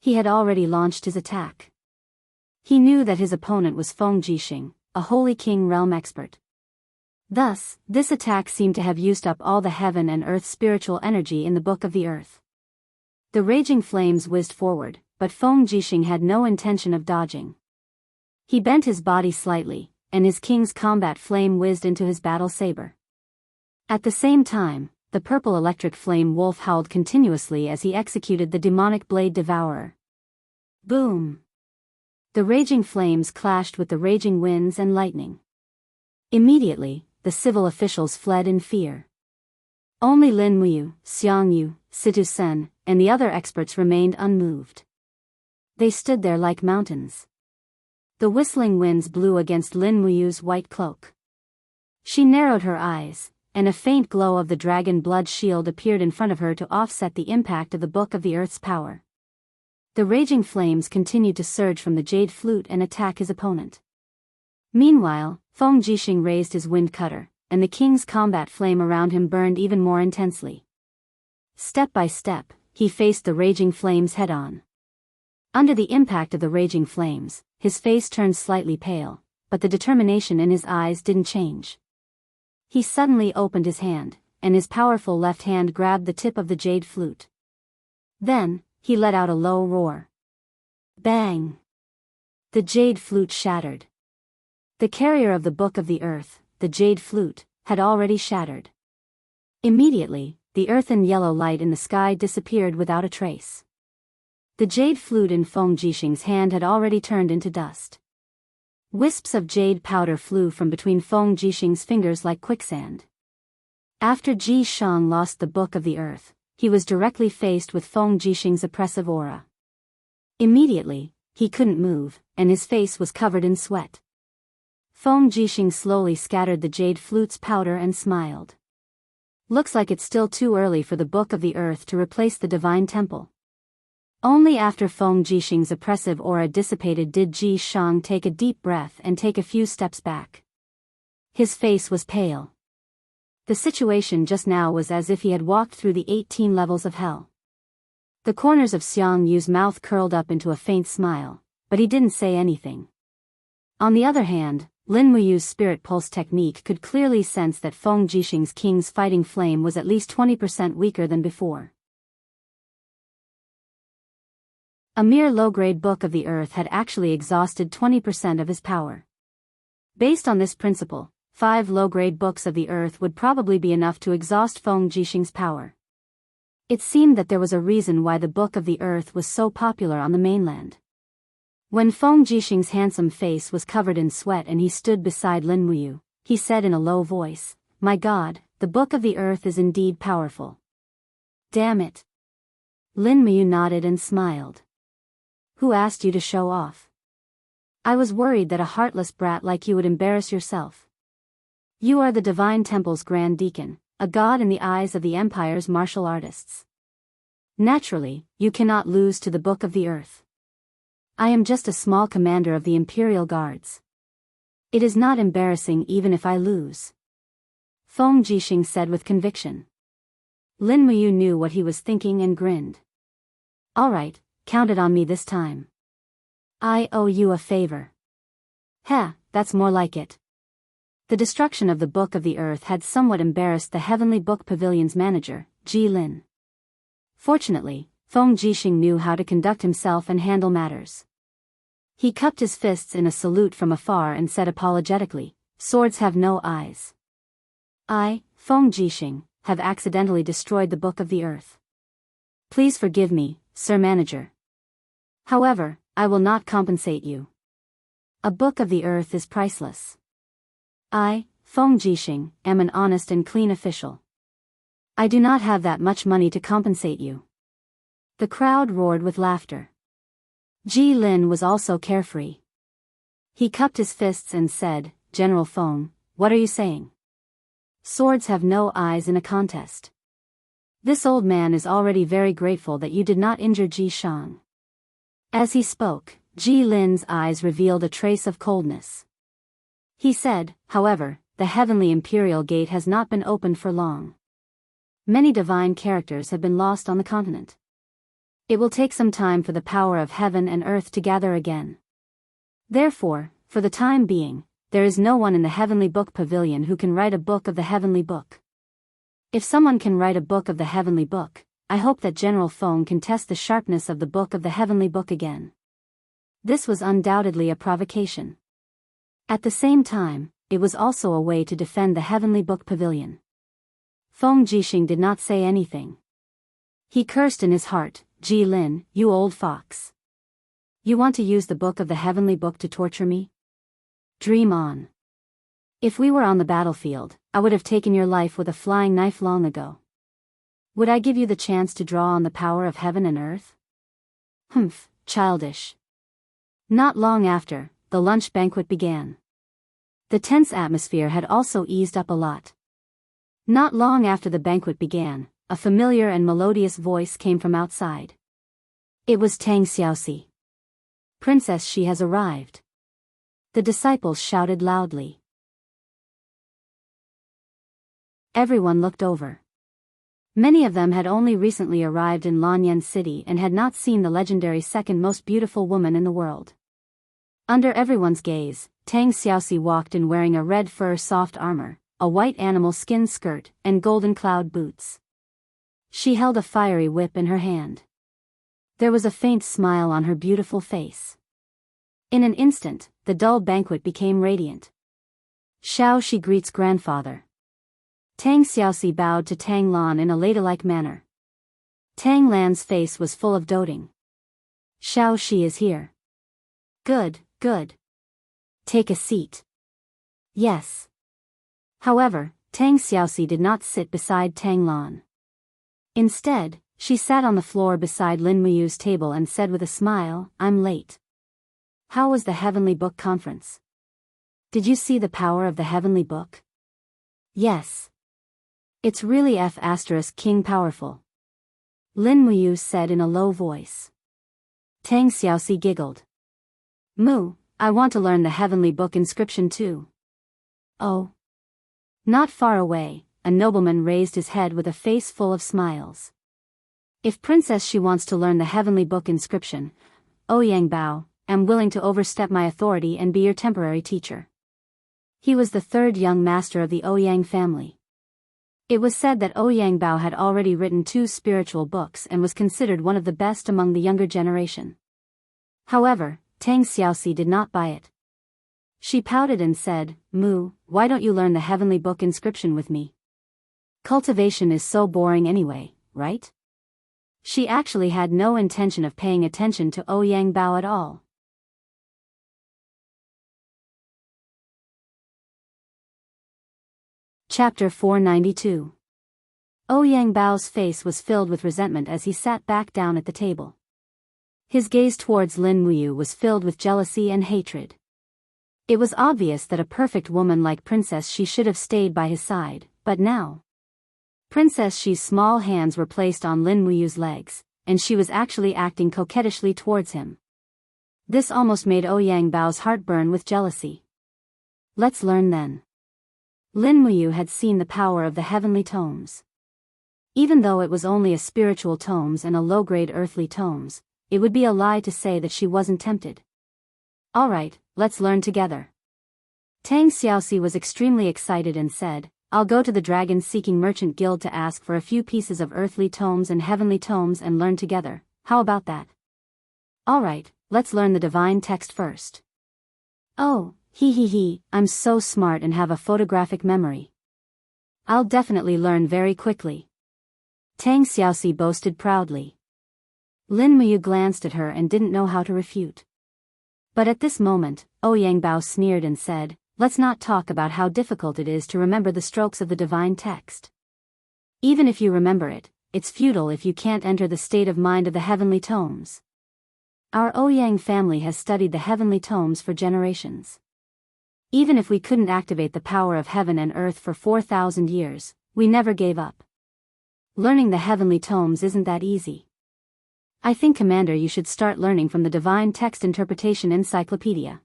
He had already launched his attack. He knew that his opponent was Feng Jixing, a Holy King realm expert. Thus, this attack seemed to have used up all the heaven and earth spiritual energy in the Book of the Earth. The raging flames whizzed forward, but Feng Jixing had no intention of dodging. He bent his body slightly, and his king's combat flame whizzed into his battle saber. At the same time, the purple electric flame wolf howled continuously as he executed the demonic blade devourer. Boom! The raging flames clashed with the raging winds and lightning. Immediately, the civil officials fled in fear. Only Lin Muyu, Xiang Yu, Situ Sen, and the other experts remained unmoved. They stood there like mountains. The whistling winds blew against Lin Muyu's white cloak. She narrowed her eyes, and a faint glow of the dragon blood shield appeared in front of her to offset the impact of the Book of the Earth's power. The raging flames continued to surge from the jade flute and attack his opponent. Meanwhile, Feng Jixing raised his wind cutter, and the king's combat flame around him burned even more intensely. Step by step, he faced the raging flames head-on. Under the impact of the raging flames, his face turned slightly pale, but the determination in his eyes didn't change. He suddenly opened his hand, and his powerful left hand grabbed the tip of the jade flute. Then, he let out a low roar. Bang! The jade flute shattered. The carrier of the Book of the Earth, the jade flute, had already shattered. Immediately, the earthen yellow light in the sky disappeared without a trace. The jade flute in Feng Jixing's hand had already turned into dust. Wisps of jade powder flew from between Feng Jixing's fingers like quicksand. After Ji Shang lost the Book of the Earth, he was directly faced with Feng Jixing's oppressive aura. Immediately, he couldn't move, and his face was covered in sweat. Feng Jixing slowly scattered the jade flute's powder and smiled. Looks like it's still too early for the Book of the Earth to replace the Divine Temple. Only after Feng Jixing's oppressive aura dissipated did Ji Shang take a deep breath and take a few steps back. His face was pale. The situation just now was as if he had walked through the 18 levels of hell. The corners of Xiang Yu's mouth curled up into a faint smile, but he didn't say anything. On the other hand, Lin Muyu's spirit pulse technique could clearly sense that Feng Jixing's king's fighting flame was at least 20% weaker than before. A mere low-grade Book of the Earth had actually exhausted 20% of his power. Based on this principle, 5 low-grade Books of the Earth would probably be enough to exhaust Feng Jixing's power. It seemed that there was a reason why the Book of the Earth was so popular on the mainland. When Feng Jixing's handsome face was covered in sweat and he stood beside Lin Muyu, he said in a low voice, "My God, the Book of the Earth is indeed powerful. Damn it. Lin Muyu nodded and smiled. Who asked you to show off? I was worried that a heartless brat like you would embarrass yourself. You are the Divine Temple's Grand Deacon, a god in the eyes of the Empire's martial artists. Naturally, you cannot lose to the Book of the Earth. I am just a small commander of the Imperial Guards. It is not embarrassing even if I lose. Feng Jixing said with conviction. Lin Muyu knew what he was thinking and grinned. All right, count it on me this time. I owe you a favor. Heh, that's more like it. The destruction of the Book of the Earth had somewhat embarrassed the Heavenly Book Pavilion's manager, Ji Lin. Fortunately, Feng Jixing knew how to conduct himself and handle matters. He cupped his fists in a salute from afar and said apologetically, "Swords have no eyes. I, Feng Jixing, have accidentally destroyed the Book of the Earth. Please forgive me, Sir Manager. However, I will not compensate you. A Book of the Earth is priceless. I, Feng Jixing, am an honest and clean official. I do not have that much money to compensate you." The crowd roared with laughter. Ji Lin was also carefree. He cupped his fists and said, "General Feng, what are you saying? Swords have no eyes in a contest. This old man is already very grateful that you did not injure Ji Shang." As he spoke, Ji Lin's eyes revealed a trace of coldness. He said, "However, the Heavenly Imperial Gate has not been opened for long. Many divine characters have been lost on the continent. It will take some time for the power of heaven and earth to gather again. Therefore, for the time being, there is no one in the Heavenly Book Pavilion who can write a book of the Heavenly Book. If someone can write a book of the Heavenly Book, I hope that General Feng can test the sharpness of the Book of the Heavenly Book again." This was undoubtedly a provocation. At the same time, it was also a way to defend the Heavenly Book Pavilion. Feng Jixing did not say anything. He cursed in his heart, "Ji Lin, you old fox. You want to use the Book of the Heavenly Book to torture me? Dream on. If we were on the battlefield, I would have taken your life with a flying knife long ago. Would I give you the chance to draw on the power of heaven and earth? Humph, childish." Not long after, the lunch banquet began. The tense atmosphere had also eased up a lot. Not long after the banquet began, a familiar and melodious voice came from outside. It was Tang Xiaoxi. "Princess, she has arrived." The disciples shouted loudly. Everyone looked over. Many of them had only recently arrived in Lanyan City and had not seen the legendary second most beautiful woman in the world. Under everyone's gaze, Tang Xiaoxi walked in wearing a red fur soft armor, a white animal skin skirt, and golden cloud boots. She held a fiery whip in her hand. There was a faint smile on her beautiful face. In an instant, the dull banquet became radiant. "Xiao Shi greets grandfather." Tang Xiaoxi bowed to Tang Lan in a ladylike manner. Tang Lan's face was full of doting. "Xiao Shi is here. Good, good. Take a seat." "Yes." However, Tang Xiaoxi did not sit beside Tang Lan. Instead, she sat on the floor beside Lin Muyu's table and said with a smile, "I'm late. How was the Heavenly Book Conference? Did you see the power of the Heavenly Book?" "Yes. It's really King powerful," Lin Muyu said in a low voice. Tang Xiaoxi giggled. "Mu, I want to learn the Heavenly Book inscription too." "Oh." Not far away, a nobleman raised his head with a face full of smiles. "If Princess Shi wants to learn the Heavenly Book inscription, Ouyang Bao, am willing to overstep my authority and be your temporary teacher." He was the third young master of the Ouyang family. It was said that Ouyang Bao had already written 2 spiritual books and was considered one of the best among the younger generation. However, Tang Xiaoxi did not buy it. She pouted and said, "Mu, why don't you learn the Heavenly Book inscription with me? Cultivation is so boring anyway, right?" She actually had no intention of paying attention to Ouyang Bao at all. Chapter 492. Ouyang Bao's face was filled with resentment as he sat back down at the table. His gaze towards Lin Muyu was filled with jealousy and hatred. It was obvious that a perfect woman like Princess Shi should have stayed by his side, but now Princess Shi's small hands were placed on Lin Muyu's legs, and she was actually acting coquettishly towards him. This almost made Ouyang Bao's heart burn with jealousy. Let's learn then. Lin Muyu had seen the power of the heavenly tomes. Even though it was only a spiritual tomes and a low-grade earthly tomes, it would be a lie to say that she wasn't tempted. Alright, let's learn together. Tang Xiaoxi was extremely excited and said, I'll go to the dragon-seeking merchant guild to ask for a few pieces of earthly tomes and heavenly tomes and learn together. How about that? Alright, let's learn the divine text first. Oh, I'm so smart and have a photographic memory. I'll definitely learn very quickly. Tang Xiaoxi boasted proudly. Lin Muyu glanced at her and didn't know how to refute. But at this moment, Ouyang Bao sneered and said, let's not talk about how difficult it is to remember the strokes of the divine text. Even if you remember it, it's futile if you can't enter the state of mind of the heavenly tomes. Our Ouyang family has studied the heavenly tomes for generations. Even if we couldn't activate the power of heaven and earth for 4,000 years, we never gave up. Learning the heavenly tomes isn't that easy. I think, Commander, you should start learning from the Divine Text Interpretation Encyclopedia.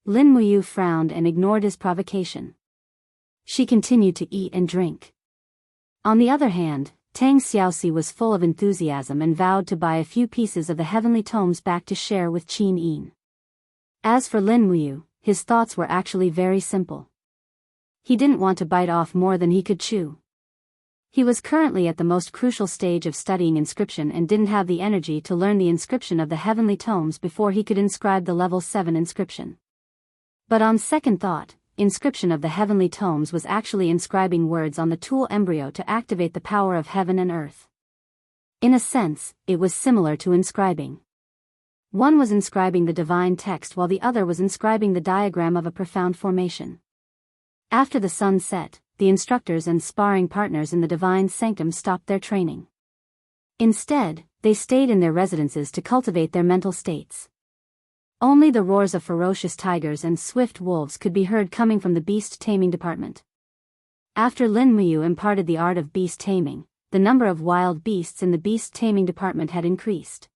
Lin Muyu frowned and ignored his provocation. She continued to eat and drink. On the other hand, Tang Xiaoxi was full of enthusiasm and vowed to buy a few pieces of the heavenly tomes back to share with Qin Yin. As for Lin Muyu, his thoughts were actually very simple. He didn't want to bite off more than he could chew. He was currently at the most crucial stage of studying inscription and didn't have the energy to learn the inscription of the heavenly tomes before he could inscribe the level 7 inscription. But on second thought, inscription of the heavenly tomes was actually inscribing words on the tool embryo to activate the power of heaven and earth. In a sense, it was similar to inscribing. One was inscribing the divine text while the other was inscribing the diagram of a profound formation. After the sun set, the instructors and sparring partners in the divine sanctum stopped their training. Instead, they stayed in their residences to cultivate their mental states. Only the roars of ferocious tigers and swift wolves could be heard coming from the beast taming department. After Lin Muyu imparted the art of beast taming, the number of wild beasts in the beast taming department had increased.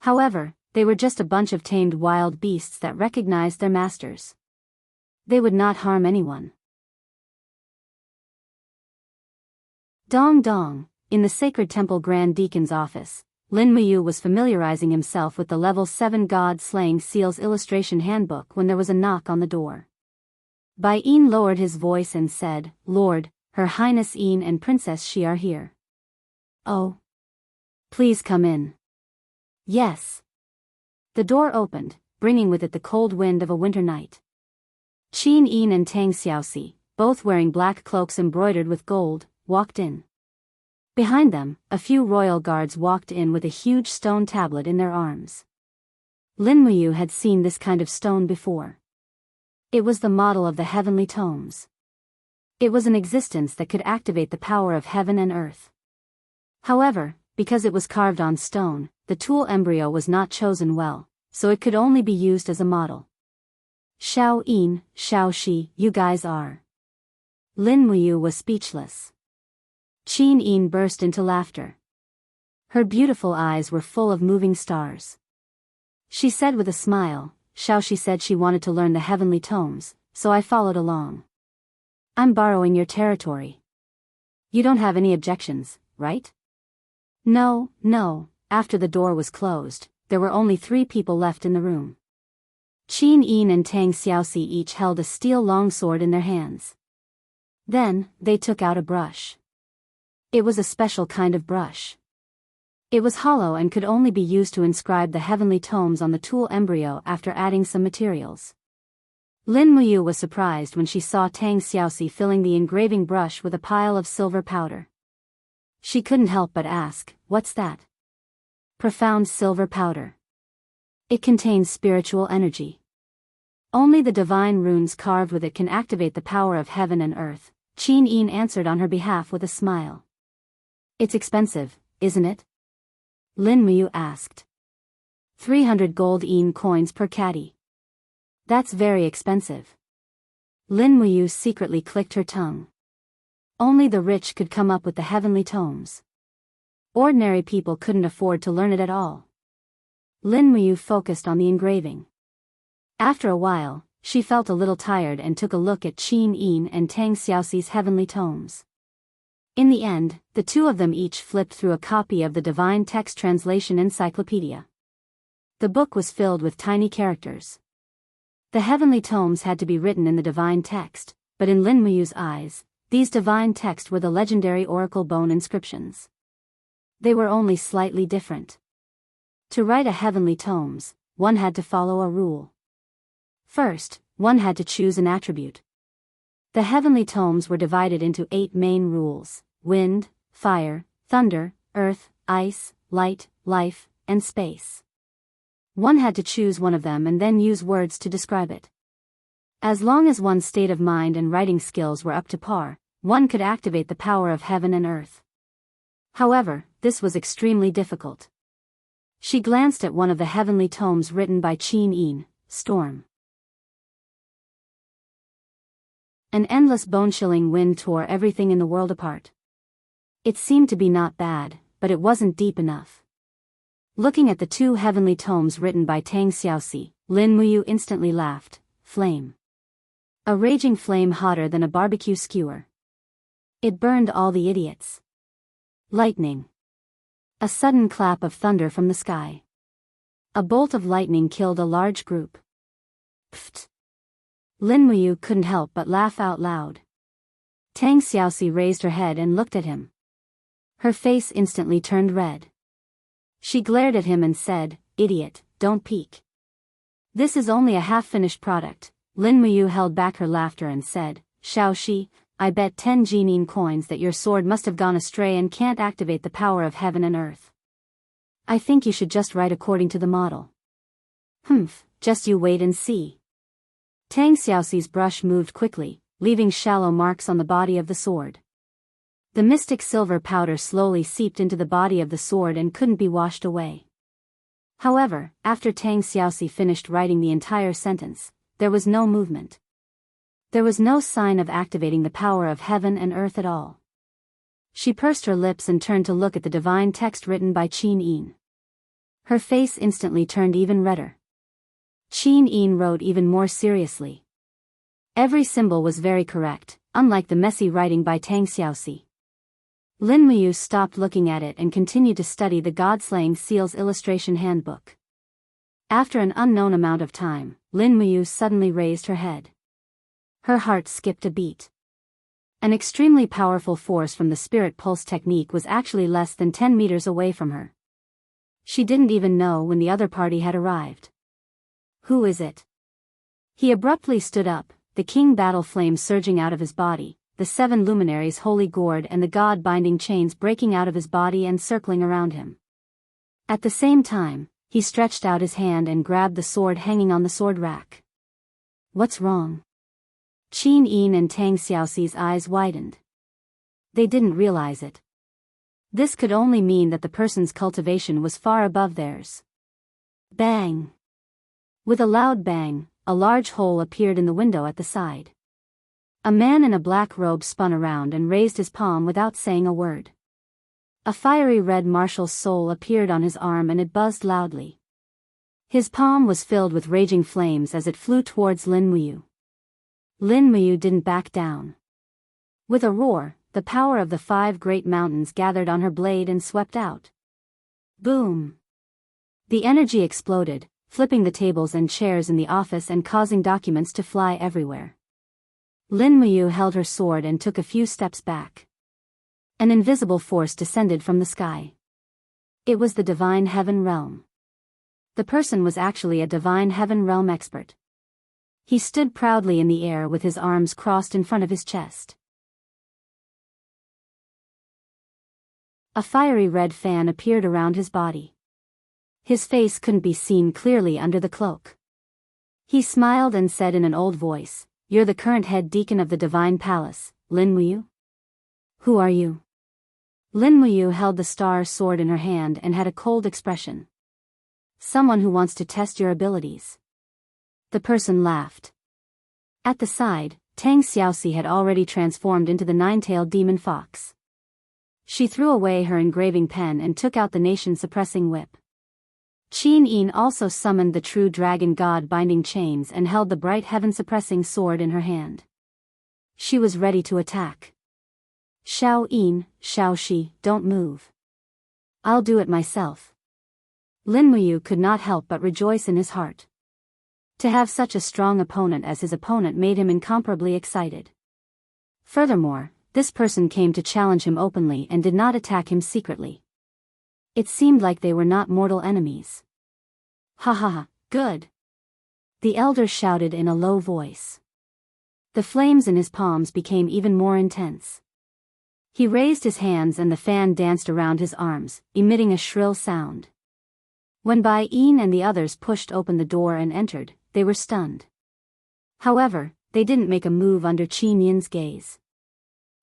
However, they were just a bunch of tamed wild beasts that recognized their masters. They would not harm anyone. Dong dong, in the Sacred Temple Grand Deacon's office, Lin Muyu was familiarizing himself with the Level 7 God-Slaying Seals Illustration Handbook when there was a knock on the door. Bai Yin lowered his voice and said, Lord, Her Highness Yin and Princess Shi are here. Oh. Please come in. Yes. The door opened, bringing with it the cold wind of a winter night. Qin Yin and Tang Xiaoxi, both wearing black cloaks embroidered with gold, walked in. Behind them, a few royal guards walked in with a huge stone tablet in their arms. Lin Muyu had seen this kind of stone before. It was the model of the heavenly tomes. It was an existence that could activate the power of heaven and earth. However, because it was carved on stone, the tool embryo was not chosen well, so it could only be used as a model. Xiao Yin, Xiao Shi, you guys are. Lin Muyu was speechless. Qin Yin burst into laughter. Her beautiful eyes were full of moving stars. She said with a smile, Xiao Shi said she wanted to learn the heavenly tomes, so I followed along. I'm borrowing your territory. You don't have any objections, right? No. After the door was closed, there were only 3 people left in the room. Qin Yin and Tang Xiaoxi each held a steel longsword in their hands. Then, they took out a brush. It was a special kind of brush. It was hollow and could only be used to inscribe the heavenly tomes on the tool embryo after adding some materials. Lin Muyu was surprised when she saw Tang Xiaoxi filling the engraving brush with a pile of silver powder. She couldn't help but ask, what's that? Profound silver powder. It contains spiritual energy. Only the divine runes carved with it can activate the power of heaven and earth, Qin Yin answered on her behalf with a smile. It's expensive, isn't it? Lin Muyu asked. 300 gold yen coins per caddy. That's very expensive. Lin Muyu secretly clicked her tongue. Only the rich could come up with the heavenly tomes. Ordinary people couldn't afford to learn it at all. Lin Muyu focused on the engraving. After a while, she felt a little tired and took a look at Qin Yin and Tang Xiaoxi's heavenly tomes. In the end, the two of them each flipped through a copy of the Divine Text Translation Encyclopedia. The book was filled with tiny characters. The heavenly tomes had to be written in the divine text, but in Lin Muyu's eyes, these divine texts were the legendary oracle bone inscriptions. They were only slightly different. To write a heavenly tomes, one had to follow a rule. First, one had to choose an attribute. The heavenly tomes were divided into 8 main rules: wind, fire, thunder, earth, ice, light, life, and space. One had to choose one of them and then use words to describe it. As long as one's state of mind and writing skills were up to par, one could activate the power of heaven and earth. However, this was extremely difficult. She glanced at one of the heavenly tomes written by Qin Yin, Storm. An endless bone-chilling wind tore everything in the world apart. It seemed to be not bad, but it wasn't deep enough. Looking at the 2 heavenly tomes written by Tang Xiaoxi, Lin Muyu instantly laughed. Flame. A raging flame hotter than a barbecue skewer. It burned all the idiots. Lightning. A sudden clap of thunder from the sky. A bolt of lightning killed a large group. Pfft. Lin Muyu couldn't help but laugh out loud. Tang Xiaoxi raised her head and looked at him. Her face instantly turned red. She glared at him and said, "Idiot, don't peek. This is only a half-finished product." Lin Muyu held back her laughter and said, "Xiaoxi, I bet 10 Jinin coins that your sword must have gone astray and can't activate the power of heaven and earth. I think you should just write according to the model." "Humph, just you wait and see." Tang Xiaoxi's brush moved quickly, leaving shallow marks on the body of the sword. The mystic silver powder slowly seeped into the body of the sword and couldn't be washed away. However, after Tang Xiaoxi finished writing the entire sentence, there was no movement. There was no sign of activating the power of heaven and earth at all. She pursed her lips and turned to look at the divine text written by Qin Yin. Her face instantly turned even redder. Qin Yin wrote even more seriously. Every symbol was very correct, unlike the messy writing by Tang Xiaoxi. Lin Muyu stopped looking at it and continued to study the God-slaying seals illustration handbook. After an unknown amount of time, Lin Muyu suddenly raised her head. Her heart skipped a beat. An extremely powerful force from the spirit pulse technique was actually less than 10 meters away from her. She didn't even know when the other party had arrived. "Who is it?" He abruptly stood up, the king battle flame surging out of his body, the 7 luminaries' holy gourd and the god-binding chains breaking out of his body and circling around him. At the same time, he stretched out his hand and grabbed the sword hanging on the sword rack. "What's wrong?" Qin Yin and Tang Xiaoxi's eyes widened. They didn't realize it. This could only mean that the person's cultivation was far above theirs. Bang! With a loud bang, a large hole appeared in the window at the side. A man in a black robe spun around and raised his palm without saying a word. A fiery red marshal's soul appeared on his arm and it buzzed loudly. His palm was filled with raging flames as it flew towards Lin Muyu. Lin Muyu didn't back down. With a roar, the power of the 5 great mountains gathered on her blade and swept out. Boom! The energy exploded, flipping the tables and chairs in the office and causing documents to fly everywhere. Lin Muyu held her sword and took a few steps back. An invisible force descended from the sky. It was the Divine Heaven Realm. The person was actually a Divine Heaven Realm expert. He stood proudly in the air with his arms crossed in front of his chest. A fiery red fan appeared around his body. His face couldn't be seen clearly under the cloak. He smiled and said in an old voice, "You're the current head deacon of the Divine Palace, Lin Muyu? Who are you?" Lin Muyu held the star sword in her hand and had a cold expression. Someone who wants to test your abilities. The person laughed. At the side, Tang Xiaoxi had already transformed into the nine-tailed demon fox. She threw away her engraving pen and took out the nation-suppressing whip. Qin Yin also summoned the true dragon god binding chains and held the bright heaven-suppressing sword in her hand. She was ready to attack. Xiao Yin, Xiao Shi, don't move. I'll do it myself. Lin Muyu could not help but rejoice in his heart. To have such a strong opponent as his opponent made him incomparably excited. Furthermore, this person came to challenge him openly and did not attack him secretly. It seemed like they were not mortal enemies. Ha ha ha, good. The elder shouted in a low voice. The flames in his palms became even more intense. He raised his hands and the fan danced around his arms, emitting a shrill sound. When Bai Yin and the others pushed open the door and entered, they were stunned. However, they didn't make a move under Qin Yin's gaze.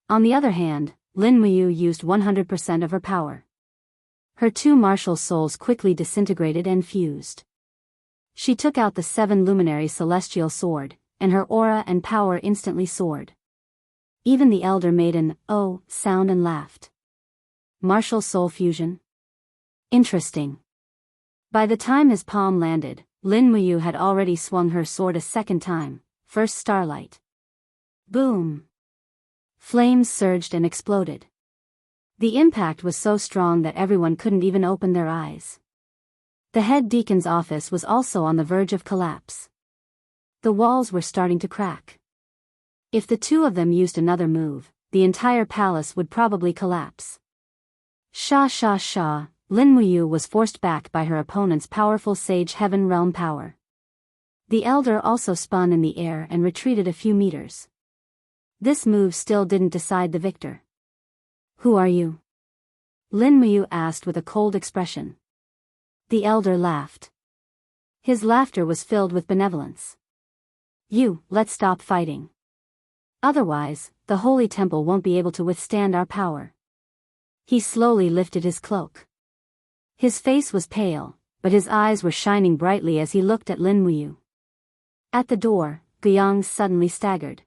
On the other hand, Lin Muyu used 100% of her power. Her two martial souls quickly disintegrated and fused. She took out the 7 luminary celestial sword, and her aura and power instantly soared. Even the elder made an "oh" sound and laughed. Martial soul fusion? Interesting. By the time his palm landed, Lin Muyu had already swung her sword a second time, first starlight. Boom! Flames surged and exploded. The impact was so strong that everyone couldn't even open their eyes. The head deacon's office was also on the verge of collapse. The walls were starting to crack. If the two of them used another move, the entire palace would probably collapse. Sha sha sha, Lin Muyu was forced back by her opponent's powerful Sage Heaven Realm power. The elder also spun in the air and retreated a few meters. This move still didn't decide the victor. Who are you? Lin Muyu asked with a cold expression. The elder laughed. His laughter was filled with benevolence. Let's stop fighting. Otherwise, the holy temple won't be able to withstand our power. He slowly lifted his cloak. His face was pale, but his eyes were shining brightly as he looked at Lin Muyu. At the door, Guiyang suddenly staggered.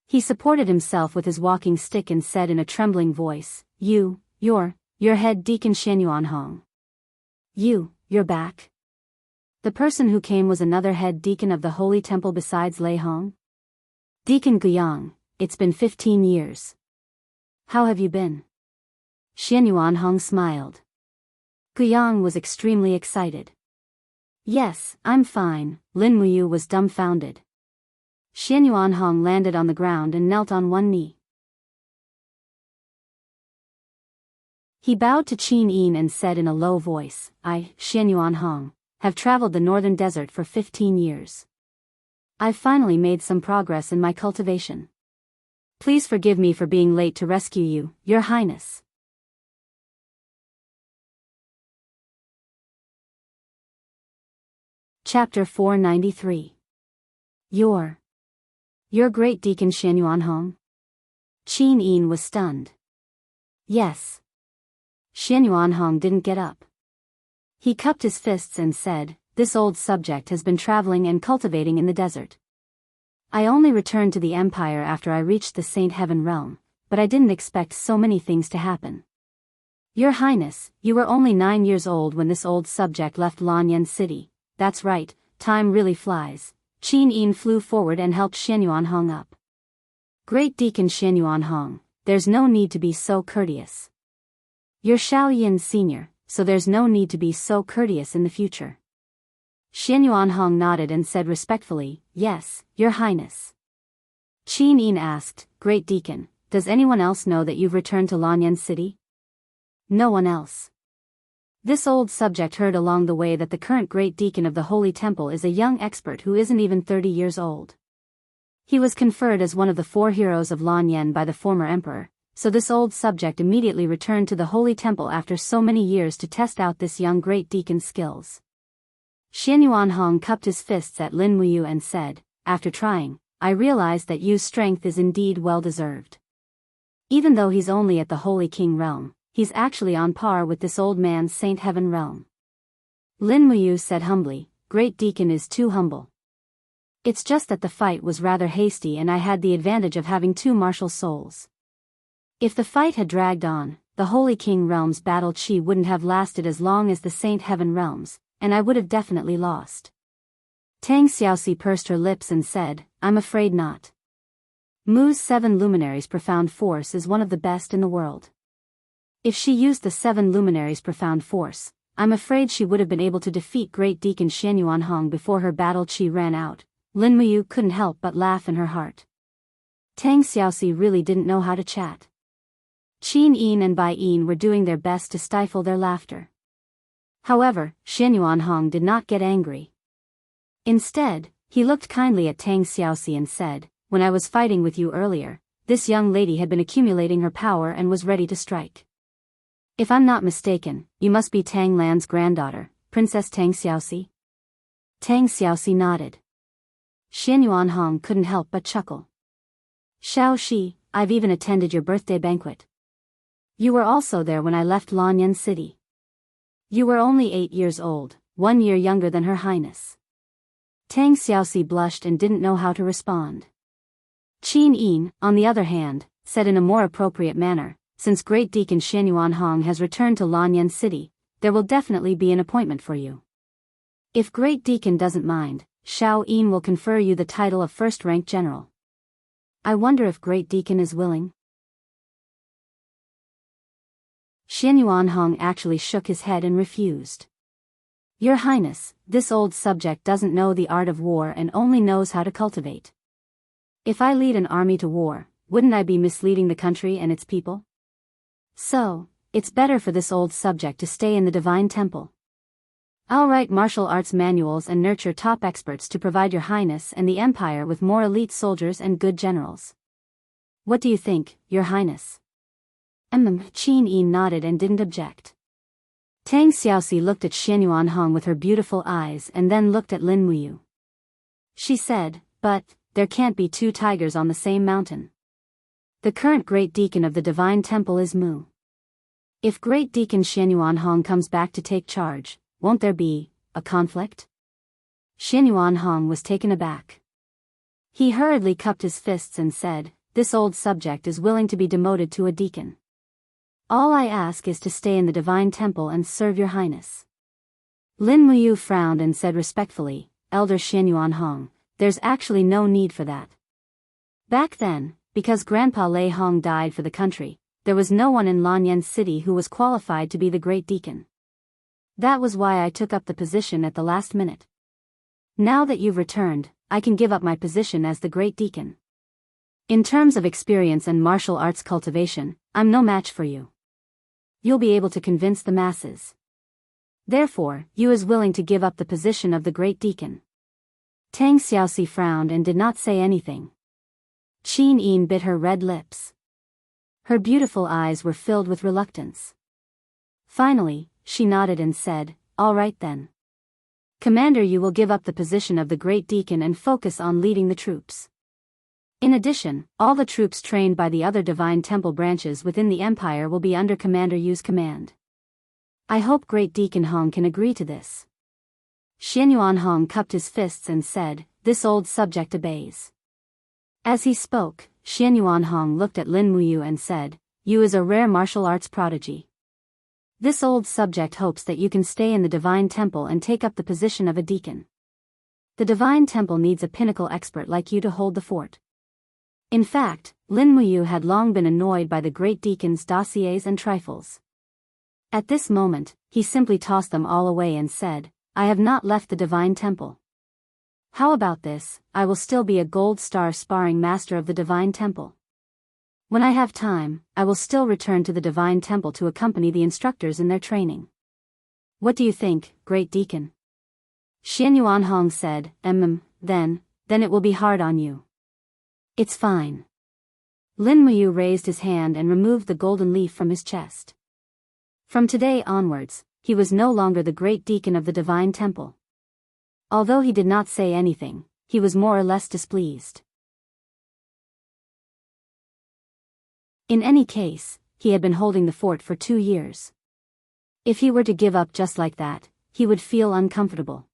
He supported himself with his walking stick and said in a trembling voice, You're head deacon Xianyuanhong. You're back? The person who came was another head deacon of the holy temple besides Lei Hong? Deacon Guiyang, it's been 15 years. How have you been? Xianyuanhong smiled. Guiyang was extremely excited. Yes, I'm fine, Lin Muyu was dumbfounded. Xianyuanhong landed on the ground and knelt on one knee. He bowed to Qin Yin and said in a low voice, I, Xianyuanhong, have traveled the northern desert for 15 years. I've finally made some progress in my cultivation. Please forgive me for being late to rescue you, Your Highness. Chapter 493. Your great deacon Xianyuanhong? Qin Yin was stunned. Yes. Xianyuanhong didn't get up. He cupped his fists and said, This old subject has been traveling and cultivating in the desert. I only returned to the empire after I reached the Saint Heaven realm, but I didn't expect so many things to happen. Your Highness, you were only 9 years old when this old subject left Lanyan City. That's right, time really flies. Qin Yin flew forward and helped Xianyuanhong up. Great Deacon Xianyuanhong, there's no need to be so courteous. You're Xiao Yin Sr., so there's no need to be so courteous in the future. Xianyuanhong nodded and said respectfully, Yes, Your Highness. Qin Yin asked, Great Deacon, does anyone else know that you've returned to Lanyan City? No one else. This old subject heard along the way that the current Great Deacon of the Holy Temple is a young expert who isn't even 30 years old. He was conferred as one of the 4 heroes of Lanyan by the former emperor, so this old subject immediately returned to the Holy Temple after so many years to test out this young Great Deacon's skills. Xianyuanhong cupped his fists at Lin Muyu and said, After trying, I realized that Yu's strength is indeed well-deserved. Even though he's only at the Holy King realm, he's actually on par with this old man's Saint Heaven realm. Lin Muyu said humbly, Great Deacon is too humble. It's just that the fight was rather hasty and I had the advantage of having 2 martial souls. If the fight had dragged on, the Holy King realm's battle chi wouldn't have lasted as long as the Saint Heaven realms, and I would have definitely lost. Tang Xiaoxi pursed her lips and said, I'm afraid not. Mu's 7 luminaries' profound force is one of the best in the world. If she used the 7 luminaries' profound force, I'm afraid she would have been able to defeat Great Deacon Xianyuanhong before her battle chi ran out. Lin Muyu couldn't help but laugh in her heart. Tang Xiaoxi really didn't know how to chat. Qin Yin and Bai Yin were doing their best to stifle their laughter. However, Xianyuanhong did not get angry. Instead, he looked kindly at Tang Xiaoxi and said, When I was fighting with you earlier, this young lady had been accumulating her power and was ready to strike. If I'm not mistaken, you must be Tang Lan's granddaughter, Princess Tang Xiaoxi? Tang Xiaoxi nodded. Xianyuanhong couldn't help but chuckle. Xiao Shi, I've even attended your birthday banquet. You were also there when I left Lanyan City. You were only 8 years old, 1 year younger than Her Highness. Tang Xiaoxi blushed and didn't know how to respond. Qin Yin, on the other hand, said in a more appropriate manner, Since Great Deacon Xianyuanhong has returned to Lanyan City, there will definitely be an appointment for you. If Great Deacon doesn't mind, Xiao Yin will confer you the title of first-rank general. I wonder if Great Deacon is willing? Xianyuanhong actually shook his head and refused. Your Highness, this old subject doesn't know the art of war and only knows how to cultivate. If I lead an army to war, wouldn't I be misleading the country and its people? So, it's better for this old subject to stay in the Divine Temple. I'll write martial arts manuals and nurture top experts to provide Your Highness and the Empire with more elite soldiers and good generals. What do you think, Your Highness? Qin Yin nodded and didn't object. Tang Xiaoxi looked at Xianyuanhong with her beautiful eyes and then looked at Lin Muyu. She said, But, there can't be 2 tigers on the same mountain. The current Great Deacon of the Divine Temple is Mu. If Great Deacon Xianyuanhong comes back to take charge, won't there be a conflict? Xianyuanhong was taken aback. He hurriedly cupped his fists and said, This old subject is willing to be demoted to a deacon. All I ask is to stay in the Divine Temple and serve Your Highness. Lin Muyu frowned and said respectfully, Elder Xianyuanhong, there's actually no need for that. Back then, because Grandpa Lei Hong died for the country, there was no one in Lanyan City who was qualified to be the Great Deacon. That was why I took up the position at the last minute. Now that you've returned, I can give up my position as the Great Deacon. In terms of experience and martial arts cultivation, I'm no match for you. You'll be able to convince the masses. Therefore, you is willing to give up the position of the Great Deacon. Tang Xiaoxi frowned and did not say anything. Qin Yin bit her red lips. Her beautiful eyes were filled with reluctance. Finally, she nodded and said, All right then. Commander, you will give up the position of the Great Deacon and focus on leading the troops. In addition, all the troops trained by the other Divine Temple branches within the Empire will be under Commander Yu's command. I hope Great Deacon Hong can agree to this. Xianyuanhong cupped his fists and said, This old subject obeys. As he spoke, Xianyuanhong looked at Lin Muyu and said, You is a rare martial arts prodigy. This old subject hopes that you can stay in the Divine Temple and take up the position of a deacon. The Divine Temple needs a pinnacle expert like you to hold the fort. In fact, Lin Muyu had long been annoyed by the Great Deacon's dossiers and trifles. At this moment, he simply tossed them all away and said, I have not left the Divine Temple. How about this, I will still be a gold star sparring master of the Divine Temple. When I have time, I will still return to the Divine Temple to accompany the instructors in their training. What do you think, Great Deacon? Xianyuanhong said, then it will be hard on you. It's fine. Lin Muyu raised his hand and removed the golden leaf from his chest. From today onwards, he was no longer the Great Deacon of the Divine Temple. Although he did not say anything, he was more or less displeased. In any case, he had been holding the fort for 2 years. If he were to give up just like that, he would feel uncomfortable.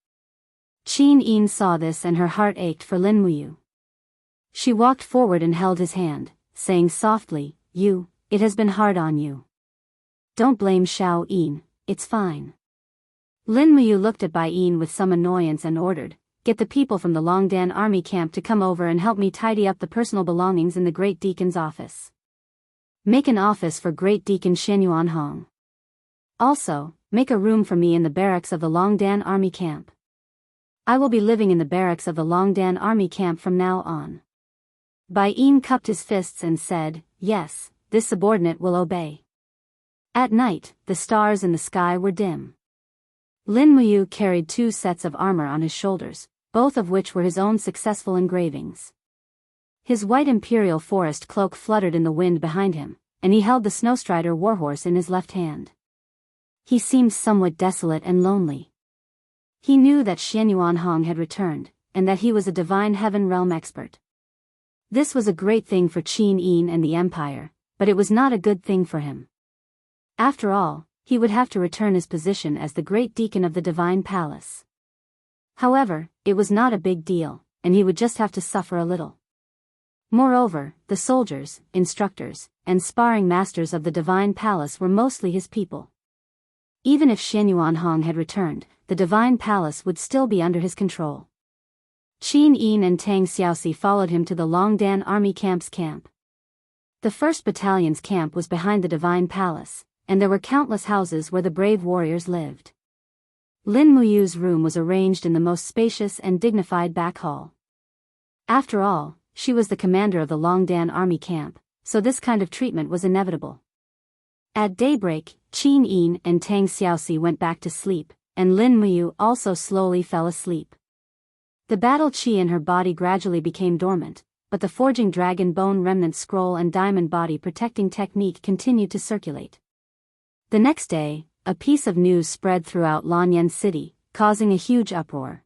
Qin Yin saw this and her heart ached for Lin Muyu. She walked forward and held his hand, saying softly, it has been hard on you. Don't blame Xiao Yin, it's fine. Lin Muyu looked at Bai Yin with some annoyance and ordered, get the people from the Longdan army camp to come over and help me tidy up the personal belongings in the Great Deacon's office. Make an office for Great Deacon Xianyuan Hong. Also, make a room for me in the barracks of the Longdan army camp. I will be living in the barracks of the Longdan army camp from now on. Bai Yin cupped his fists and said, yes, this subordinate will obey. At night, the stars in the sky were dim. Lin Muyu carried 2 sets of armor on his shoulders, both of which were his own successful engravings. His white imperial forest cloak fluttered in the wind behind him, and he held the Snowstrider warhorse in his left hand. He seemed somewhat desolate and lonely. He knew that Xianyuan Hong had returned, and that he was a divine heaven realm expert. This was a great thing for Qin Yin and the Empire, but it was not a good thing for him. After all, he would have to return his position as the Great Deacon of the Divine Palace. However, it was not a big deal, and he would just have to suffer a little. Moreover, the soldiers, instructors, and sparring masters of the Divine Palace were mostly his people. Even if Xianyuan Hong had returned, the Divine Palace would still be under his control. Qin Yin and Tang Xiaoxi followed him to the Longdan army camp's camp. The 1st Battalion's camp was behind the Divine Palace, and there were countless houses where the brave warriors lived. Lin Muyu's room was arranged in the most spacious and dignified back hall. After all, she was the commander of the Longdan army camp, so this kind of treatment was inevitable. At daybreak, Qin Yin and Tang Xiaoxi went back to sleep, and Lin Muyu also slowly fell asleep. The battle chi in her body gradually became dormant, but the forging dragon bone remnant scroll and diamond body protecting technique continued to circulate. The next day, a piece of news spread throughout Lanyan City, causing a huge uproar.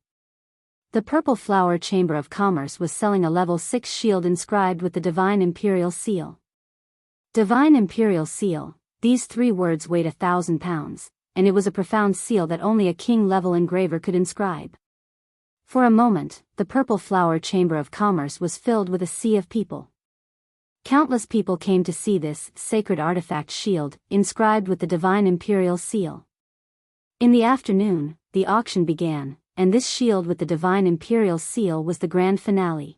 The Purple Flower Chamber of Commerce was selling a level 6 shield inscribed with the Divine Imperial Seal. Divine Imperial Seal, these 3 words weighed 1,000 pounds, and it was a profound seal that only a king-level engraver could inscribe. For a moment, the Purple Flower Chamber of Commerce was filled with a sea of people. Countless people came to see this sacred artifact shield, inscribed with the Divine Imperial Seal. In the afternoon, the auction began, and this shield with the Divine Imperial Seal was the grand finale.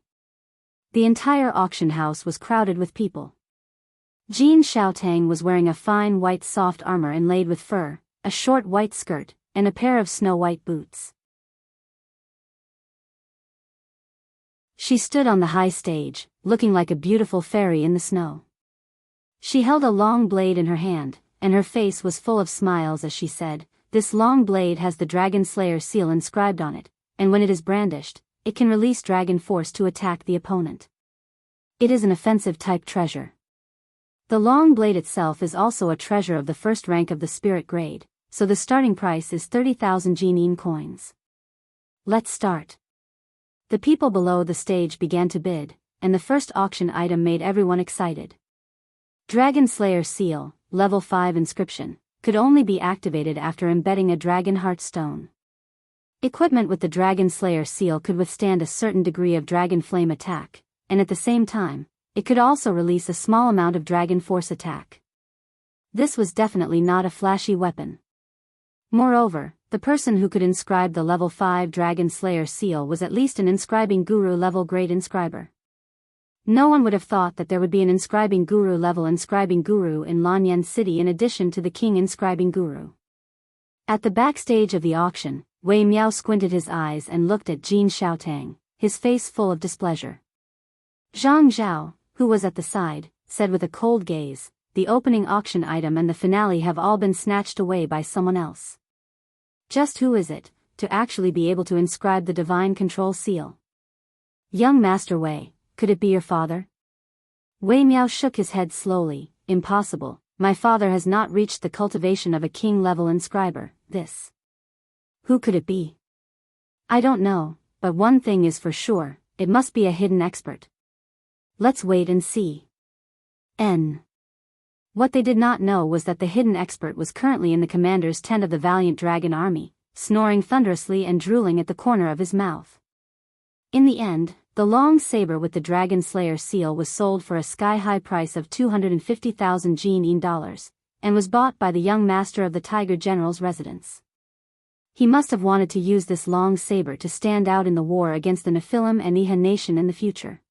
The entire auction house was crowded with people. Jin Xiaotang was wearing a fine white soft armor inlaid with fur, a short white skirt, and a pair of snow-white boots. She stood on the high stage, looking like a beautiful fairy in the snow. She held a long blade in her hand, and her face was full of smiles as she said, "This long blade has the Dragon Slayer seal inscribed on it, and when it is brandished, it can release dragon force to attack the opponent. It is an offensive type treasure. The long blade itself is also a treasure of the 1st rank of the spirit grade, so the starting price is 30,000 Jinin coins. Let's start." The people below the stage began to bid, and the first auction item made everyone excited. Dragon Slayer Seal, Level 5 inscription, could only be activated after embedding a Dragon Heart Stone. Equipment with the Dragon Slayer Seal could withstand a certain degree of Dragon Flame attack, and at the same time, it could also release a small amount of Dragon Force attack. This was definitely not a flashy weapon. Moreover, the person who could inscribe the Level 5 Dragon Slayer Seal was at least an inscribing guru level great inscriber. No one would have thought that there would be an inscribing guru level inscribing guru in Lanyan City in addition to the king inscribing guru. At the backstage of the auction, Wei Miao squinted his eyes and looked at Jin Xiaotang, his face full of displeasure. Zhang Zhao, who was at the side, said with a cold gaze, "The opening auction item and the finale have all been snatched away by someone else. Just who is it, to actually be able to inscribe the divine control seal?" "Young Master Wei, could it be your father?" Wei Miao shook his head slowly. "Impossible, my father has not reached the cultivation of a king-level inscriber, this. Who could it be?" "I don't know, but one thing is for sure, it must be a hidden expert. Let's wait and see." N. What they did not know was that the hidden expert was currently in the commander's tent of the valiant dragon army, snoring thunderously and drooling at the corner of his mouth. In the end, the long saber with the Dragon Slayer seal was sold for a sky-high price of 250,000 Jianghu dollars, and was bought by the young master of the Tiger General's residence. He must have wanted to use this long saber to stand out in the war against the Nephilim and Ihan nation in the future.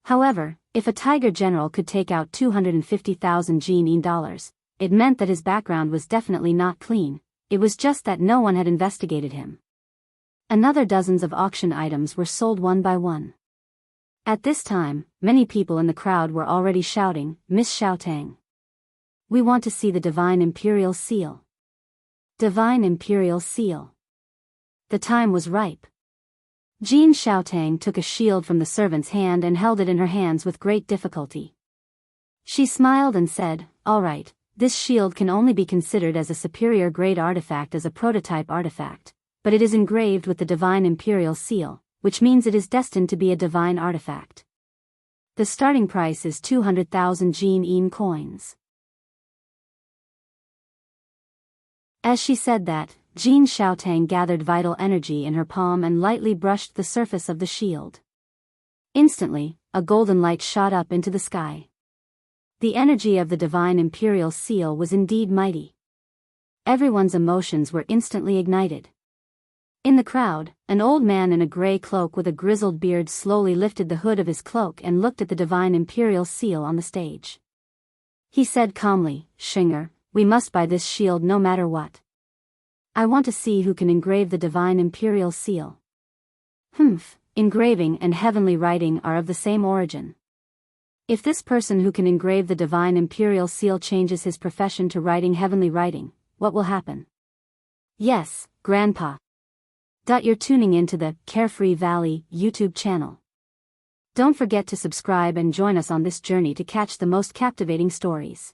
However, if a Tiger General could take out 250,000 Jianghu dollars, it meant that his background was definitely not clean. It was just that no one had investigated him. Another dozens of auction items were sold one by one. At this time, many people in the crowd were already shouting, "Miss Xiaotang! We want to see the Divine Imperial Seal! Divine Imperial Seal!" The time was ripe. Jean Xiaotang took a shield from the servant's hand and held it in her hands with great difficulty. She smiled and said, "All right, this shield can only be considered as a superior grade artifact as a prototype artifact, but it is engraved with the Divine Imperial Seal, which means it is destined to be a divine artifact. The starting price is 200,000 Jianghu coins." As she said that, Jean Xiaotang gathered vital energy in her palm and lightly brushed the surface of the shield. Instantly, a golden light shot up into the sky. The energy of the Divine Imperial Seal was indeed mighty. Everyone's emotions were instantly ignited. In the crowd, an old man in a gray cloak with a grizzled beard slowly lifted the hood of his cloak and looked at the Divine Imperial Seal on the stage. He said calmly, "Shinger, we must buy this shield no matter what. I want to see who can engrave the Divine Imperial Seal." Humph, engraving and heavenly writing are of the same origin. If this person who can engrave the Divine Imperial Seal changes his profession to writing heavenly writing, what will happen? Yes, Grandpa. You're tuning into the Carefree Valley YouTube channel. Don't forget to subscribe and join us on this journey to catch the most captivating stories.